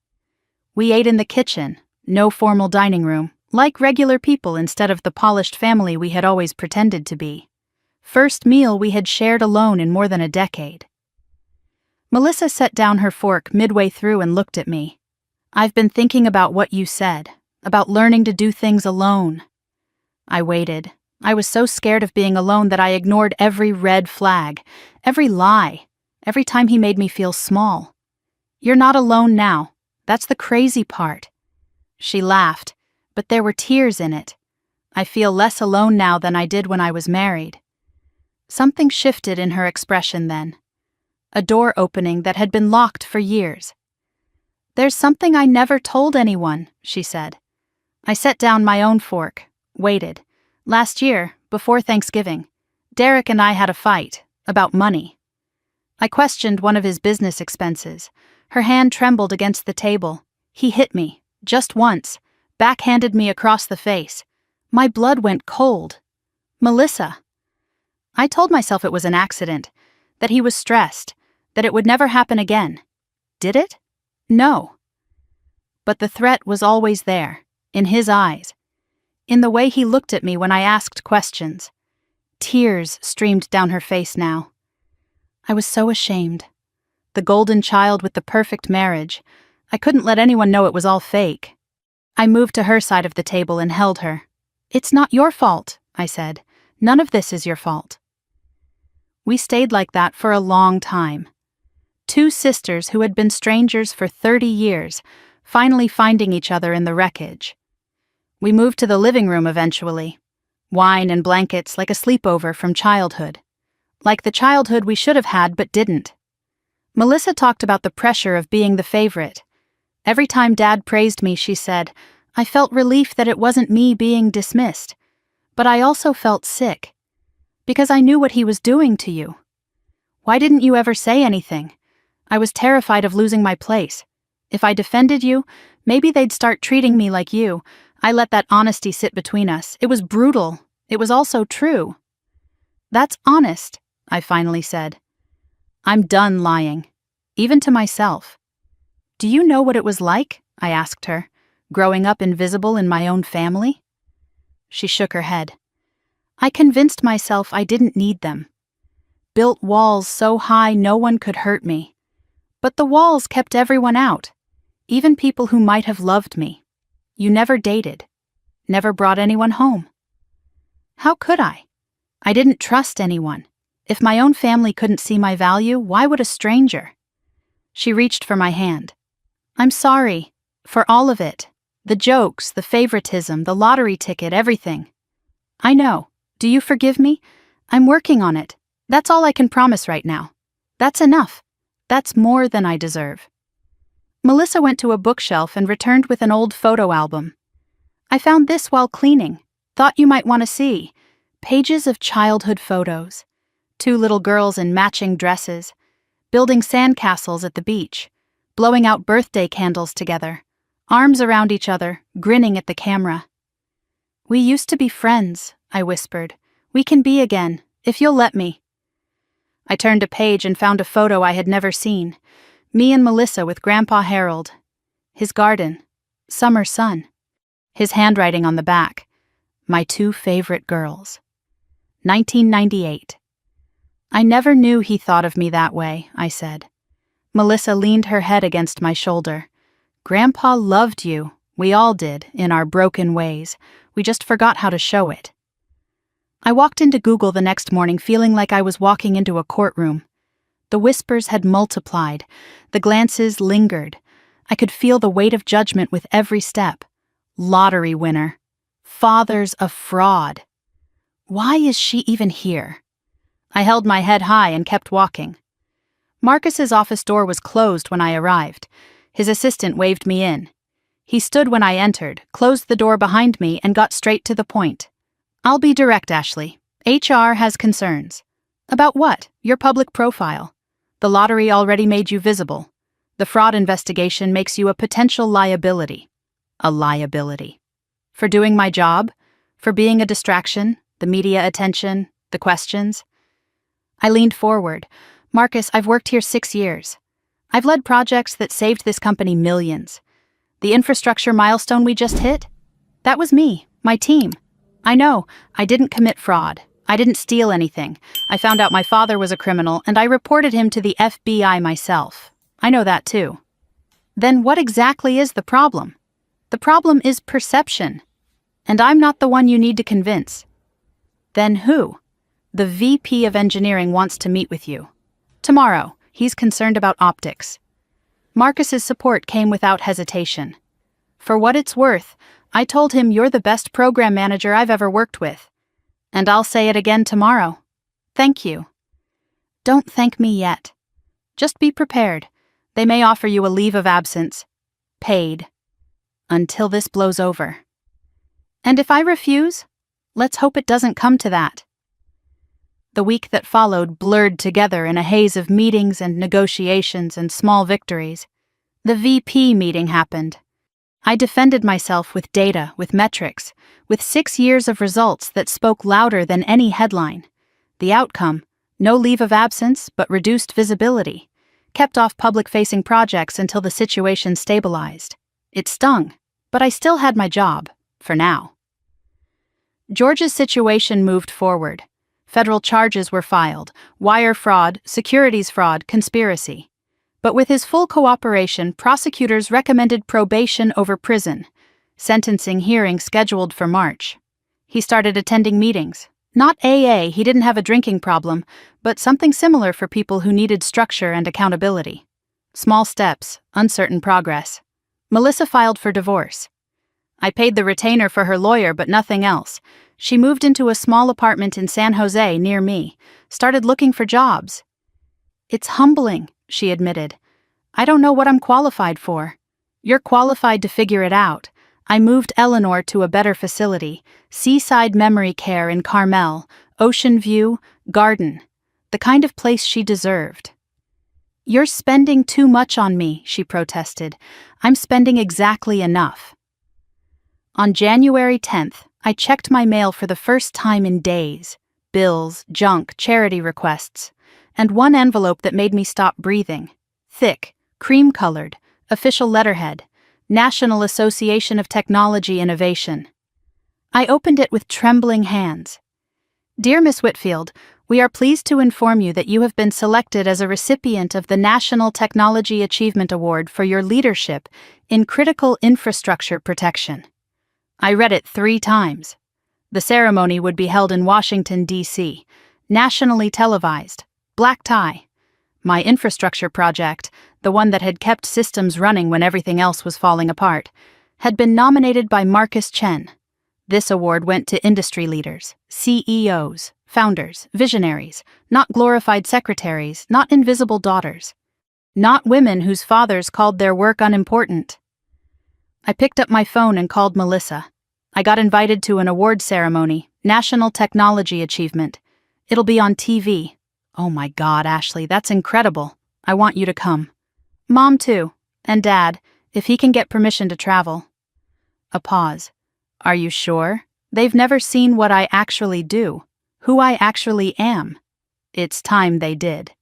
We ate in the kitchen, no formal dining room, like regular people instead of the polished family we had always pretended to be. First meal we had shared alone in more than a decade. Melissa set down her fork midway through and looked at me. "I've been thinking about what you said, about learning to do things alone." I waited. I was so scared of being alone that I ignored every red flag, every lie, every time he made me feel small. "You're not alone now. That's the crazy part." She laughed, but there were tears in it. "I feel less alone now than I did when I was married." Something shifted in her expression then. A door opening that had been locked for years. "There's something I never told anyone," she said. I set down my own fork, waited. "Last year, before Thanksgiving, Derek and I had a fight about money." I questioned one of his business expenses. Her hand trembled against the table. He hit me, just once, backhanded me across the face. My blood went cold. "Melissa." I told myself it was an accident, that he was stressed, that it would never happen again. Did it? No. But the threat was always there, in his eyes, in the way he looked at me when I asked questions. Tears streamed down her face now. I was so ashamed. The golden child with the perfect marriage. I couldn't let anyone know it was all fake. I moved to her side of the table and held her. "It's not your fault," I said. "None of this is your fault." We stayed like that for a long time. Two sisters who had been strangers for 30 years, finally finding each other in the wreckage. We moved to the living room eventually. Wine and blankets like a sleepover from childhood. Like the childhood we should have had but didn't. Melissa talked about the pressure of being the favorite. Every time Dad praised me, she said, I felt relief that it wasn't me being dismissed. But I also felt sick. Because I knew what he was doing to you. Why didn't you ever say anything? I was terrified of losing my place. If I defended you, maybe they'd start treating me like you. I let that honesty sit between us. It was brutal. It was also true. That's honest, I finally said. I'm done lying. Even to myself. Do you know what it was like? I asked her, growing up invisible in my own family? She shook her head. I convinced myself I didn't need them. Built walls so high no one could hurt me. But the walls kept everyone out, even people who might have loved me. You never dated. Never brought anyone home. How could I? I didn't trust anyone. If my own family couldn't see my value, why would a stranger? She reached for my hand. I'm sorry. For all of it. The jokes, the favoritism, the lottery ticket, everything. I know. Do you forgive me? I'm working on it. That's all I can promise right now. That's enough. That's more than I deserve. Melissa went to a bookshelf and returned with an old photo album. I found this while cleaning. Thought you might want to see. Pages of childhood photos. 2 little girls in matching dresses. Building sandcastles at the beach. Blowing out birthday candles together. Arms around each other, grinning at the camera. We used to be friends, I whispered. We can be again, if you'll let me. I turned a page and found a photo I had never seen. Me and Melissa with Grandpa Harold. His garden. Summer sun. His handwriting on the back. My 2 favorite girls. 1998. I never knew he thought of me that way, I said. Melissa leaned her head against my shoulder. Grandpa loved you. We all did, in our broken ways. We just forgot how to show it. I walked into Google the next morning feeling like I was walking into a courtroom. The whispers had multiplied. The glances lingered. I could feel the weight of judgment with every step. Lottery winner. Fathers of fraud. Why is she even here? I held my head high and kept walking. Marcus's office door was closed when I arrived. His assistant waved me in. He stood when I entered, closed the door behind me, and got straight to the point. I'll be direct, Ashley. HR has concerns. About what? Your public profile. The lottery already made you visible. The fraud investigation makes you a potential liability. A liability. For doing my job? For being a distraction? The media attention? The questions? I leaned forward. Marcus, I've worked here 6 years. I've led projects that saved this company millions. The infrastructure milestone we just hit? That was me, my team. I know, I didn't commit fraud. I didn't steal anything. I found out my father was a criminal and I reported him to the FBI myself. I know that too. Then what exactly is the problem? The problem is perception. And I'm not the one you need to convince. Then who? The VP of Engineering wants to meet with you. Tomorrow. He's concerned about optics. Marcus's support came without hesitation. For what it's worth, I told him you're the best program manager I've ever worked with. And I'll say it again tomorrow. Thank you. Don't thank me yet. Just be prepared. They may offer you a leave of absence. Paid. Until this blows over. And if I refuse, let's hope it doesn't come to that. The week that followed blurred together in a haze of meetings and negotiations and small victories. The VP meeting happened. I defended myself with data, with metrics, with 6 years of results that spoke louder than any headline. The outcome, no leave of absence, but reduced visibility. Kept off public-facing projects until the situation stabilized. It stung, but I still had my job, for now. George's situation moved forward. Federal charges were filed, wire fraud, securities fraud, conspiracy. But with his full cooperation, prosecutors recommended probation over prison. Sentencing hearing scheduled for March. He started attending meetings. Not AA, he didn't have a drinking problem, but something similar for people who needed structure and accountability. Small steps, uncertain progress. Melissa filed for divorce. I paid the retainer for her lawyer, but nothing else. She moved into a small apartment in San Jose near me, started looking for jobs. It's humbling, she admitted. I don't know what I'm qualified for. You're qualified to figure it out. I moved Eleanor to a better facility, Seaside Memory Care in Carmel, Ocean View, Garden, the kind of place she deserved. You're spending too much on me, she protested. I'm spending exactly enough. On January 10th, I checked my mail for the first time in days. Bills, junk, charity requests. and one envelope that made me stop breathing. Thick, cream-colored, official letterhead, National Association of Technology Innovation. I opened it with trembling hands. Dear Miss Whitfield, we are pleased to inform you that you have been selected as a recipient of the National Technology Achievement Award for your leadership in critical infrastructure protection. I read it 3 times. The ceremony would be held in Washington, D.C., nationally televised, black tie. My infrastructure project, the one that had kept systems running when everything else was falling apart, had been nominated by Marcus Chen. This award went to industry leaders, CEOs, founders, visionaries, not glorified secretaries, not invisible daughters, not women whose fathers called their work unimportant. I picked up my phone and called Melissa. I got invited to an award ceremony, National Technology Achievement. It'll be on TV. Oh my God, Ashley, that's incredible. I want you to come. Mom too, and Dad, if he can get permission to travel. A pause. Are you sure? They've never seen what I actually do, who I actually am. It's time they did.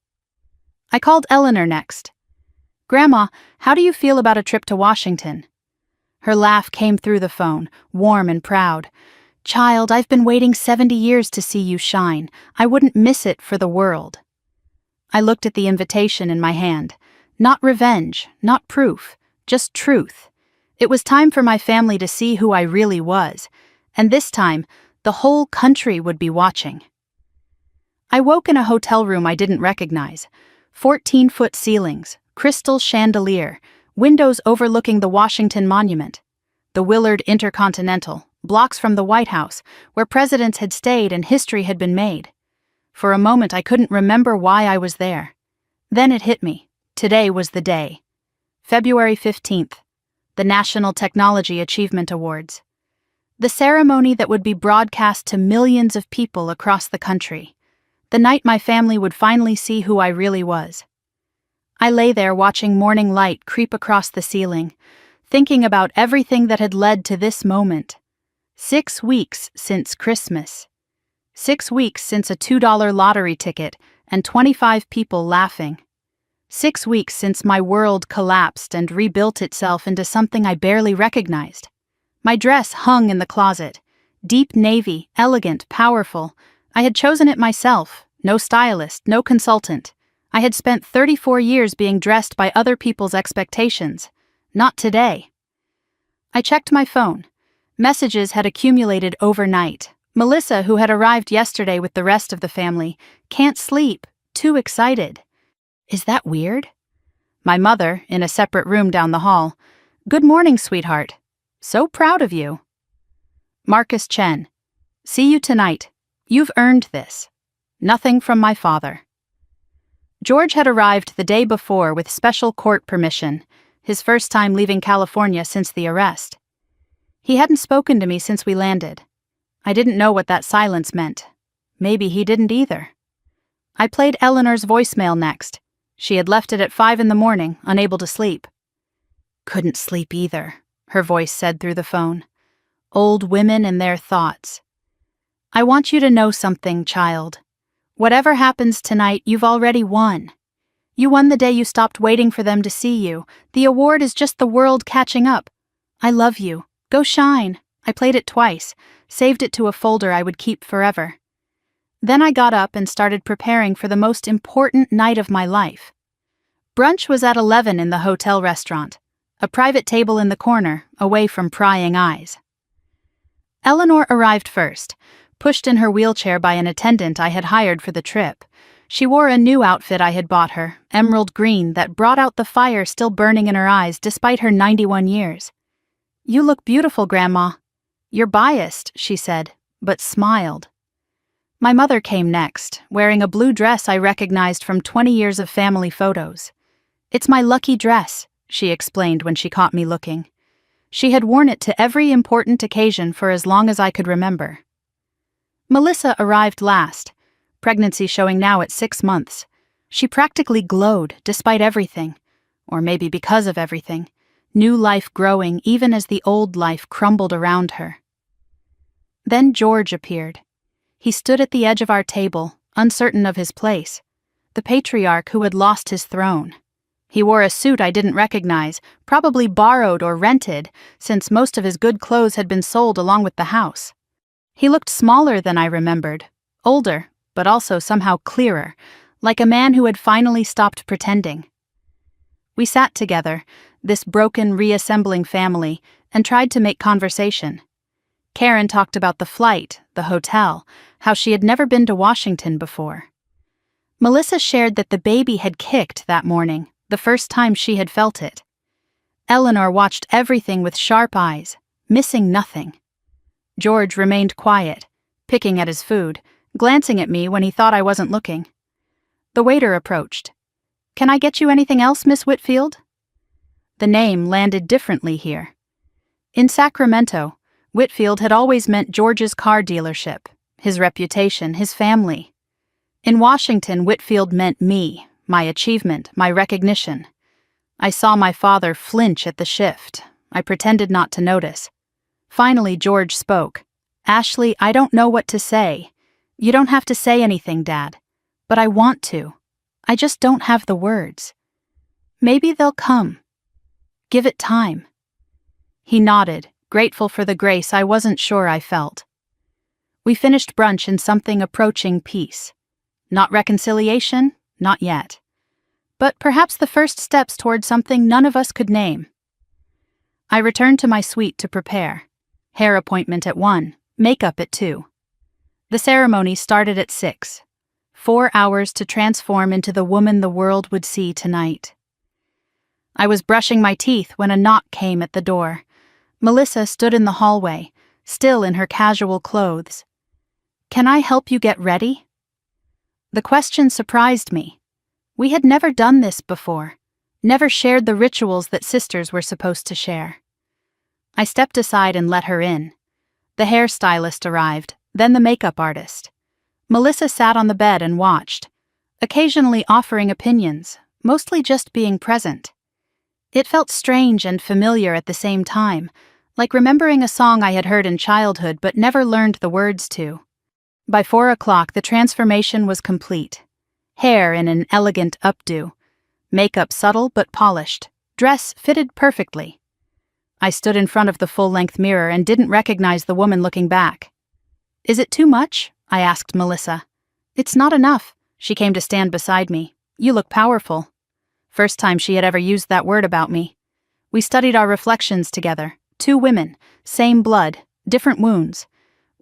I called Eleanor next. Grandma, how do you feel about a trip to Washington? Her laugh came through the phone, warm and proud. Child, I've been waiting 70 years to see you shine. I wouldn't miss it for the world. I looked at the invitation in my hand. Not revenge, not proof, just truth. It was time for my family to see who I really was, and this time, the whole country would be watching. I woke in a hotel room I didn't recognize. 14-foot ceilings, crystal chandelier, windows overlooking the Washington Monument, the Willard Intercontinental, blocks from the White House, where presidents had stayed and history had been made. For a moment I couldn't remember why I was there. Then it hit me. Today was the day. February 15th, the National Technology Achievement Awards. The ceremony that would be broadcast to millions of people across the country. The night my family would finally see who I really was. I lay there watching morning light creep across the ceiling, thinking about everything that had led to this moment. 6 weeks since Christmas. 6 weeks since a $2 lottery ticket and 25 people laughing. 6 weeks since my world collapsed and rebuilt itself into something I barely recognized. My dress hung in the closet. Deep navy, elegant, powerful. I had chosen it myself. No stylist, no consultant. I had spent 34 years being dressed by other people's expectations. Not today. I checked my phone. Messages had accumulated overnight. Melissa, who had arrived yesterday with the rest of the family, can't sleep, too excited. Is that weird? My mother, in a separate room down the hall. Good morning, sweetheart. So proud of you. Marcus Chen. See you tonight. You've earned this. Nothing from my father. George had arrived the day before with special court permission, his first time leaving California since the arrest. He hadn't spoken to me since we landed. I didn't know what that silence meant. Maybe he didn't either. I played Eleanor's voicemail next. She had left it at 5 a.m, unable to sleep. Couldn't sleep either, her voice said through the phone. Old women and their thoughts. I want you to know something, child. Whatever happens tonight, you've already won. You won the day you stopped waiting for them to see you. The award is just the world catching up. I love you. Go shine. I played it twice, saved it to a folder I would keep forever. Then I got up and started preparing for the most important night of my life. Brunch was at 11 in the hotel restaurant, a private table in the corner, away from prying eyes. Eleanor arrived first, pushed in her wheelchair by an attendant I had hired for the trip. She wore a new outfit I had bought her, emerald green, that brought out the fire still burning in her eyes despite her 91 years. You look beautiful, Grandma. You're biased, she said, but smiled. My mother came next, wearing a blue dress I recognized from 20 years of family photos. It's my lucky dress, she explained when she caught me looking. She had worn it to every important occasion for as long as I could remember. Melissa arrived last, pregnancy showing now at 6 months. She practically glowed despite everything, or maybe because of everything, new life growing even as the old life crumbled around her. Then George appeared. He stood at the edge of our table, uncertain of his place. the patriarch who had lost his throne. He wore a suit I didn't recognize, probably borrowed or rented, since most of his good clothes had been sold along with the house. He looked smaller than I remembered, older, but also somehow clearer, like a man who had finally stopped pretending. We sat together, this broken, reassembling family, and tried to make conversation. Karen talked about the flight, the hotel, how she had never been to Washington before. Melissa shared that the baby had kicked that morning, the first time she had felt it. Eleanor watched everything with sharp eyes, missing nothing. George remained quiet, picking at his food, glancing at me when he thought I wasn't looking. The waiter approached. "Can I get you anything else, Miss Whitfield?" The name landed differently here. In Sacramento, Whitfield had always meant George's car dealership, his reputation, his family. In Washington, Whitfield meant me, my achievement, my recognition. I saw my father flinch at the shift. I pretended not to notice. Finally, George spoke. "Ashley, I don't know what to say. You don't have to say anything, Dad. But I want to. I just don't have the words. Maybe they'll come. Give it time." He nodded, grateful for the grace I wasn't sure I felt. We finished brunch in something approaching peace. Not reconciliation, not yet. But perhaps the first steps toward something none of us could name. I returned to my suite to prepare. Hair appointment at 1, makeup at 2. The ceremony started at 6. 4 hours to transform into the woman the world would see tonight. I was brushing my teeth when a knock came at the door. Melissa stood in the hallway, still in her casual clothes. "Can I help you get ready?" The question surprised me. We had never done this before, never shared the rituals that sisters were supposed to share. I stepped aside and let her in. The hairstylist arrived, then the makeup artist. Melissa sat on the bed and watched, occasionally offering opinions, mostly just being present. It felt strange and familiar at the same time, like remembering a song I had heard in childhood but never learned the words to. By 4 o'clock, the transformation was complete. Hair in an elegant updo, makeup subtle but polished, dress fitted perfectly. I stood in front of the full-length mirror and didn't recognize the woman looking back. "Is it too much?" I asked Melissa. "It's not enough." She came to stand beside me. "You look powerful." First time she had ever used that word about me. We studied our reflections together. 2 women, same blood, different wounds.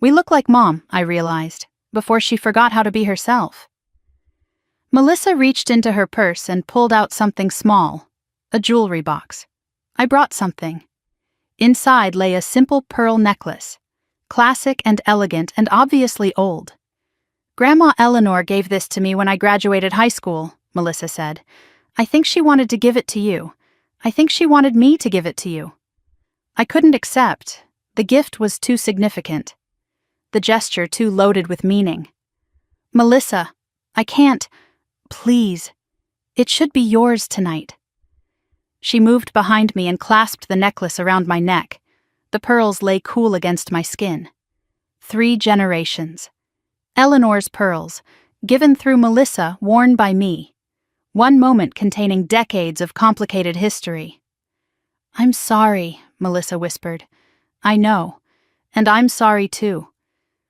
We look like Mom, I realized, before she forgot how to be herself. Melissa reached into her purse and pulled out something small, a jewelry box. I brought something. Inside lay a simple pearl necklace, classic and elegant and obviously old. "Grandma Eleanor gave this to me when I graduated high school," Melissa said. "I think she wanted to give it to you. I think she wanted me to give it to you." I couldn't accept. The gift was too significant. The gesture too loaded with meaning. "Melissa, I can't. Please. It should be yours tonight." She moved behind me and clasped the necklace around my neck. The pearls lay cool against my skin. 3 generations. Eleanor's pearls, given through Melissa, worn by me. One moment containing decades of complicated history. "I'm sorry," Melissa whispered. "I know. And I'm sorry too.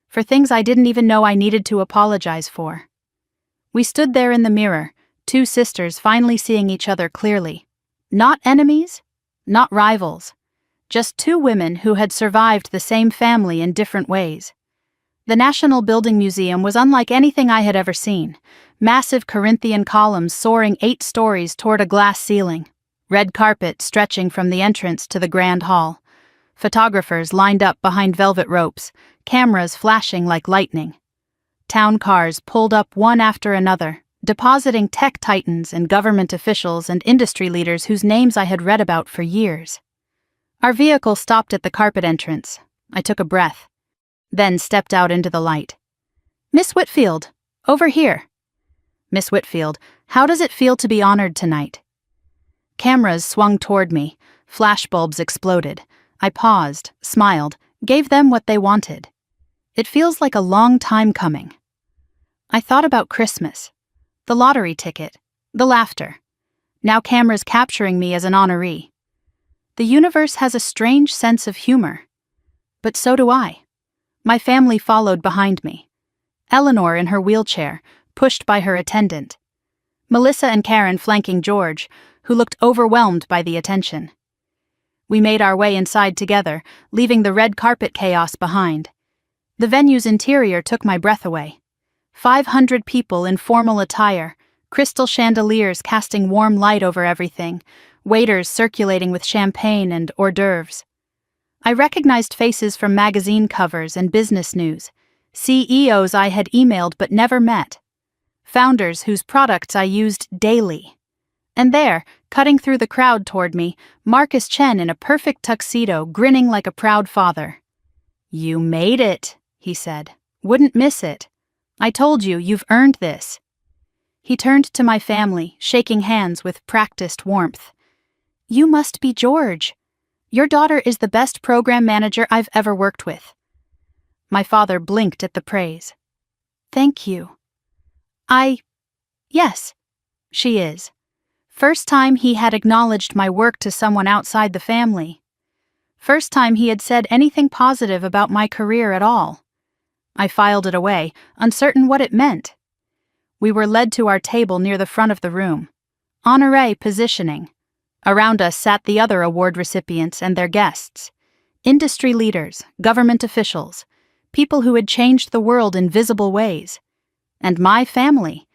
For things I didn't even know I needed to apologize for." We stood there in the mirror, 2 sisters finally seeing each other clearly. Not enemies, not rivals. Just 2 women who had survived the same family in different ways. The National Building Museum was unlike anything I had ever seen. Massive Corinthian columns soaring 8 stories toward a glass ceiling. Red carpet stretching from the entrance to the grand hall. Photographers lined up behind velvet ropes, cameras flashing like lightning. Town cars pulled up one after another, depositing tech titans and government officials and industry leaders whose names I had read about for years. Our vehicle stopped at the carpet entrance. I took a breath, then stepped out into the light. "Miss Whitfield, over here." "Miss Whitfield, how does it feel to be honored tonight?" Cameras swung toward me. Flashbulbs exploded. I paused, smiled, gave them what they wanted. It feels like a long time coming. I thought about Christmas. The lottery ticket. The laughter. Now cameras capturing me as an honoree. The universe has a strange sense of humor. But so do I. My family followed behind me. Eleanor in her wheelchair, pushed by her attendant. Melissa and Karen flanking George, who looked overwhelmed by the attention. We made our way inside together, leaving the red carpet chaos behind. The venue's interior took my breath away. 500 people in formal attire, crystal chandeliers casting warm light over everything, waiters circulating with champagne and hors d'oeuvres. I recognized faces from magazine covers and business news, CEOs I had emailed but never met, founders whose products I used daily. And there, cutting through the crowd toward me, Marcus Chen in a perfect tuxedo, grinning like a proud father. "You made it," he said. "Wouldn't miss it. I told you, you've earned this." He turned to my family, shaking hands with practiced warmth. "You must be George. Your daughter is the best program manager I've ever worked with." My father blinked at the praise. "Thank you." Yes, she is." First time he had acknowledged my work to someone outside the family. First time he had said anything positive about my career at all. I filed it away, uncertain what it meant. We were led to our table near the front of the room. Honoré positioning. Around us sat the other award recipients and their guests. Industry leaders, government officials, people who had changed the world in visible ways. And my family,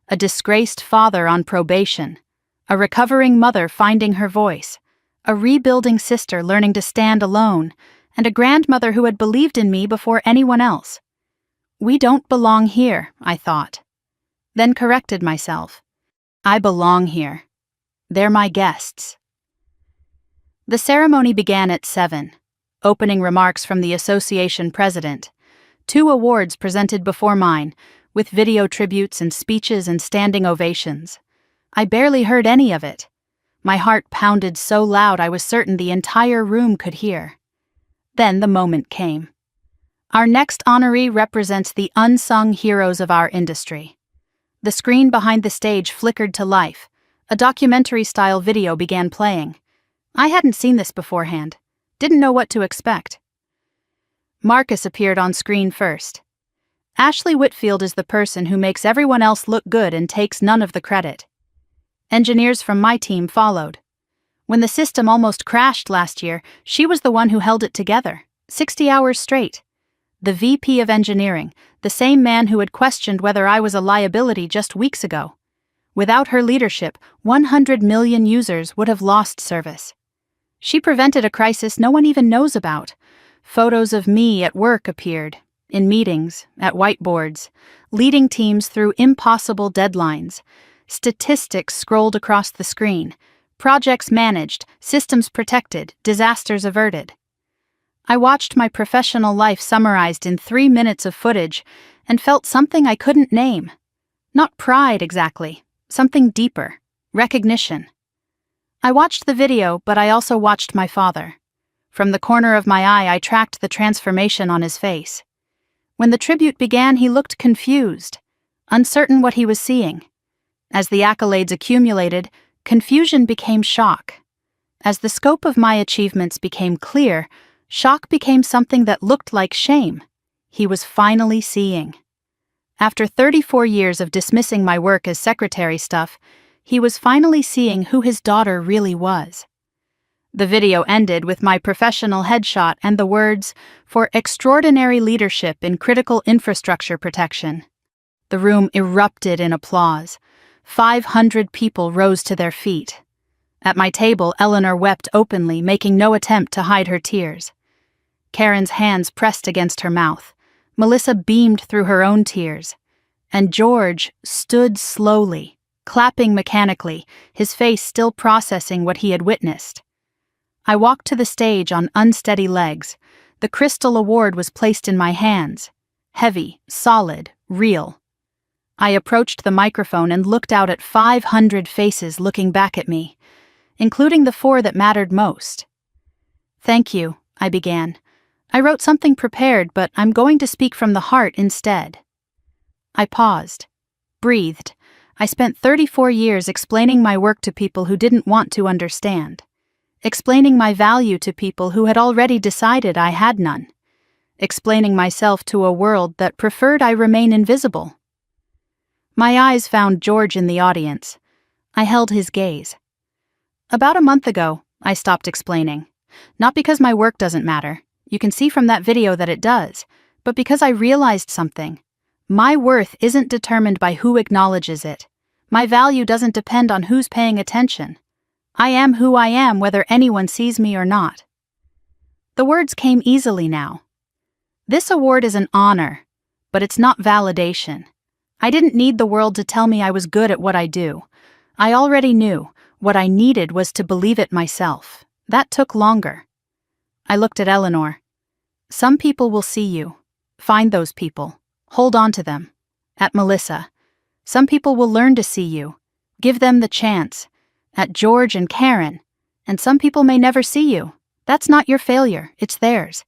a disgraced father on probation, a recovering mother finding her voice, a rebuilding sister learning to stand alone, and a grandmother who had believed in me before anyone else. We don't belong here, I thought. Then corrected myself. I belong here. They're my guests. The ceremony began at 7. Opening remarks from the association president. 2 awards presented before mine, with video tributes and speeches and standing ovations. I barely heard any of it. My heart pounded so loud I was certain the entire room could hear. Then the moment came. Our next honoree represents the unsung heroes of our industry. The screen behind the stage flickered to life. A documentary-style video began playing. I hadn't seen this beforehand. Didn't know what to expect. Marcus appeared on screen first. Ashley Whitfield is the person who makes everyone else look good and takes none of the credit. Engineers from my team followed. When the system almost crashed last year, she was the one who held it together, 60 hours straight. The VP of Engineering, the same man who had questioned whether I was a liability just weeks ago. Without her leadership, 100 million users would have lost service. She prevented a crisis no one even knows about. Photos of me at work appeared, in meetings, at whiteboards, leading teams through impossible deadlines. Statistics scrolled across the screen. Projects managed, systems protected, disasters averted. I watched my professional life summarized in 3 minutes of footage and felt something I couldn't name. Not pride exactly, something deeper, recognition. I watched the video, but I also watched my father. From the corner of my eye, I tracked the transformation on his face. When the tribute began, he looked confused, uncertain what he was seeing. As the accolades accumulated, confusion became shock. As the scope of my achievements became clear, shock became something that looked like shame. He was finally seeing. After 34 years of dismissing my work as secretary stuff, he was finally seeing who his daughter really was. The video ended with my professional headshot and the words, "For extraordinary leadership in critical infrastructure protection." The room erupted in applause. 500 people rose to their feet. At my table, Eleanor wept openly, making no attempt to hide her tears. Karen's hands pressed against her mouth. Melissa beamed through her own tears. And George stood slowly, clapping mechanically, his face still processing what he had witnessed. I walked to the stage on unsteady legs. The crystal award was placed in my hands. Heavy, solid, real. I approached the microphone and looked out at 500 faces looking back at me, including the 4 that mattered most. "Thank you," I began. "I wrote something prepared, but I'm going to speak from the heart instead." I paused, breathed, I spent 34 years explaining my work to people who didn't want to understand. Explaining my value to people who had already decided I had none. Explaining myself to a world that preferred I remain invisible. My eyes found George in the audience. I held his gaze. About a month ago, I stopped explaining. Not because my work doesn't matter. You can see from that video that it does. But because I realized something. My worth isn't determined by who acknowledges it. My value doesn't depend on who's paying attention. I am who I am whether anyone sees me or not. The words came easily now. This award is an honor, but it's not validation. I didn't need the world to tell me I was good at what I do. I already knew. What I needed was to believe it myself. That took longer. I looked at Eleanor. Some people will see you. Find those people. Hold on to them. At Melissa. Some people will learn to see you. Give them the chance. At George and Karen. And some people may never see you. That's not your failure, it's theirs.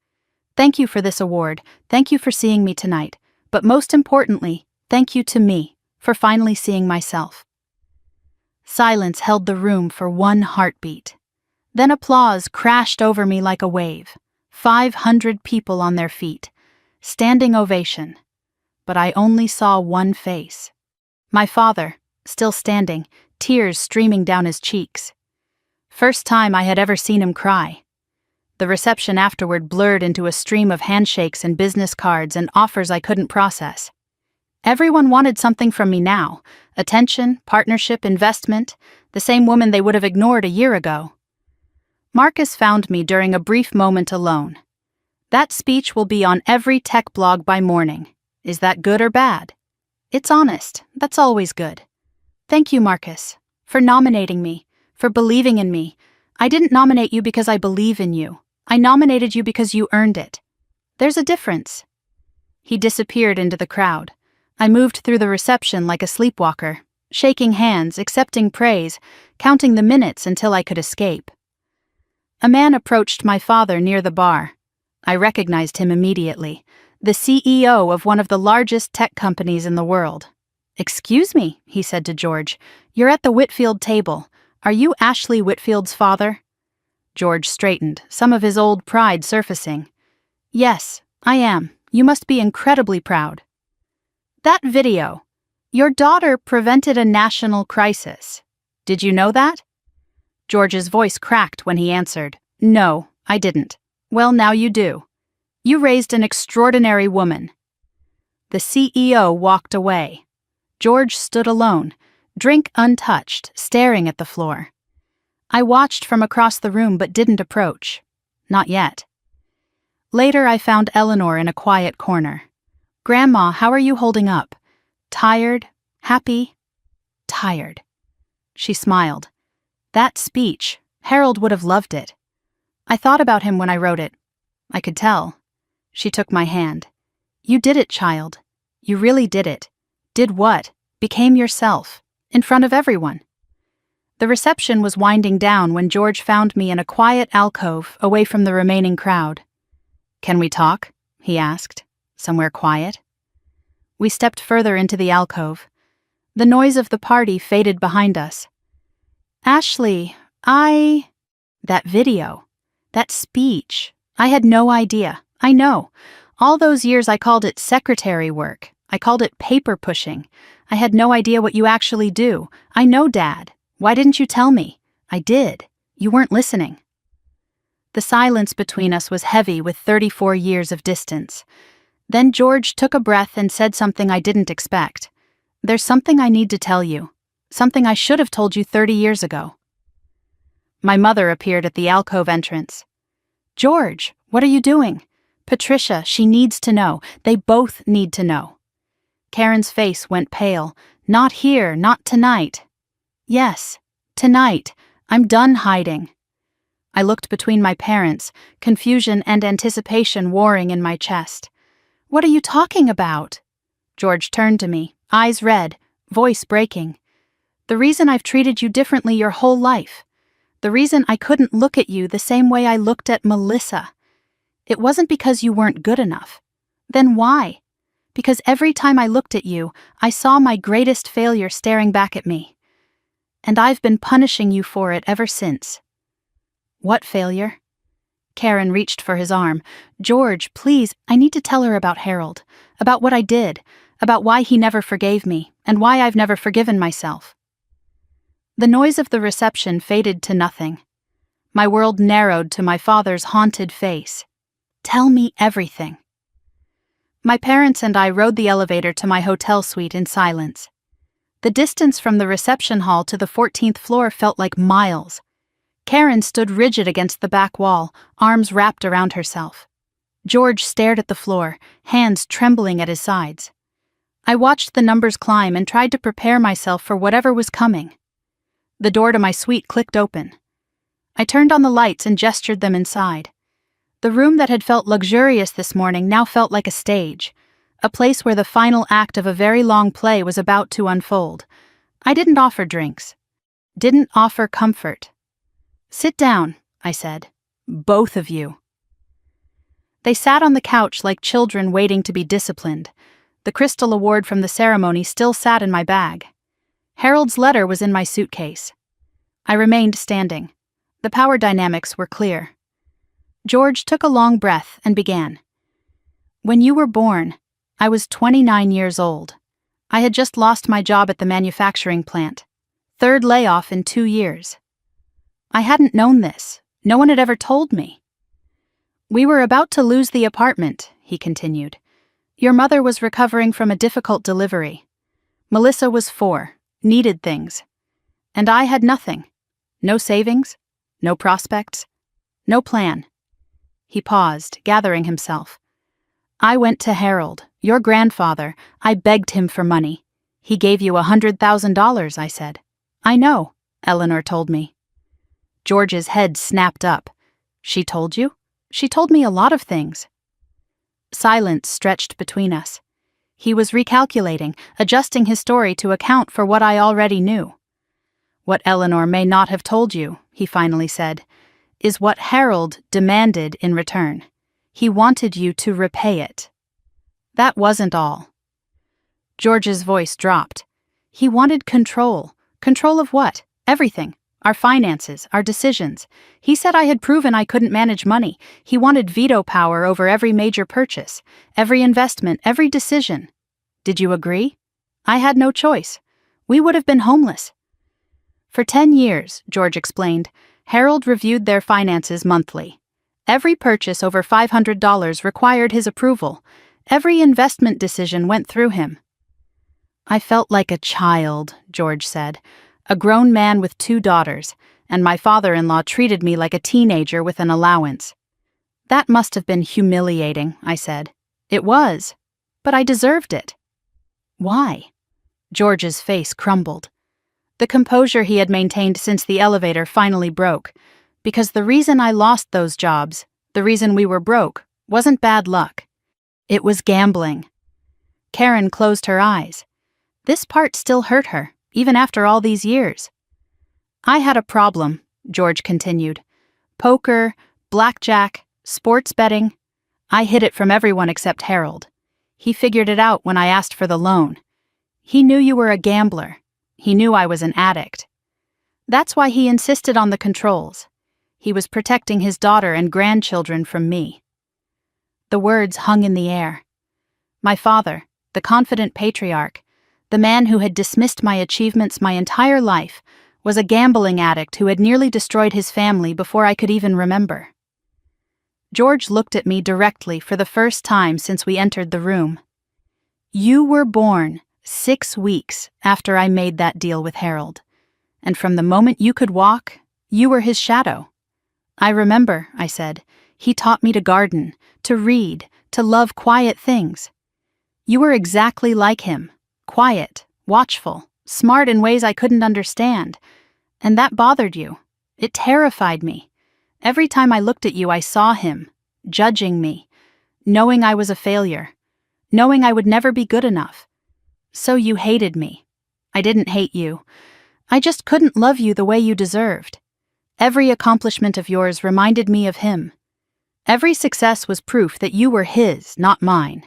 Thank you for this award. Thank you for seeing me tonight. But most importantly, thank you to me for finally seeing myself. Silence held the room for one heartbeat. Then applause crashed over me like a wave. 500 people on their feet. Standing ovation. But I only saw one face. My father, still standing, tears streaming down his cheeks. First time I had ever seen him cry. The reception afterward blurred into a stream of handshakes and business cards and offers I couldn't process. Everyone wanted something from me now. Attention, partnership, investment, the same woman they would have ignored a year ago. Marcus found me during a brief moment alone. That speech will be on every tech blog by morning. Is that good or bad? It's honest. That's always good. Thank you, Marcus, for nominating me, for believing in me. I didn't nominate you because I believe in you. I nominated you because you earned it. There's a difference. He disappeared into the crowd. I moved through the reception like a sleepwalker, shaking hands, accepting praise, counting the minutes until I could escape. A man approached my father near the bar. I recognized him immediately, the CEO of one of the largest tech companies in the world. "Excuse me," he said to George, "you're at the Whitfield table. Are you Ashley Whitfield's father?" George straightened, some of his old pride surfacing. "Yes, I am. You must be incredibly proud." "That video. Your daughter prevented a national crisis. Did you know that?" George's voice cracked when he answered, "No, I didn't." "Well, now you do. You raised an extraordinary woman." The CEO walked away. George stood alone, drink untouched, staring at the floor. I watched from across the room but didn't approach. Not yet. Later I found Eleanor in a quiet corner. "Grandma, how are you holding up? Tired? Happy?" "Tired." She smiled. That speech, Harold would have loved it. I thought about him when I wrote it. I could tell. She took my hand. "You did it, child. You really did it. Did what? Became yourself. In front of everyone." The reception was winding down when George found me in a quiet alcove away from the remaining crowd. "Can we talk?" he asked. "Somewhere quiet?" We stepped further into the alcove. The noise of the party faded behind us. "Ashley, That video. That speech. I had no idea. I know. All those years I called it secretary work. I called it paper pushing. I had no idea what you actually do. I know, Dad. Why didn't you tell me? I did. You weren't listening." The silence between us was heavy with 34 years of distance. Then George took a breath and said something I didn't expect. "There's something I need to tell you. Something I should have told you 30 years ago." My mother appeared at the alcove entrance. "George, what are you doing?" "Patricia, she needs to know. They both need to know." Karen's face went pale. "Not here, not tonight." "Yes, tonight. I'm done hiding." I looked between my parents, confusion and anticipation warring in my chest. "What are you talking about?" George turned to me, eyes red, voice breaking. "The reason I've treated you differently your whole life. The reason I couldn't look at you the same way I looked at Melissa. It wasn't because you weren't good enough. Then why? Because every time I looked at you, I saw my greatest failure staring back at me. And I've been punishing you for it ever since." "What failure?" Karen reached for his arm. "George, please, I need to tell her about Harold, about what I did, about why he never forgave me, and why I've never forgiven myself." The noise of the reception faded to nothing. My world narrowed to my father's haunted face. "Tell me everything." My parents and I rode the elevator to my hotel suite in silence. The distance from the reception hall to the 14th floor felt like miles. Karen stood rigid against the back wall, arms wrapped around herself. George stared at the floor, hands trembling at his sides. I watched the numbers climb and tried to prepare myself for whatever was coming. The door to my suite clicked open. I turned on the lights and gestured them inside. The room that had felt luxurious this morning now felt like a stage, a place where the final act of a very long play was about to unfold. I didn't offer drinks. Didn't offer comfort. "Sit down," I said. "Both of you." They sat on the couch like children waiting to be disciplined. The crystal award from the ceremony still sat in my bag. Harold's letter was in my suitcase. I remained standing. The power dynamics were clear. George took a long breath and began. "When you were born, I was 29 years old. I had just lost my job at the manufacturing plant. 3rd layoff in 2 years. I hadn't known this. No one had ever told me. We were about to lose the apartment," he continued. "Your mother was recovering from a difficult delivery. Melissa was 4, needed things. And I had nothing. No savings, no prospects, no plan." He paused, gathering himself. "I went to Harold, your grandfather. I begged him for money. He gave you $100,000, I said. I know, Eleanor told me." George's head snapped up. "She told you? She told me a lot of things." Silence stretched between us. He was recalculating, adjusting his story to account for what I already knew. "What Eleanor may not have told you," he finally said, "is what Harold demanded in return. He wanted you to repay it. That wasn't all." George's voice dropped. "He wanted control. Control of what? Everything. Our finances, our decisions. He said I had proven I couldn't manage money. He wanted veto power over every major purchase, every investment, every decision. Did you agree? I had no choice. We would have been homeless." "For 10 years, George explained, Harold reviewed their finances monthly. Every purchase over $500 required his approval. Every investment decision went through him." "I felt like a child," George said. "A grown man with 2 daughters, and my father-in-law treated me like a teenager with an allowance." "That must have been humiliating," I said. "It was, but I deserved it." "Why?" George's face crumbled. The composure he had maintained since the elevator finally broke. "Because the reason I lost those jobs, the reason we were broke, wasn't bad luck. It was gambling." Karen closed her eyes. This part still hurt her, even after all these years. "I had a problem," George continued. "Poker, blackjack, sports betting. I hid it from everyone except Harold. He figured it out when I asked for the loan. He knew you were a gambler. He knew I was an addict. That's why he insisted on the controls. He was protecting his daughter and grandchildren from me." The words hung in the air. My father, the confident patriarch, the man who had dismissed my achievements my entire life, was a gambling addict who had nearly destroyed his family before I could even remember. George looked at me directly for the first time since we entered the room. "You were born 6 weeks after I made that deal with Harold, and from the moment you could walk, you were his shadow." "I remember," I said. "He taught me to garden, to read, to love quiet things. You were exactly like him, quiet, watchful, smart in ways I couldn't understand. And that bothered you. It terrified me. Every time I looked at you, I saw him, judging me, knowing I was a failure, knowing I would never be good enough. So you hated me. I didn't hate you. I just couldn't love you the way you deserved. Every accomplishment of yours reminded me of him. Every success was proof that you were his, not mine.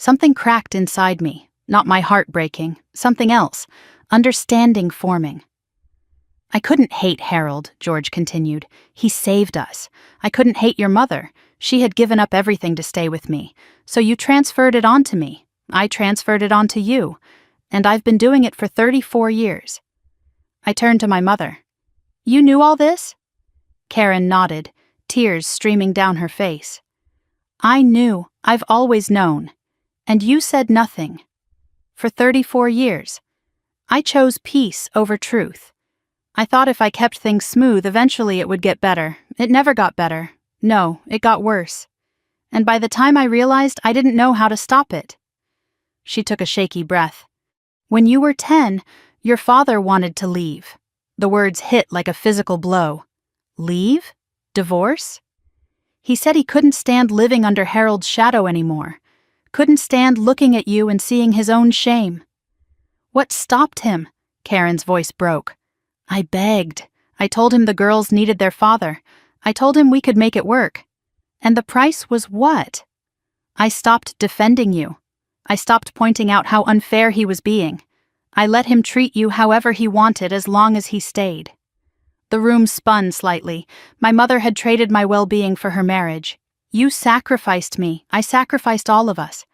Something cracked inside me, not my heart breaking, something else, understanding forming. I couldn't hate Harold, George continued. He saved us. I couldn't hate your mother. She had given up everything to stay with me. So you transferred it on to me. I transferred it on to you. And I've been doing it for 34 years. I turned to my mother. You knew all this? Karen nodded, tears streaming down her face. I knew. I've always known. And you said nothing. For 34 years. I chose peace over truth. I thought if I kept things smooth, eventually it would get better. It never got better. No, it got worse. And by the time I realized, I didn't know how to stop it. She took a shaky breath. When you were 10, your father wanted to leave. The words hit like a physical blow. Leave? Divorce? He said he couldn't stand living under Harold's shadow anymore. Couldn't stand looking at you and seeing his own shame. What stopped him? Karen's voice broke. I begged. I told him the girls needed their father. I told him we could make it work. And the price was what? I stopped defending you. I stopped pointing out how unfair he was being. I let him treat you however he wanted as long as he stayed. The room spun slightly. My mother had traded my well-being for her marriage. You sacrificed me. I sacrificed all of us.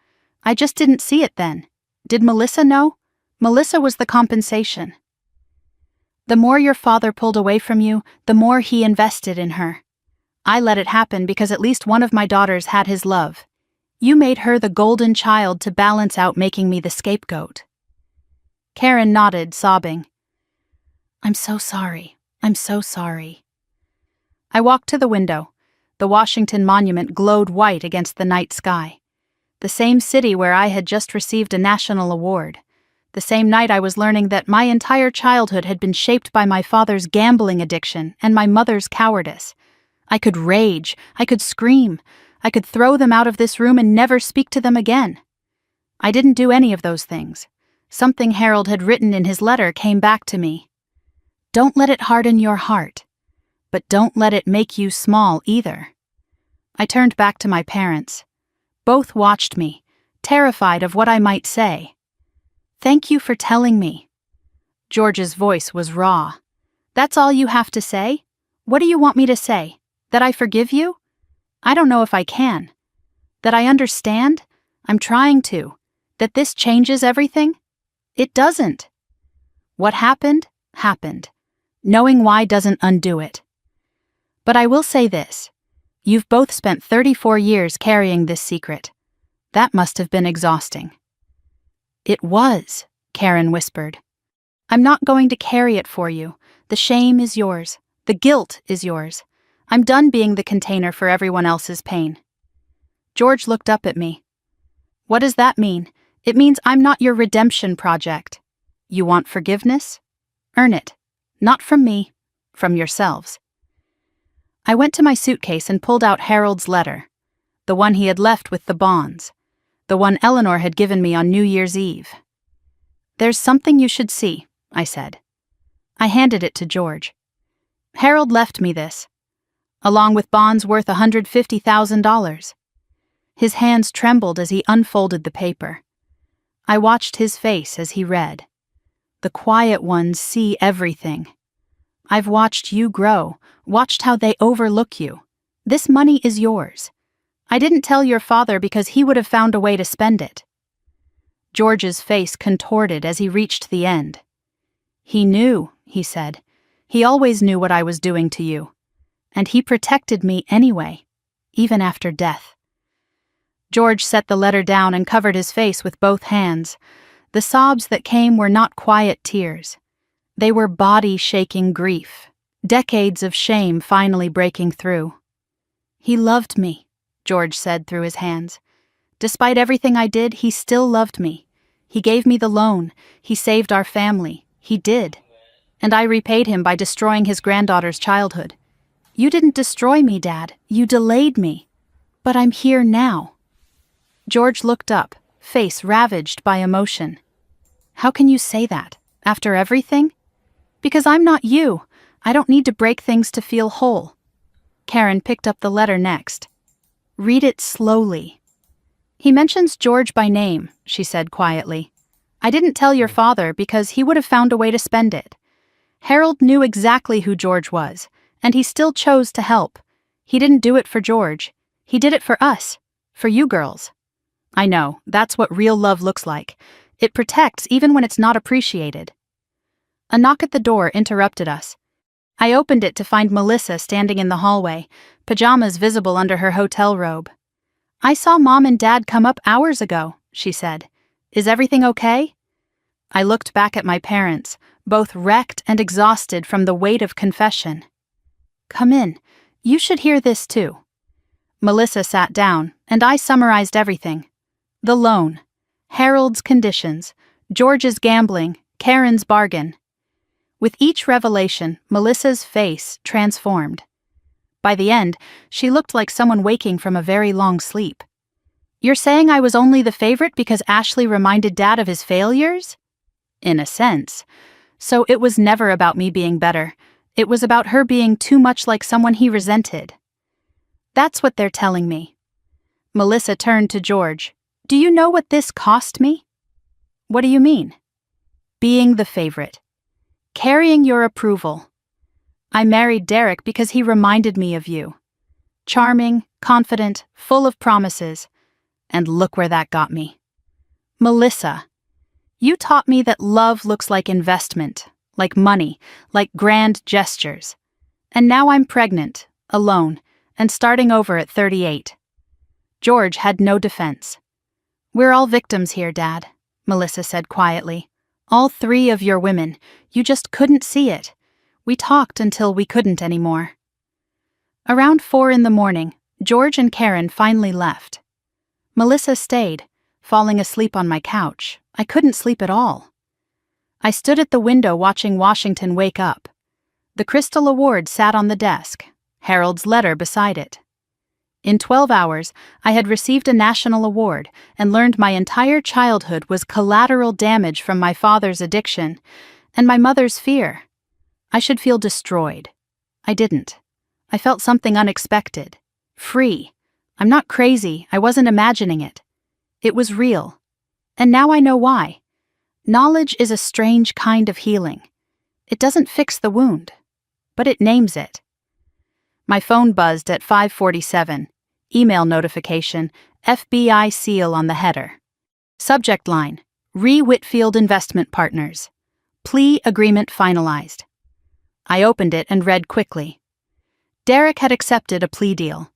I just didn't see it then. Did Melissa know? Melissa was the compensation. The more your father pulled away from you, the more he invested in her. I let it happen because at least one of my daughters had his love. You made her the golden child to balance out making me the scapegoat. Karen nodded, sobbing. I'm so sorry. I'm so sorry. I walked to the window. The Washington Monument glowed white against the night sky. The same city where I had just received a national award. The same night I was learning that my entire childhood had been shaped by my father's gambling addiction and my mother's cowardice. I could rage, I could scream, I could throw them out of this room and never speak to them again. I didn't do any of those things. Something Harold had written in his letter came back to me. Don't let it harden your heart, but don't let it make you small either. I turned back to my parents. Both watched me, terrified of what I might say. Thank you for telling me. George's voice was raw. That's all you have to say? What do you want me to say? That I forgive you? I don't know if I can. That I understand? I'm trying to. That this changes everything? It doesn't. What happened, happened. Knowing why doesn't undo it. But I will say this. You've both spent 34 years carrying this secret. That must have been exhausting. It was, Karen whispered. I'm not going to carry it for you. The shame is yours. The guilt is yours. I'm done being the container for everyone else's pain. George looked up at me. What does that mean? It means I'm not your redemption project. You want forgiveness? Earn it. Not from me, from yourselves. I went to my suitcase and pulled out Harold's letter, the one he had left with the bonds, the one Eleanor had given me on New Year's Eve. There's something you should see, I said. I handed it to George. Harold left me this, along with bonds worth $150,000. His hands trembled as he unfolded the paper. I watched his face as he read. The quiet ones see everything. I've watched you grow, watched how they overlook you. This money is yours. I didn't tell your father because he would have found a way to spend it. George's face contorted as he reached the end. He knew, he said. He always knew what I was doing to you. And he protected me anyway, even after death. George set the letter down and covered his face with both hands. The sobs that came were not quiet tears. They were body-shaking grief, decades of shame finally breaking through. He loved me, George said through his hands. Despite everything I did, he still loved me. He gave me the loan. He saved our family. He did. And I repaid him by destroying his granddaughter's childhood. You didn't destroy me, Dad. You delayed me. But I'm here now. George looked up, face ravaged by emotion. How can you say that? After everything? Because I'm not you. I don't need to break things to feel whole. Karen picked up the letter next. Read it slowly. He mentions George by name, she said quietly. I didn't tell your father because he would have found a way to spend it. Harold knew exactly who George was, and he still chose to help. He didn't do it for George. He did it for us. For you girls. I know, that's what real love looks like. It protects even when it's not appreciated. A knock at the door interrupted us. I opened it to find Melissa standing in the hallway, pajamas visible under her hotel robe. I saw Mom and Dad come up hours ago, she said. Is everything okay? I looked back at my parents, both wrecked and exhausted from the weight of confession. Come in. You should hear this too. Melissa sat down, and I summarized everything. The loan, Harold's conditions, George's gambling, Karen's bargain. With each revelation, Melissa's face transformed. By the end, she looked like someone waking from a very long sleep. You're saying I was only the favorite because Ashley reminded Dad of his failures? In a sense. So it was never about me being better. It was about her being too much like someone he resented. That's what they're telling me. Melissa turned to George. Do you know what this cost me? What do you mean? Being the favorite. Carrying your approval. I married Derek because he reminded me of you. Charming, confident, full of promises. And look where that got me. Melissa, you taught me that love looks like investment, like money, like grand gestures. And now I'm pregnant, alone, and starting over at 38. George had no defense. We're all victims here, Dad, Melissa said quietly. All three of your women, you just couldn't see it. We talked until we couldn't anymore. Around 4 a.m, George and Karen finally left. Melissa stayed, falling asleep on my couch. I couldn't sleep at all. I stood at the window watching Washington wake up. The Crystal Award sat on the desk, Harold's letter beside it. In 12 hours, I had received a national award and learned my entire childhood was collateral damage from my father's addiction and my mother's fear. I should feel destroyed. I didn't. I felt something unexpected. Free. I'm not crazy. I wasn't imagining it. It was real. And now I know why. Knowledge is a strange kind of healing. It doesn't fix the wound, but it names it. My phone buzzed at 5:47. Email notification, FBI seal on the header. Subject line, Re Whitfield Investment Partners. Plea agreement finalized. I opened it and read quickly. Derek had accepted a plea deal.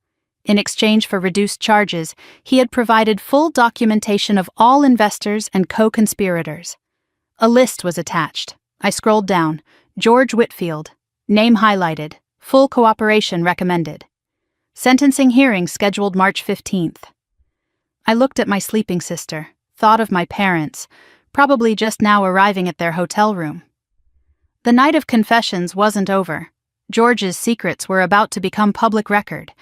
In exchange for reduced charges, he had provided full documentation of all investors and co-conspirators. A list was attached. I scrolled down. George Whitfield. Name highlighted. Full cooperation recommended. Sentencing hearing scheduled March 15th. I looked at my sleeping sister, thought of my parents, probably just now arriving at their hotel room. The night of confessions wasn't over. George's secrets were about to become public record,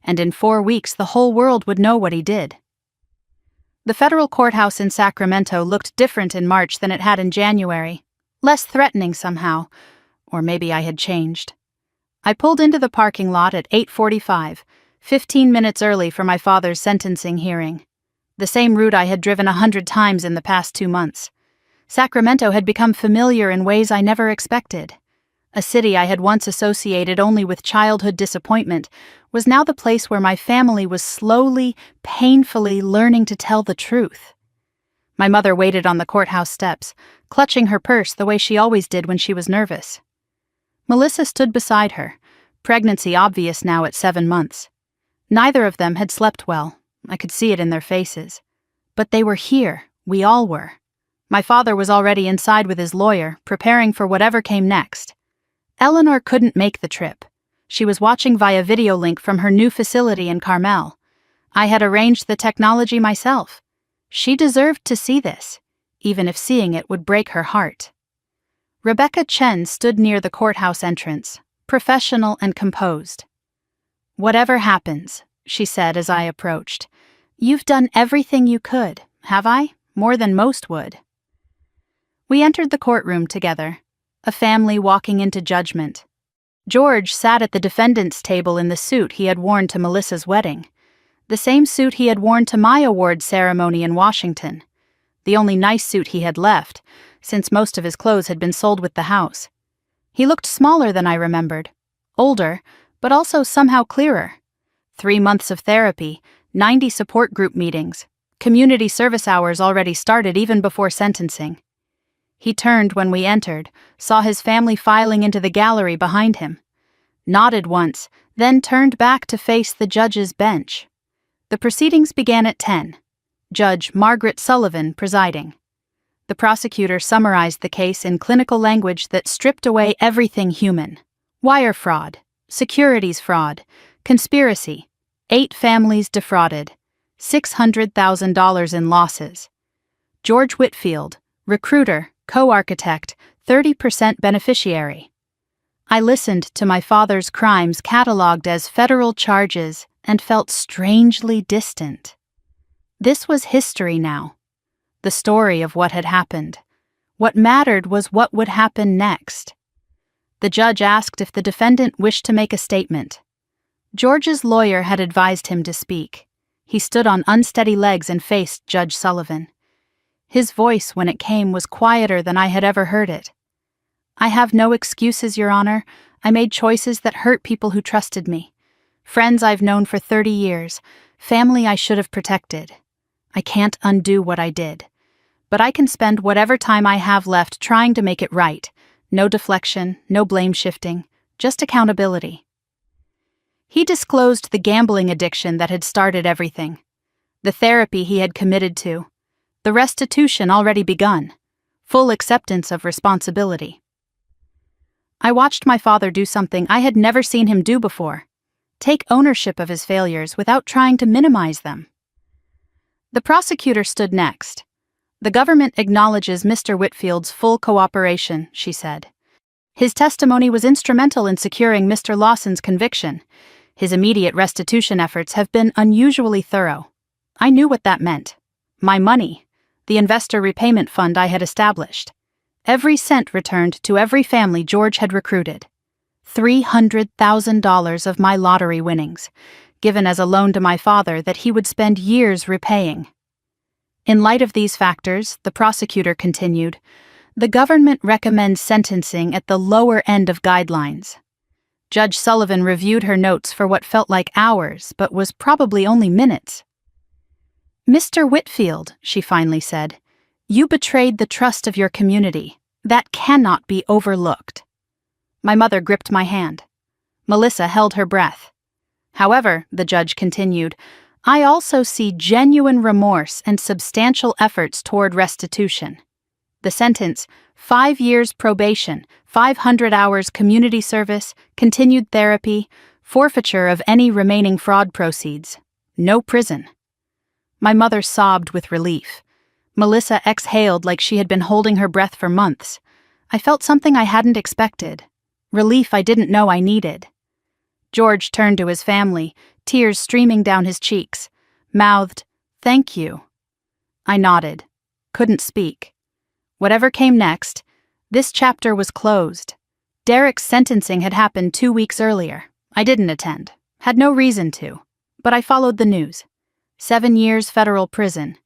and in 4 weeks the whole world would know what he did. The federal courthouse in Sacramento looked different in March than it had in January, less threatening somehow, or maybe I had changed. I pulled into the parking lot at 8:45, 15 minutes early for my father's sentencing hearing. The same route I had driven 100 times in the past 2 months. Sacramento had become familiar in ways I never expected. A city I had once associated only with childhood disappointment was now the place where my family was slowly, painfully learning to tell the truth. My mother waited on the courthouse steps, clutching her purse the way she always did when she was nervous. Melissa stood beside her, pregnancy obvious now at 7 months. Neither of them had slept well. I could see it in their faces. But they were here. We all were. My father was already inside with his lawyer, preparing for whatever came next. Eleanor couldn't make the trip. She was watching via video link from her new facility in Carmel. I had arranged the technology myself. She deserved to see this, even if seeing it would break her heart. Rebecca Chen stood near the courthouse entrance, professional and composed. "Whatever happens," she said as I approached, "you've done everything you could, have I? More than most would." We entered the courtroom together, a family walking into judgment. George sat at the defendant's table in the suit he had worn to Melissa's wedding. The same suit he had worn to my award ceremony in Washington. The only nice suit he had left, since most of his clothes had been sold with the house. He looked smaller than I remembered. Older, but also somehow clearer. 3 months of therapy, 90 support group meetings. Community service hours already started even before sentencing. He turned when we entered, saw his family filing into the gallery behind him. Nodded once, then turned back to face the judge's bench. The proceedings began at 10. Judge Margaret Sullivan presiding. The prosecutor summarized the case in clinical language that stripped away everything human. Wire fraud, securities fraud, conspiracy, 8 families defrauded, $600,000 in losses. George Whitfield, recruiter, co-architect, 30% beneficiary. I listened to my father's crimes cataloged as federal charges and felt strangely distant. This was history now. The story of what had happened. What mattered was what would happen next. The judge asked if the defendant wished to make a statement. George's lawyer had advised him to speak. He stood on unsteady legs and faced Judge Sullivan. His voice, when it came, was quieter than I had ever heard it. "I have no excuses, Your Honor. I made choices that hurt people who trusted me. Friends I've known for 30 years. Family I should have protected. I can't undo what I did. But I can spend whatever time I have left trying to make it right. No deflection, no blame shifting, just accountability." He disclosed the gambling addiction that had started everything. The therapy he had committed to. The restitution already begun. Full acceptance of responsibility. I watched my father do something I had never seen him do before. Take ownership of his failures without trying to minimize them. The prosecutor stood next. "The government acknowledges Mr. Whitfield's full cooperation," she said. "His testimony was instrumental in securing Mr. Lawson's conviction. His immediate restitution efforts have been unusually thorough. I knew what that meant. My money, the investor repayment fund I had established. Every cent returned to every family George had recruited. $300,000 of my lottery winnings, given as a loan to my father that he would spend years repaying." In light of these factors, the prosecutor continued, "The government recommends sentencing at the lower end of guidelines." Judge Sullivan reviewed her notes for what felt like hours, but was probably only minutes. "Mr. Whitfield," she finally said, "you betrayed the trust of your community. That cannot be overlooked." My mother gripped my hand. Melissa held her breath. "However," the judge continued, "I also see genuine remorse and substantial efforts toward restitution. The sentence, 5 years probation, 500 hours community service, continued therapy, forfeiture of any remaining fraud proceeds. No prison." My mother sobbed with relief. Melissa exhaled like she had been holding her breath for months. I felt something I hadn't expected. Relief I didn't know I needed. George turned to his family, tears streaming down his cheeks. Mouthed, "Thank you." I nodded. Couldn't speak. Whatever came next, this chapter was closed. Derek's sentencing had happened 2 weeks earlier. I didn't attend. Had no reason to. But I followed the news. 7 years federal prison.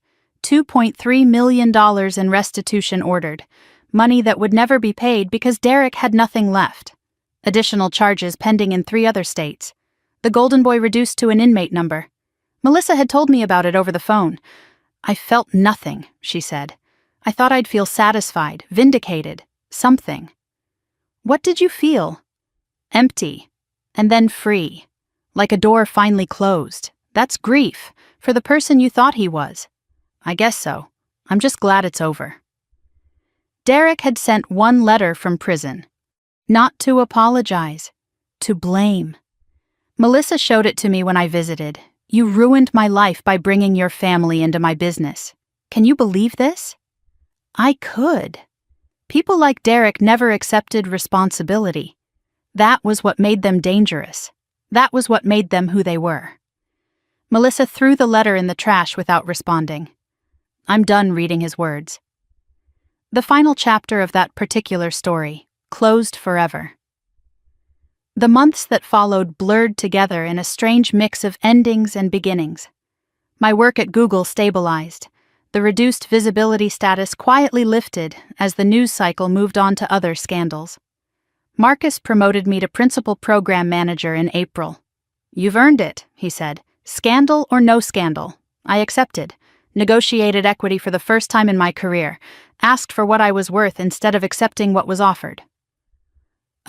$2.3 million in restitution ordered. Money that would never be paid because Derek had nothing left. Additional charges pending in 3 other states. The Golden Boy reduced to an inmate number. Melissa had told me about it over the phone. "I felt nothing," she said. "I thought I'd feel satisfied, vindicated, something." "What did you feel?" "Empty. And then free. Like a door finally closed. That's grief, for the person you thought he was." "I guess so. I'm just glad it's over." Derek had sent one letter from prison. Not to apologize. To blame. "Melissa showed it to me when I visited. You ruined my life by bringing your family into my business. Can you believe this?" I could. People like Derek never accepted responsibility. That was what made them dangerous. That was what made them who they were. Melissa threw the letter in the trash without responding. I'm done reading his words. The final chapter of that particular story, closed forever. The months that followed blurred together in a strange mix of endings and beginnings. My work at Google stabilized. The reduced visibility status quietly lifted as the news cycle moved on to other scandals. Marcus promoted me to principal program manager in April. "You've earned it," he said. "Scandal or no scandal." I accepted, negotiated equity for the first time in my career, asked for what I was worth instead of accepting what was offered.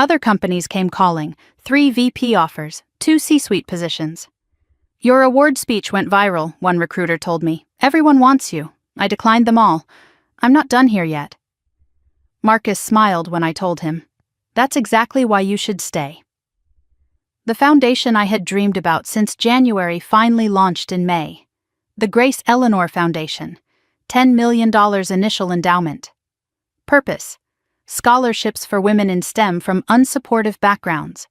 Other companies came calling, 3 VP offers, 2 C-suite positions. "Your award speech went viral," one recruiter told me. "Everyone wants you." I declined them all. "I'm not done here yet." Marcus smiled when I told him, "That's exactly why you should stay." The foundation I had dreamed about since January finally launched in May. The Grace Eleanor Foundation, $10 million initial endowment. Purpose: scholarships for women in STEM from unsupportive backgrounds.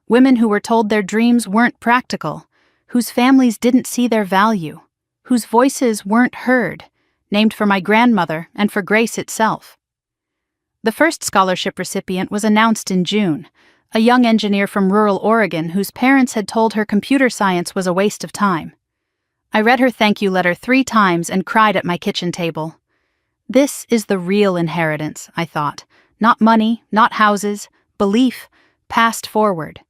Women who were told their dreams weren't practical, whose families didn't see their value, whose voices weren't heard, named for my grandmother and for Grace itself. The first scholarship recipient was announced in June, a young engineer from rural Oregon whose parents had told her computer science was a waste of time. I read her thank you letter 3 times and cried at my kitchen table. This is the real inheritance, I thought. Not money, not houses, belief, passed forward.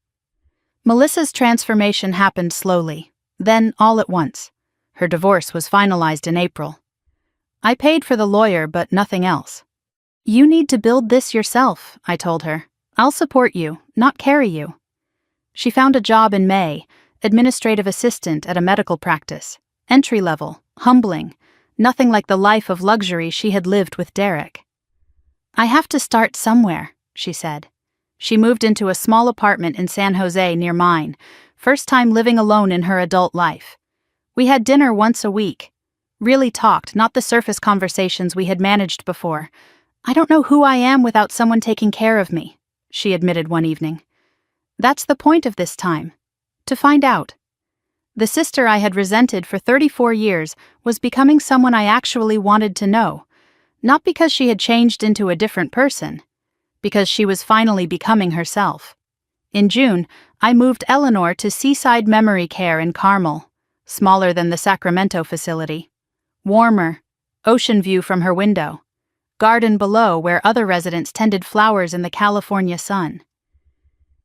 Melissa's transformation happened slowly, then all at once. Her divorce was finalized in April. I paid for the lawyer, but nothing else. "You need to build this yourself," I told her. "I'll support you, not carry you." She found a job in May, administrative assistant at a medical practice. Entry level, humbling, nothing like the life of luxury she had lived with Derek. "I have to start somewhere," she said. She moved into a small apartment in San Jose near mine, first time living alone in her adult life. We had dinner once a week. Really talked, not the surface conversations we had managed before. "I don't know who I am without someone taking care of me," she admitted one evening. "That's the point of this time. To find out." The sister I had resented for 34 years was becoming someone I actually wanted to know, not because she had changed into a different person, because she was finally becoming herself. In June, I moved Eleanor to Seaside Memory Care in Carmel, smaller than the Sacramento facility. Warmer, ocean view from her window, garden below where other residents tended flowers in the California sun.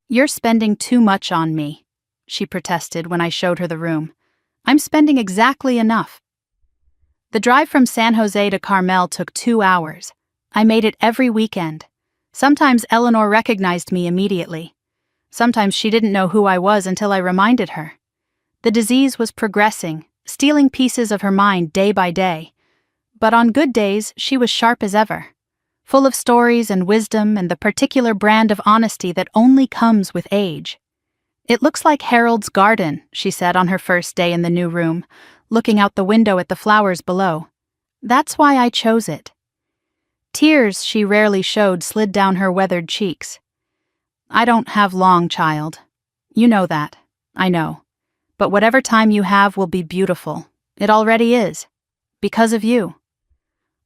"You're spending too much on me," she protested when I showed her the room. "I'm spending exactly enough." The drive from San Jose to Carmel took 2 hours. I made it every weekend. Sometimes Eleanor recognized me immediately. Sometimes she didn't know who I was until I reminded her. The disease was progressing, stealing pieces of her mind day by day. But on good days, she was sharp as ever, full of stories and wisdom and the particular brand of honesty that only comes with age. "It looks like Harold's garden," she said on her first day in the new room, looking out the window at the flowers below. "That's why I chose it." Tears she rarely showed slid down her weathered cheeks. "I don't have long, child. You know that. I know. But whatever time you have will be beautiful. It already is. Because of you."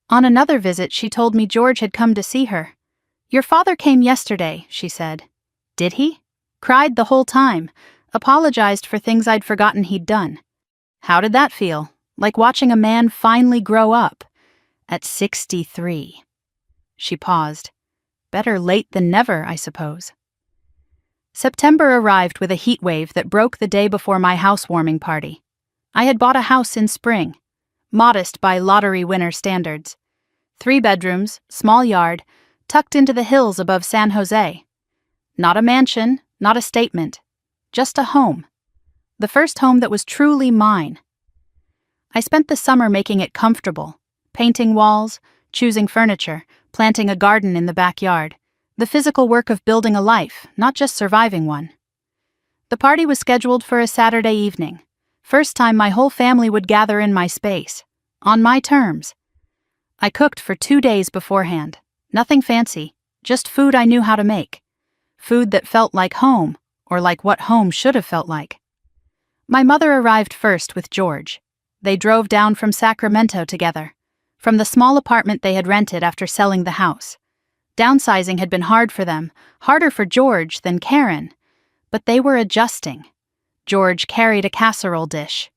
On another visit, she told me George had come to see her. "Your father came yesterday," she said. "Did he?" Cried the whole time. Apologized for things I'd forgotten he'd done. How did that feel? Like watching a man finally grow up. At 63. She paused. Better late than never, I suppose. September arrived with a heat wave that broke the day before my housewarming party. I had bought a house in spring, modest by lottery winner standards. 3 bedrooms, small yard, tucked into the hills above San Jose. Not a mansion, not a statement, just a home. The first home that was truly mine. I spent the summer making it comfortable, painting walls, choosing furniture, planting a garden in the backyard. The physical work of building a life, not just surviving one. The party was scheduled for a Saturday evening. First time my whole family would gather in my space. On my terms. I cooked for 2 days beforehand. Nothing fancy, just food I knew how to make. Food that felt like home, or like what home should have felt like. My mother arrived first with George. They drove down from Sacramento together, from the small apartment they had rented after selling the house. Downsizing had been hard for them, harder for George than Karen. But they were adjusting. George carried a casserole dish.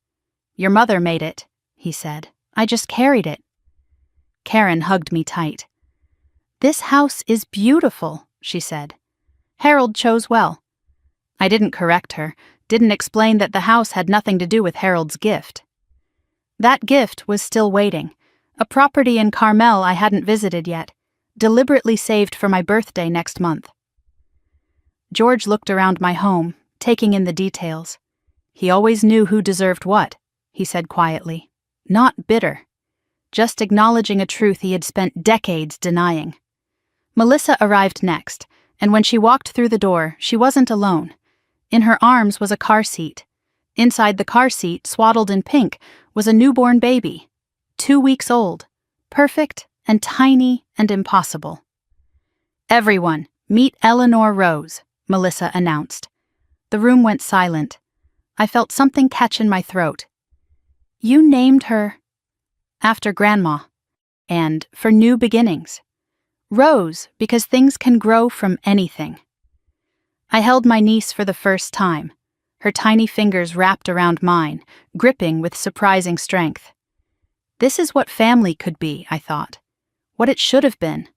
"Your mother made it," he said. "I just carried it." Karen hugged me tight. "This house is beautiful," she said. "Harold chose well." I didn't correct her, didn't explain that the house had nothing to do with Harold's gift. That gift was still waiting, a property in Carmel I hadn't visited yet, deliberately saved for my birthday next month. George looked around my home, taking in the details. He always knew who deserved what, he said quietly. Not bitter. Just acknowledging a truth he had spent decades denying. Melissa arrived next, and when she walked through the door, she wasn't alone. In her arms was a car seat. Inside the car seat, swaddled in pink, was a newborn baby. 2 weeks old. Perfect and tiny and impossible. "Everyone, meet Eleanor Rose," Melissa announced. The room went silent. I felt something catch in my throat. "You named her..." "After Grandma. And for new beginnings. Rose, because things can grow from anything." I held my niece for the first time, her tiny fingers wrapped around mine, gripping with surprising strength. This is what family could be, I thought. What it should have been.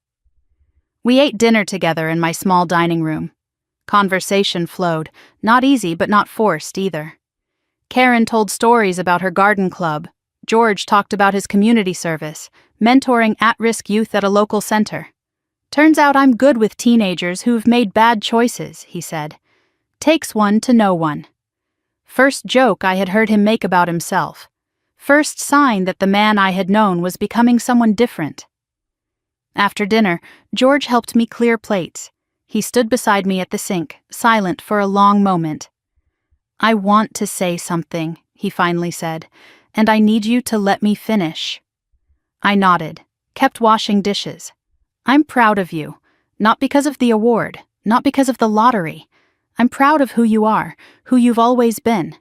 We ate dinner together in my small dining room. Conversation flowed, not easy but not forced either. Karen told stories about her garden club. George talked about his community service, mentoring at-risk youth at a local center. "Turns out I'm good with teenagers who've made bad choices," he said. "Takes one to know one." First joke I had heard him make about himself. First sign that the man I had known was becoming someone different. After dinner, George helped me clear plates. He stood beside me at the sink, silent for a long moment. "I want to say something," he finally said, "and I need you to let me finish." I nodded, kept washing dishes. "I'm proud of you, not because of the award, not because of the lottery. I'm proud of who you are, who you've always been.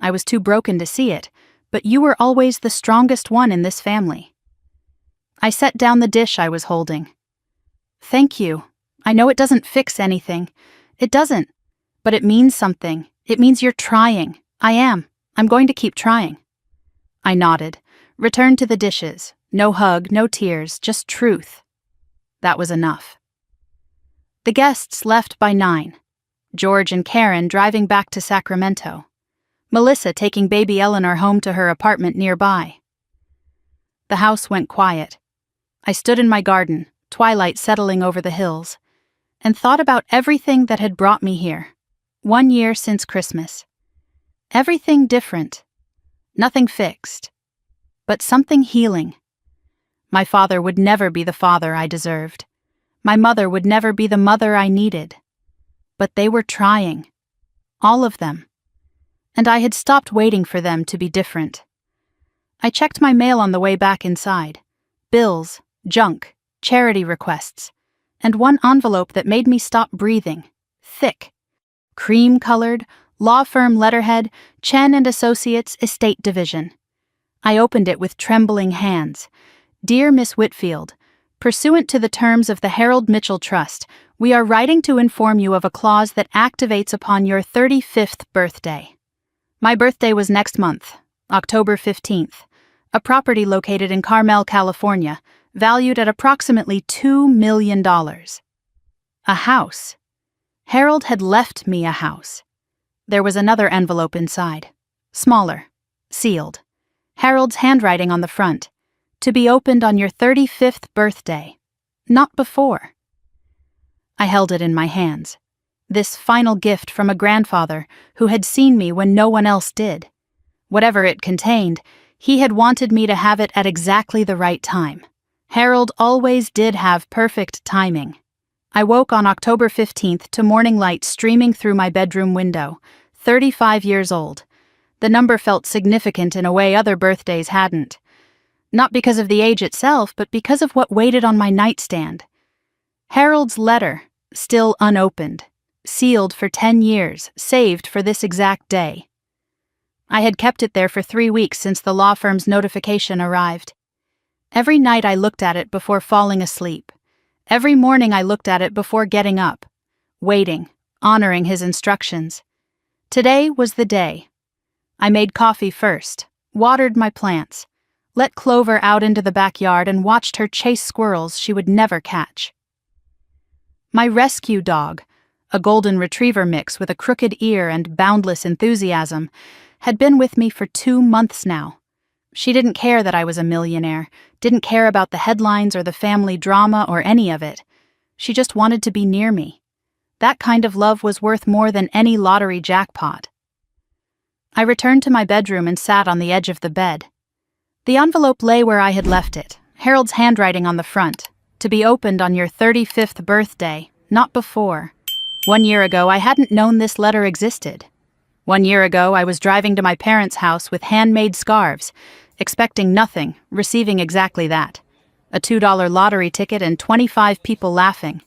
I was too broken to see it, but you were always the strongest one in this family." I set down the dish I was holding. "Thank you. I know it doesn't fix anything. It doesn't. But it means something. It means you're trying. I am. I'm going to keep trying." I nodded, returned to the dishes. No hug, no tears, just truth. That was enough. The guests left by 9. George and Karen driving back to Sacramento. Melissa taking baby Eleanor home to her apartment nearby. The house went quiet. I stood in my garden, twilight settling over the hills, and thought about everything that had brought me here. 1 year since Christmas. Everything different. Nothing fixed. But something healing. My father would never be the father I deserved. My mother would never be the mother I needed. But they were trying. All of them. And I had stopped waiting for them to be different. I checked my mail on the way back inside. Bills, junk, charity requests, and one envelope that made me stop breathing. Thick. Cream-colored, law firm letterhead, Chen and Associates, Estate Division. I opened it with trembling hands. "Dear Miss Whitfield, pursuant to the terms of the Harold Mitchell Trust, we are writing to inform you of a clause that activates upon your 35th birthday. My birthday was next month, October 15th. A property located in Carmel, California, valued at approximately $2 million. A house. Harold had left me a house. There was another envelope inside. Smaller. Sealed. Harold's handwriting on the front. To be opened on your 35th birthday. Not before." I held it in my hands. This final gift from a grandfather who had seen me when no one else did. Whatever it contained, he had wanted me to have it at exactly the right time. Harold always did have perfect timing. I woke on October 15th to morning light streaming through my bedroom window, 35 years old. The number felt significant in a way other birthdays hadn't. Not because of the age itself, but because of what waited on my nightstand. Harold's letter, still unopened, sealed for 10 years, saved for this exact day. I had kept it there for 3 weeks since the law firm's notification arrived. Every night I looked at it before falling asleep. Every morning I looked at it before getting up. Waiting, honoring his instructions. Today was the day. I made coffee first, watered my plants, let Clover out into the backyard and watched her chase squirrels she would never catch. My rescue dog, a golden retriever mix with a crooked ear and boundless enthusiasm, had been with me for 2 months now. She didn't care that I was a millionaire, didn't care about the headlines or the family drama or any of it. She just wanted to be near me. That kind of love was worth more than any lottery jackpot. I returned to my bedroom and sat on the edge of the bed. The envelope lay where I had left it, Harold's handwriting on the front. To be opened on your 35th birthday, not before. 1 year ago, I hadn't known this letter existed. 1 year ago, I was driving to my parents' house with handmade scarves, expecting nothing, receiving exactly that. A $2 lottery ticket and 25 people laughing.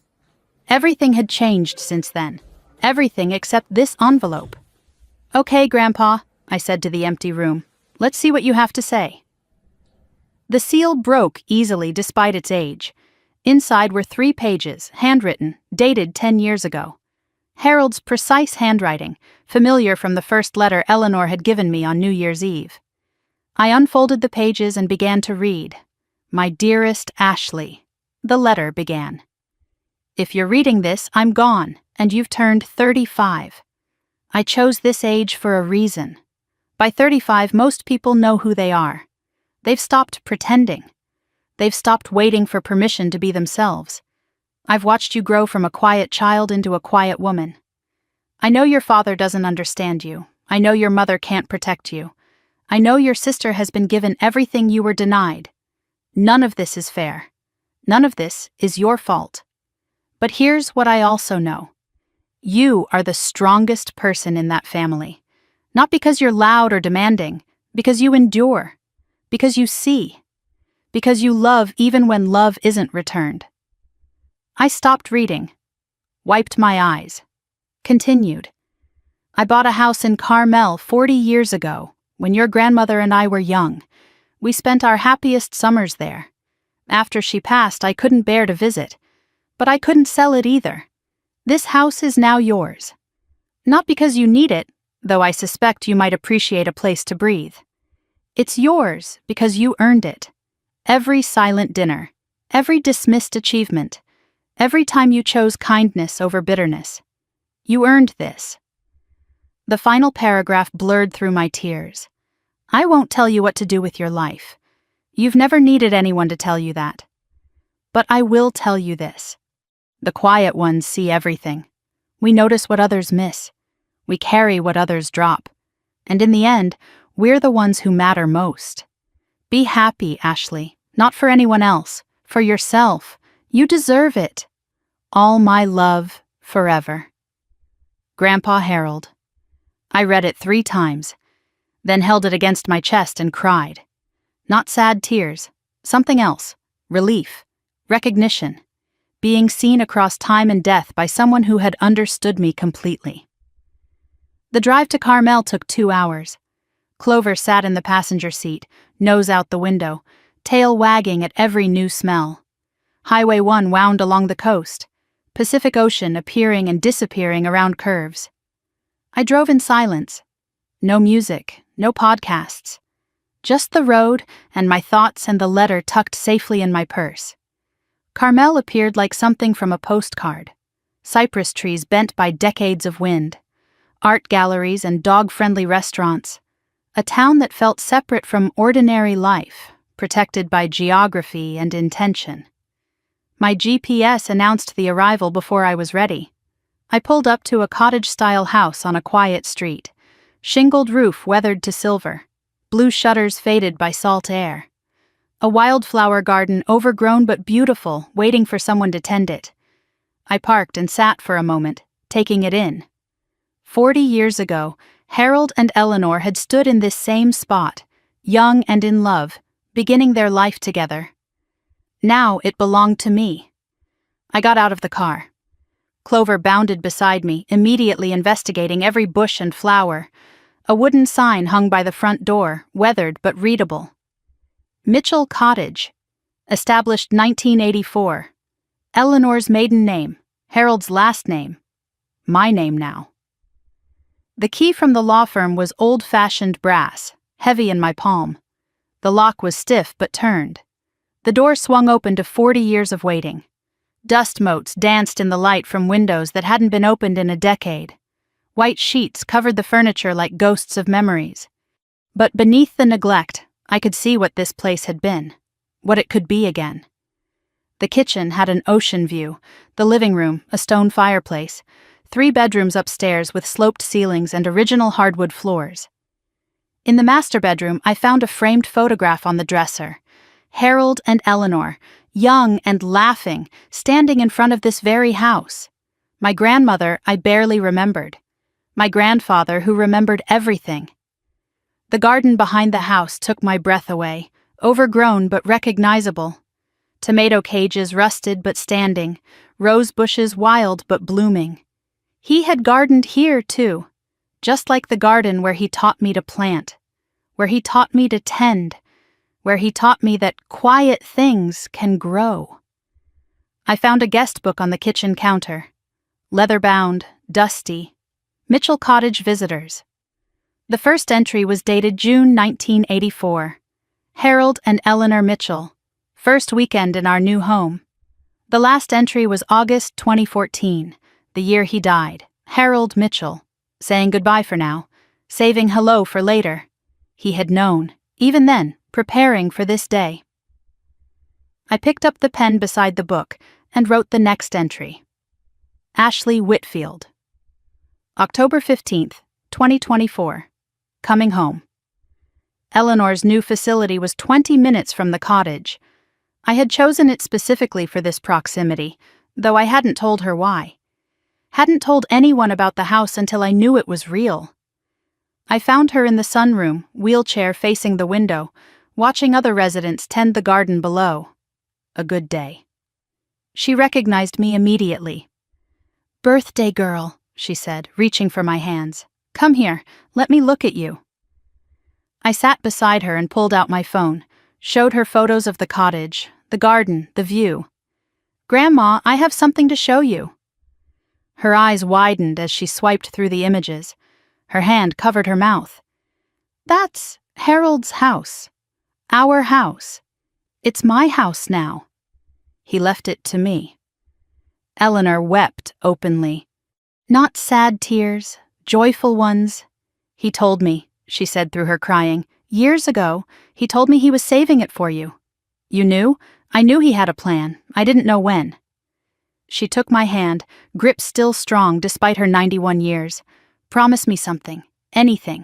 Everything had changed since then. Everything except this envelope. "Okay, Grandpa," I said to the empty room. "Let's see what you have to say." The seal broke easily despite its age. Inside were 3 pages, handwritten, dated 10 years ago. Harold's precise handwriting, familiar from the first letter Eleanor had given me on New Year's Eve. I unfolded the pages and began to read. "My dearest Ashley," the letter began. "If you're reading this, I'm gone, and you've turned 35. I chose this age for a reason. By 35, most people know who they are. They've stopped pretending. They've stopped waiting for permission to be themselves. I've watched you grow from a quiet child into a quiet woman. I know your father doesn't understand you. I know your mother can't protect you. I know your sister has been given everything you were denied. None of this is fair. None of this is your fault. But here's what I also know. You are the strongest person in that family. Not because you're loud or demanding, because you endure, because you see, because you love even when love isn't returned." I stopped reading, wiped my eyes, continued. "I bought a house in Carmel 40 years ago, when your grandmother and I were young. We spent our happiest summers there. After she passed, I couldn't bear to visit, but I couldn't sell it either. This house is now yours. Not because you need it, though I suspect you might appreciate a place to breathe. It's yours because you earned it. Every silent dinner, every dismissed achievement, every time you chose kindness over bitterness. You earned this." The final paragraph blurred through my tears. "I won't tell you what to do with your life. You've never needed anyone to tell you that. But I will tell you this. The quiet ones see everything. We notice what others miss. We carry what others drop. And in the end, we're the ones who matter most. Be happy, Ashley. Not for anyone else. For yourself. You deserve it. All my love, forever. Grandpa Harold." I read it 3 times, then held it against my chest and cried. Not sad tears. Something else. Relief. Recognition. Being seen across time and death by someone who had understood me completely. The drive to Carmel took 2 hours. Clover sat in the passenger seat, nose out the window, tail wagging at every new smell. Highway 1 wound along the coast, Pacific Ocean appearing and disappearing around curves. I drove in silence. No music, no podcasts. Just the road and my thoughts and the letter tucked safely in my purse. Carmel appeared like something from a postcard. Cypress trees bent by decades of wind. Art galleries and dog-friendly restaurants. A town that felt separate from ordinary life, protected by geography and intention. My GPS announced the arrival before I was ready. I pulled up to a cottage-style house on a quiet street. Shingled roof weathered to silver. Blue shutters faded by salt air. A wildflower garden overgrown but beautiful, waiting for someone to tend it. I parked and sat for a moment, taking it in. 40 years ago, Harold and Eleanor had stood in this same spot, young and in love, beginning their life together. Now it belonged to me. I got out of the car. Clover bounded beside me, immediately investigating every bush and flower. A wooden sign hung by the front door, weathered but readable. Mitchell Cottage. Established 1984. Eleanor's maiden name, Harold's last name. my name now. The key from the law firm was old-fashioned brass, heavy in my palm. The lock was stiff but turned. The door swung open to 40 years of waiting. Dust motes danced in the light from windows that hadn't been opened in a decade. White sheets covered the furniture like ghosts of memories. But beneath the neglect, I could see what this place had been, what it could be again. The kitchen had an ocean view, the living room, a stone fireplace, 3 bedrooms upstairs with sloped ceilings and original hardwood floors. In the master bedroom, I found a framed photograph on the dresser. Harold and Eleanor, young and laughing, standing in front of this very house. My grandmother I barely remembered. My grandfather who remembered everything. The garden behind the house took my breath away, overgrown but recognizable. Tomato cages rusted but standing, rose bushes wild but blooming. He had gardened here, too, just like the garden where he taught me to plant, where he taught me to tend, where he taught me that quiet things can grow. I found a guest book on the kitchen counter. Leather-bound, dusty. Mitchell Cottage Visitors. The first entry was dated June 1984. Harold and Eleanor Mitchell. First weekend in our new home. The last entry was August 2014, the year he died. Harold Mitchell. Saying goodbye for now. Saving hello for later. He had known, even then, preparing for this day. I picked up the pen beside the book and wrote the next entry. Ashley Whitfield. October 15th, 2024. Coming home. Eleanor's new facility was 20 minutes from the cottage. I had chosen it specifically for this proximity, though I hadn't told her why. Hadn't told anyone about the house until I knew it was real. I found her in the sunroom, wheelchair facing the window, watching other residents tend the garden below. A good day. She recognized me immediately. "Birthday girl," she said, reaching for my hands. "Come here, let me look at you." I sat beside her and pulled out my phone, showed her photos of the cottage, the garden, the view. "Grandma, I have something to show you." Her eyes widened as she swiped through the images. Her hand covered her mouth. "That's Harold's house. Our house. It's my house now." He left it to me. Eleanor wept openly. Not sad tears, joyful ones. "He told me," she said through her crying. "Years ago, he told me he was saving it for you." "You knew?" "I knew he had a plan. I didn't know when." She took my hand, grip still strong despite her 91 years. "Promise me something. Anything.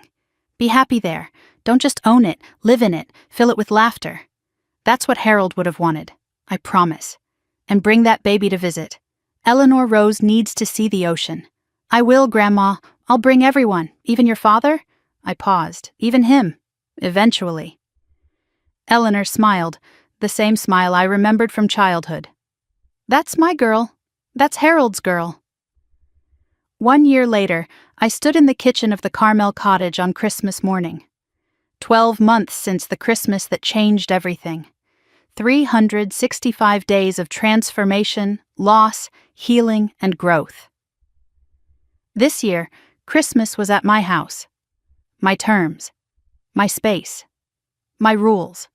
Be happy there. Don't just own it, live in it, fill it with laughter. That's what Harold would have wanted. I promise. And bring that baby to visit. Eleanor Rose needs to see the ocean." "I will, Grandma. I'll bring everyone. Even your father?" I paused. "Even him. Eventually." Eleanor smiled, the same smile I remembered from childhood. "That's my girl. That's Harold's girl." 1 year later, I stood in the kitchen of the Carmel cottage on Christmas morning. 12 months since the Christmas that changed everything. 365 days of transformation, loss, healing, and growth. This year, Christmas was at my house. My terms. My space. My rules.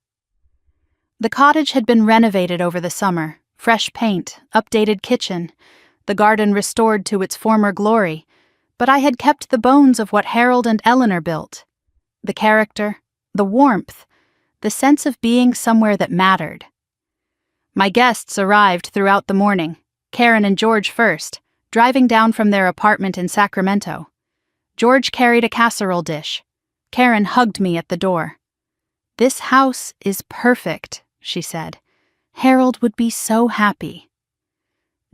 The cottage had been renovated over the summer. Fresh paint, updated kitchen, the garden restored to its former glory, but I had kept the bones of what Harold and Eleanor built. The character, the warmth, the sense of being somewhere that mattered. My guests arrived throughout the morning, Karen and George first, driving down from their apartment in Sacramento. George carried a casserole dish. Karen hugged me at the door. "This house is perfect," she said. "Harold would be so happy."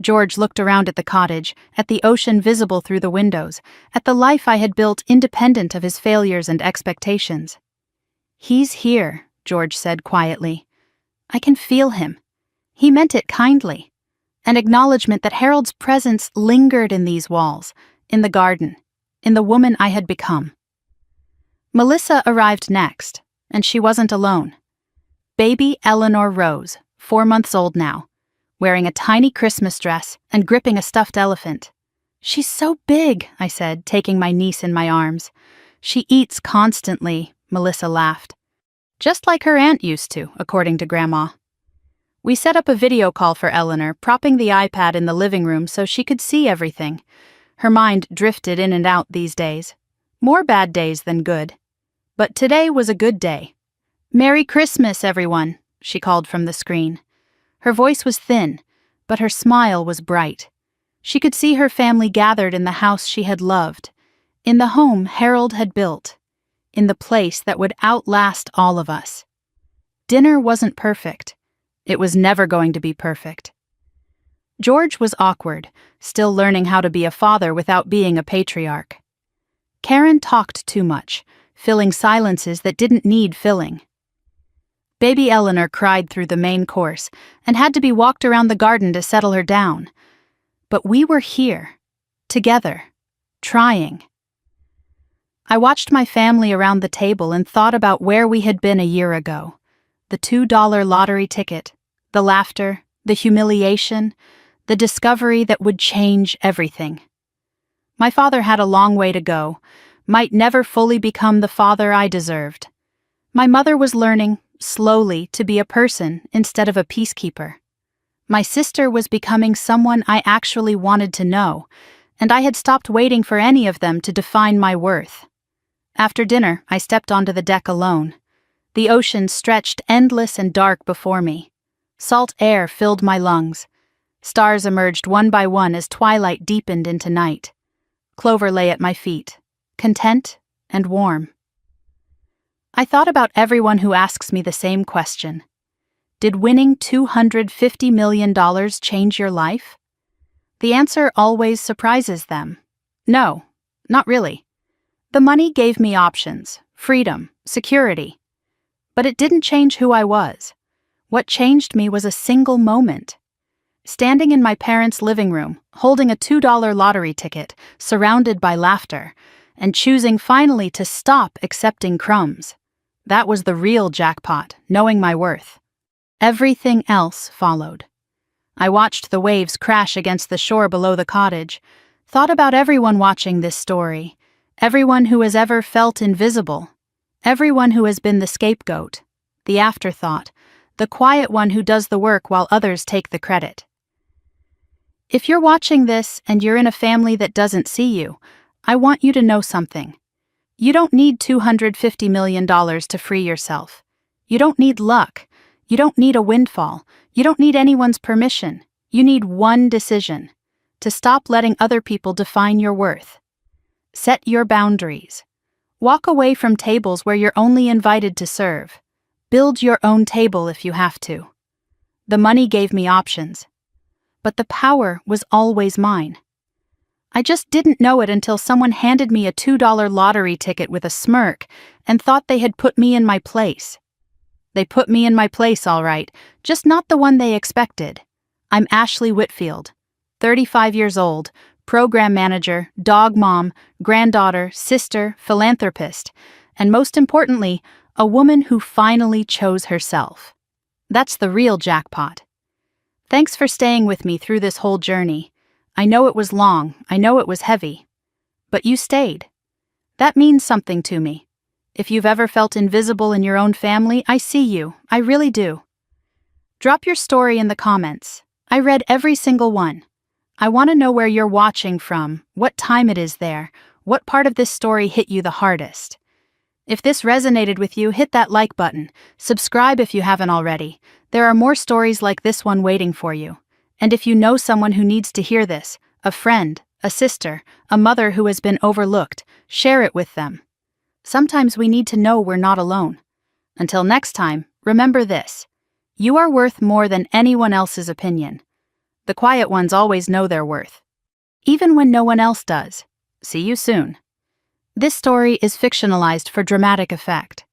George looked around at the cottage, at the ocean visible through the windows, at the life I had built independent of his failures and expectations. "He's here," George said quietly. "I can feel him." He meant it kindly. An acknowledgement that Harold's presence lingered in these walls, in the garden, in the woman I had become. Melissa arrived next, and she wasn't alone. Baby Eleanor Rose, 4 months old now, wearing a tiny Christmas dress and gripping a stuffed elephant. She's so big, I said, taking my niece in my arms. She eats constantly, Melissa laughed. Just like her aunt used to, according to Grandma. We set up a video call for Eleanor, propping the iPad in the living room so she could see everything. Her mind drifted in and out these days. More bad days than good. But today was a good day. "Merry Christmas, everyone," she called from the screen. Her voice was thin, but her smile was bright. She could see her family gathered in the house she had loved, in the home Harold had built, in the place that would outlast all of us. Dinner wasn't perfect. It was never going to be perfect. George was awkward, still learning how to be a father without being a patriarch. Karen talked too much, filling silences that didn't need filling. Baby Eleanor cried through the main course and had to be walked around the garden to settle her down. But we were here, together, trying. I watched my family around the table and thought about where we had been a year ago. The $2 lottery ticket, the laughter, the humiliation, the discovery that would change everything. My father had a long way to go, might never fully become the father I deserved. My mother was learning, slowly, to be a person instead of a peacekeeper. My sister was becoming someone I actually wanted to know, and I had stopped waiting for any of them to define my worth. After dinner, I stepped onto the deck alone. The ocean stretched endless and dark before me. Salt air filled my lungs. Stars emerged one by one as twilight deepened into night. Clover lay at my feet, content and warm. I thought about everyone who asks me the same question. Did winning $250 million change your life? The answer always surprises them. No, not really. The money gave me options, freedom, security. But it didn't change who I was. What changed me was a single moment. Standing in my parents' living room, holding a $2 lottery ticket, surrounded by laughter, and choosing finally to stop accepting crumbs. That was the real jackpot, knowing my worth. Everything else followed. I watched the waves crash against the shore below the cottage, thought about everyone watching this story, everyone who has ever felt invisible, everyone who has been the scapegoat, the afterthought, the quiet one who does the work while others take the credit. If you're watching this and you're in a family that doesn't see you, I want you to know something. You don't need $250 million to free yourself. You don't need luck. You don't need a windfall. You don't need anyone's permission. You need one decision: to stop letting other people define your worth. Set your boundaries. Walk away from tables where you're only invited to serve. Build your own table if you have to. The money gave me options, but the power was always mine. I just didn't know it until someone handed me a $2 lottery ticket with a smirk and thought they had put me in my place. They put me in my place, all right, just not the one they expected. I'm Ashley Whitfield, 35 years old, program manager, dog mom, granddaughter, sister, philanthropist, and most importantly, a woman who finally chose herself. That's the real jackpot. Thanks for staying with me through this whole journey. I know it was long, I know it was heavy, but you stayed. That means something to me. If you've ever felt invisible in your own family, I see you, I really do. Drop your story in the comments. I read every single one. I want to know where you're watching from, what time it is there, what part of this story hit you the hardest. If this resonated with you, hit that like button. Subscribe if you haven't already. There are more stories like this one waiting for you. And if you know someone who needs to hear this, a friend, a sister, a mother who has been overlooked, share it with them. Sometimes we need to know we're not alone. Until next time, remember this: you are worth more than anyone else's opinion. The quiet ones always know their worth, even when no one else does. See you soon. This story is fictionalized for dramatic effect.